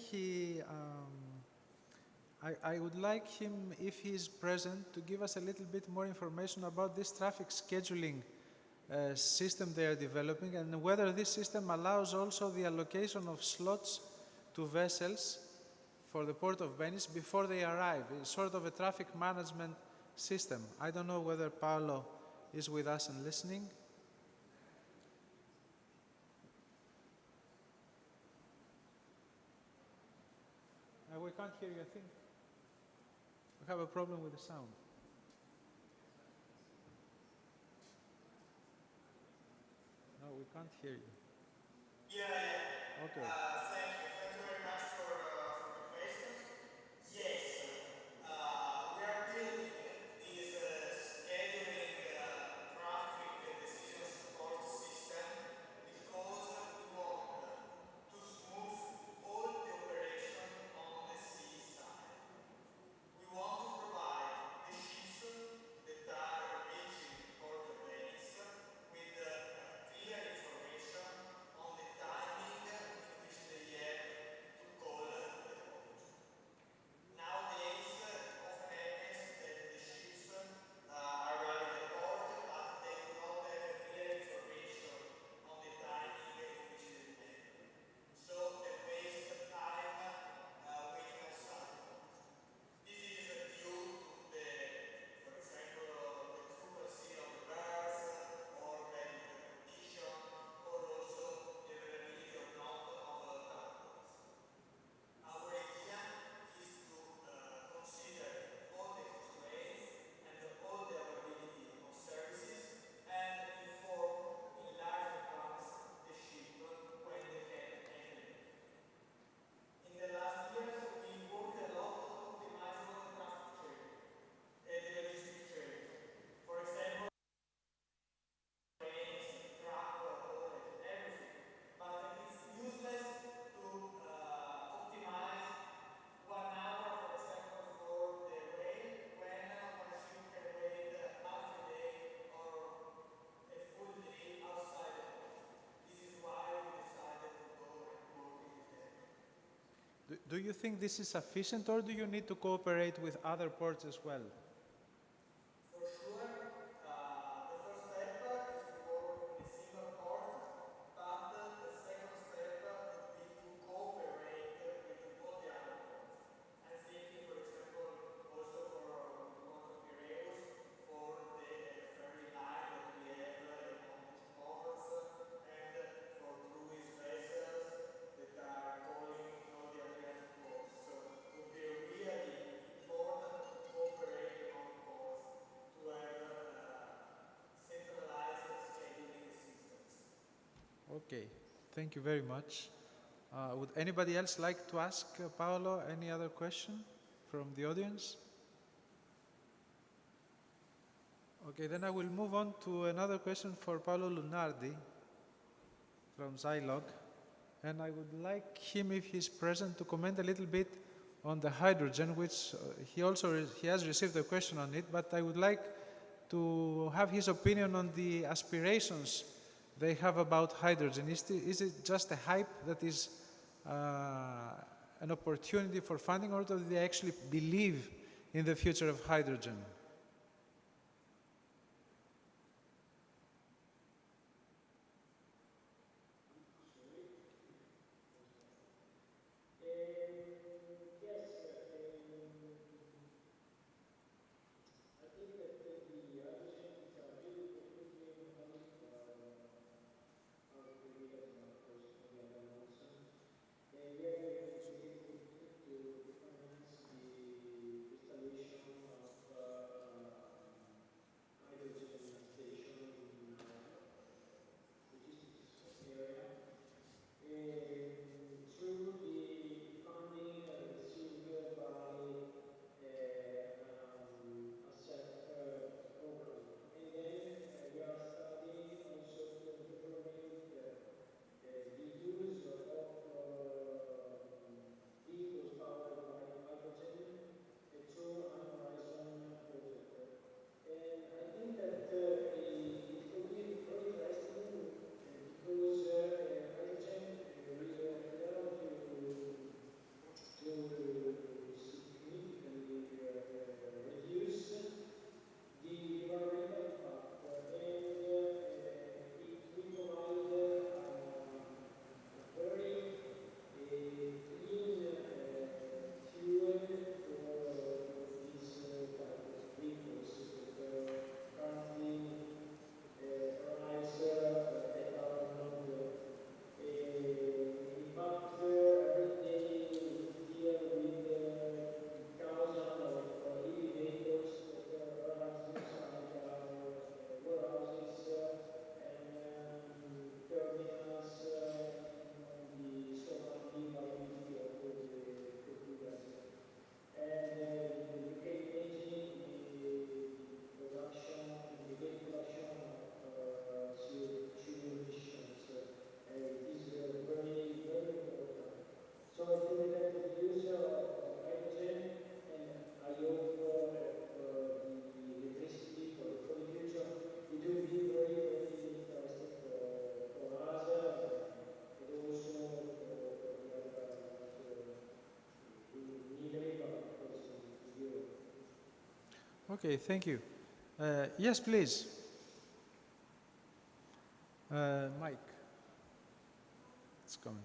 I would like him, if he is present, to give us a little bit more information about this traffic scheduling system they are developing, and whether this system allows also the allocation of slots to vessels for the port of Venice before they arrive. It's sort of a traffic management system. I don't know whether Paolo is with us and listening. We can't hear you, I think. We have a problem with the sound. No, we can't hear you. Yeah. Okay. Thank you. Thank you very much for the question. Yes, we are building this scheduling traffic decision support system because we want Do you think this is sufficient, or do you need to cooperate with other ports as well? For sure, the first step is to work in a single port, but the second step would be to cooperate with all the other ports. I'm thinking, for example, also with the port of Piraeus, for the ferry line that we have in Provence, and for cruise vessels that are calling in all the Adriatic ports. So it would be really important to cooperate among ports to have centralized scheduling systems. Okay, thank you very much. Would anybody else like to ask Paolo any other question from the audience? Okay, then I will move on to another question for Paolo Lunardi from Zilog. And I would like him, if he's present, to comment a little bit on the hydrogen, which he has received a question on it, but I would like to have his opinion on the aspirations they have about hydrogen. Is it just a hype that is an opportunity for funding, or do they actually believe in the future of hydrogen? Okay, thank you. Yes, please. Mike. It's coming.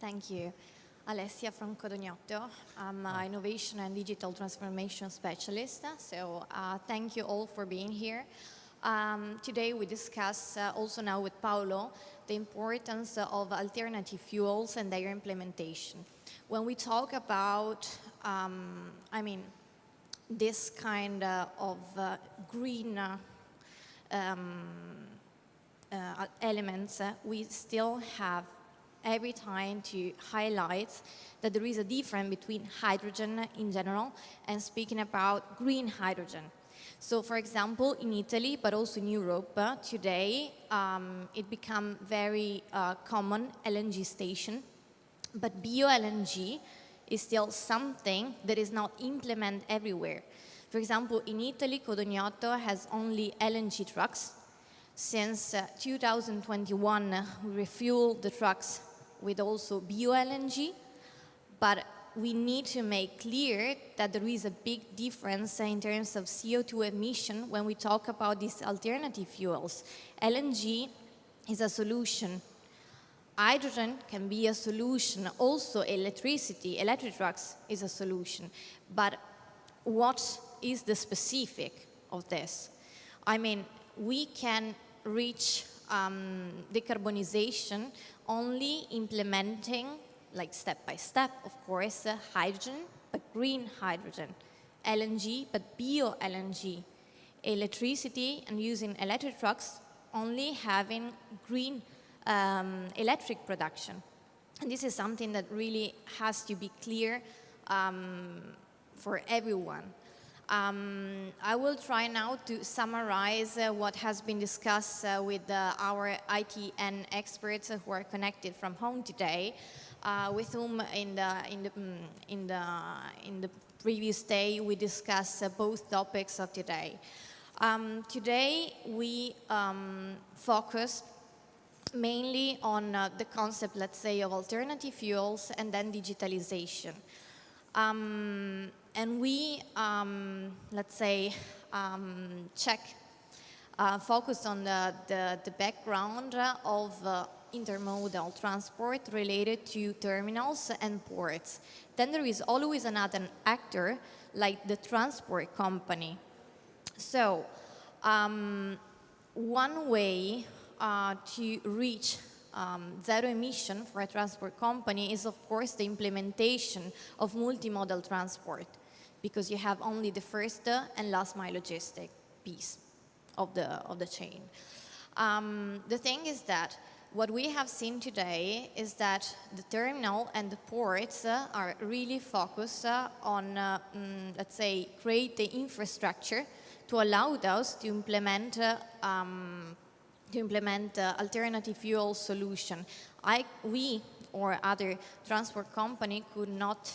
Thank you. Alessia from Codognotto. I'm an innovation and digital transformation specialist. So thank you all for being here. Today we discuss also now with Paolo the importance of alternative fuels and their implementation. When we talk about, this kind of green elements, we still have every time to highlight that there is a difference between hydrogen in general and speaking about green hydrogen. So, for example, in Italy, but also in Europe, today, it become very common LNG station, but bio-LNG is still something that is not implemented everywhere. For example, in Italy, Codognoto has only LNG trucks. Since 2021, we refuel the trucks with also bio-LNG, but we need to make clear that there is a big difference in terms of CO2 emission when we talk about these alternative fuels. LNG is a solution. Hydrogen can be a solution. Also, electricity, electric trucks is a solution. But what is the specific of this? I mean, we can reach decarbonization only implementing, like step by step, of course, hydrogen, but green hydrogen, LNG, but bio-LNG, electricity and using electric trucks only having green electric production. And this is something that really has to be clear for everyone. I will try now to summarize what has been discussed with our ITN experts who are connected from home today, with whom in the previous day we discussed both topics of today. Today we focused mainly on the concept, let's say, of alternative fuels and then digitalization. And we, let's say, focus on the background of intermodal transport related to terminals and ports. Then there is always another actor, like the transport company. So, one way to reach zero emission for a transport company is, of course, the implementation of multimodal transport, because you have only the first and last mile logistic piece of the chain. The thing is that what we have seen today is that the terminal and the ports are really focused on, let's say, create the infrastructure to allow us to implement alternative fuel solution. We or other transport company could not,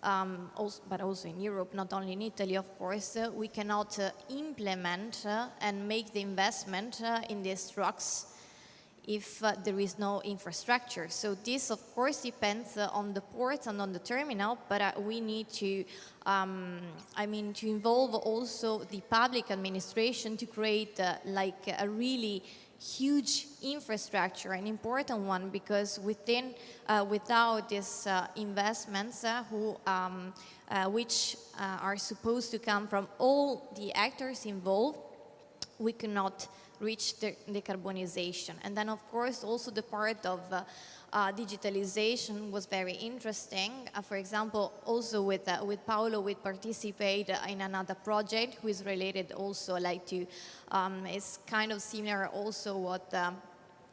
but also in Europe, not only in Italy, of course, we cannot implement and make the investment in these trucks if there is no infrastructure. So this, of course, depends on the ports and on the terminal, but we need to, to involve also the public administration to create like a really huge infrastructure, an important one, because without these investments, which are supposed to come from all the actors involved, we cannot reach the decarbonization. And then, of course, also the part of digitalization was very interesting. For example, also with Paolo, we participate in another project who is related also like to, it's kind of similar also what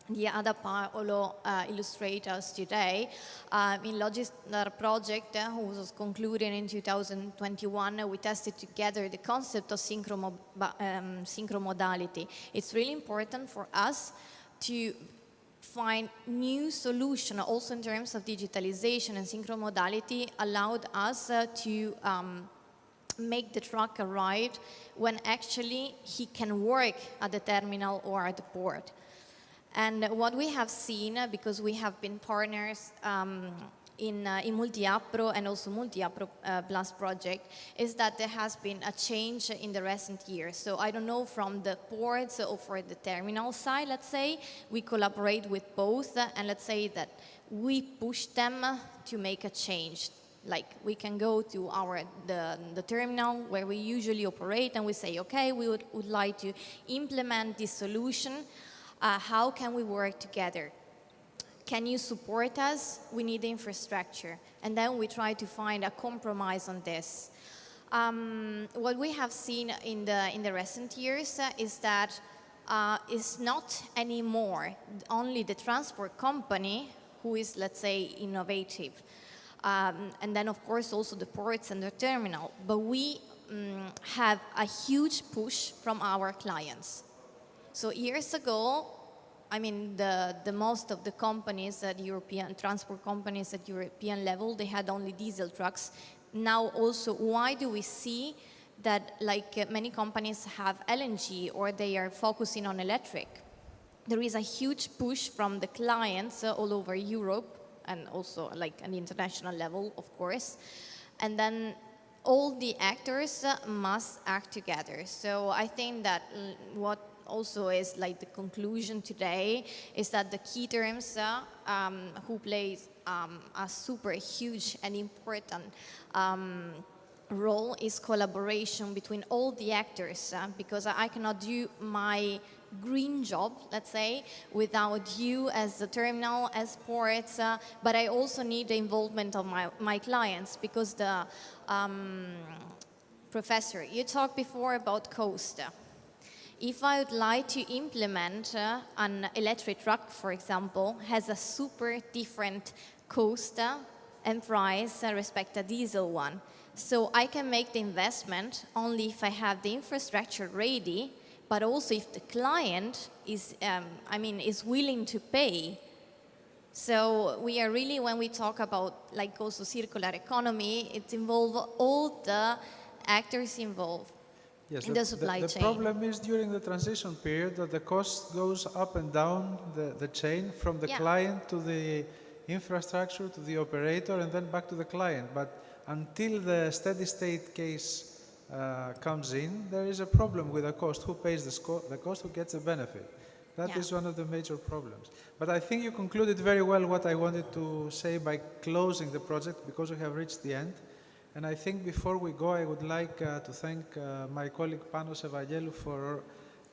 the other Paolo illustrated us today. In Logistar project, who was concluded in 2021, we tested together the concept of synchromodality. It's really important for us to find new solution also in terms of digitalization, and synchromodality allowed us to make the truck arrive when actually he can work at the terminal or at the port. And what we have seen, because we have been partners in Multi-Appro and also Multi-Appro Plus project, is that there has been a change in the recent years. So I don't know, from the ports or for the terminal side, let's say, we collaborate with both, and let's say that we push them to make a change. Like, we can go to the terminal where we usually operate and we say, okay, we would like to implement this solution. How can we work together? Can you support us? We need the infrastructure. And then we try to find a compromise on this. What we have seen in the recent years is that it's not anymore only the transport company who is, let's say, innovative. And then, of course, also the ports and the terminal. But we have a huge push from our clients. So years ago, I mean, the most of the companies, the European transport companies at European level, they had only diesel trucks. Now also, why do we see that like many companies have LNG or they are focusing on electric. There is a huge push from the clients all over Europe and also like an international level, of course. And then all the actors must act together. So I think that what also is like the conclusion today is that the key terms who plays a super huge and important role is collaboration between all the actors because I cannot do my green job, let's say, without you as the terminal, as ports, but I also need the involvement of my clients because the professor, you talked before about cost. If I would like to implement an electric truck, for example, has a super different cost and price respect a diesel one. So I can make the investment only if I have the infrastructure ready, but also if the client is, is willing to pay. So we are really, when we talk about like also circular economy, it involves all the actors involved. Yes, in the supply chain. The problem is during the transition period that the cost goes up and down the chain from the client to the infrastructure to the operator and then back to the client. But until the steady state case comes in, there is a problem with the cost. Who pays the cost? Who gets the benefit? That is one of the major problems. But I think you concluded very well what I wanted to say by closing the project because we have reached the end. And I think before we go, I would like to thank my colleague Panos Evangelou for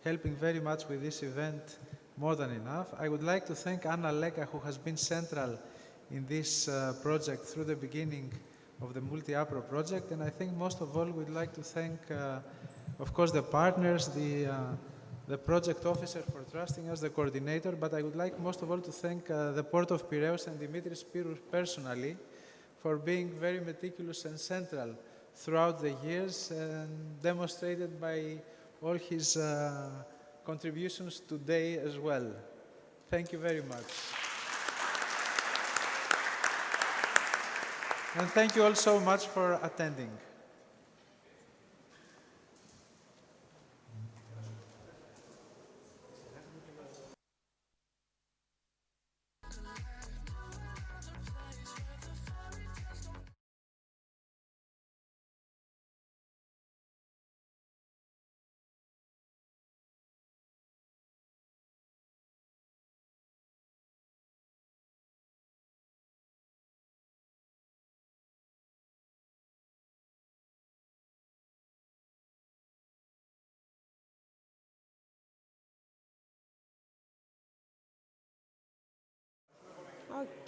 helping very much with this event more than enough. I would like to thank Anna Leka, who has been central in this project through the beginning of the Multi-APRO project. And I think most of all, we'd like to thank, of course, the partners, the project officer for trusting us, the coordinator, but I would like most of all to thank the Port of Piraeus and Dimitris Spyrou personally, for being very meticulous and central throughout the years and demonstrated by all his contributions today as well. Thank you very much. And thank you all so much for attending.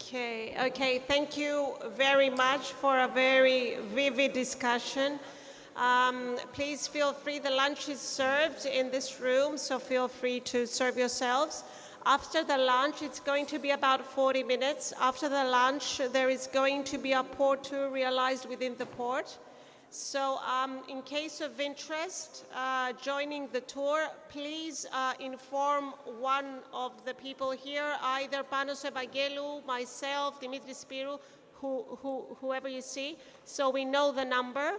Okay, thank you very much for a very vivid discussion. Please feel free, the lunch is served in this room, so feel free to serve yourselves. After the lunch, it's going to be about 40 minutes. After the lunch, there is going to be a port tour realized within the port. So in case of interest, joining the tour, please inform one of the people here, either Panos Evangelou, myself, Dimitris Spyrou, whoever you see, so we know the number.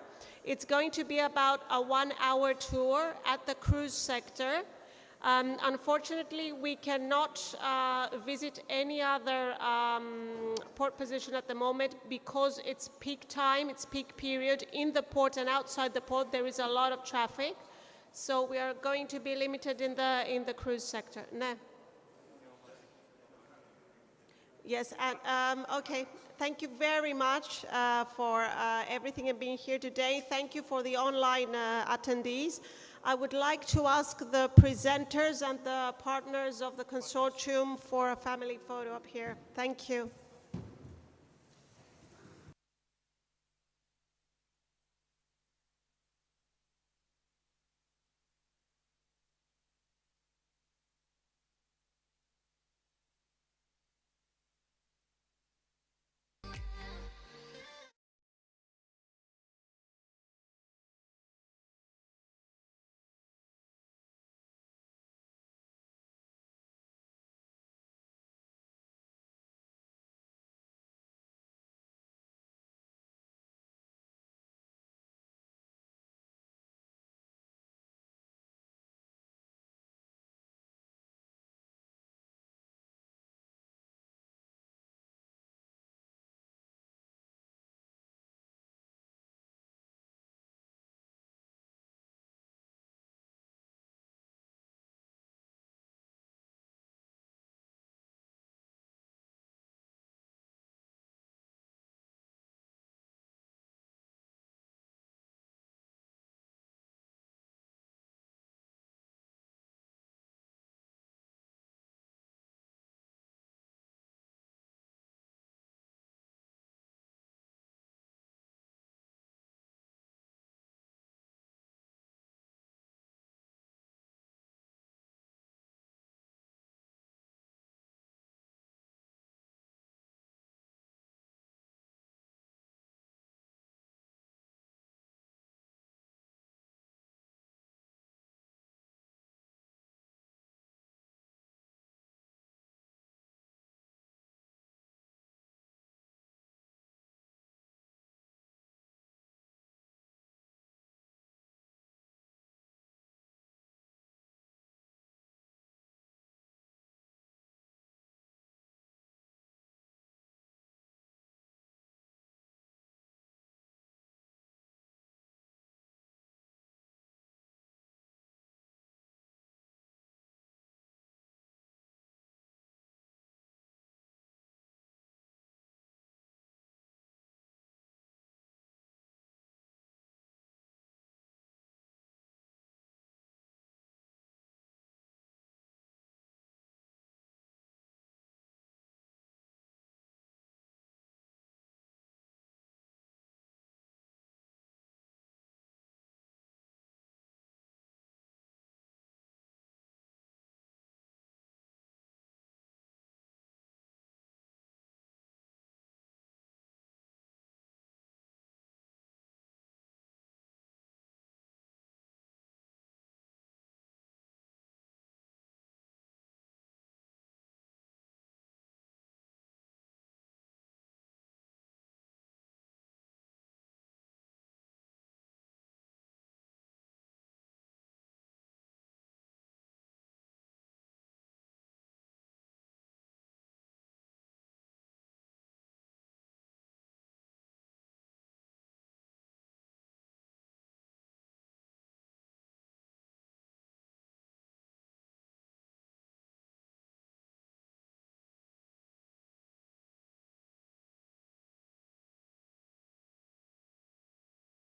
It's going to be about a 1-hour tour at the cruise sector. Unfortunately, we cannot visit any other port position at the moment because it's peak time, it's peak period. In the port and outside the port, there is a lot of traffic. So we are going to be limited in the cruise sector. No. Yes, and okay. Thank you very much for everything and being here today. Thank you for the online attendees. I would like to ask the presenters and the partners of the consortium for a family photo up here. Thank you.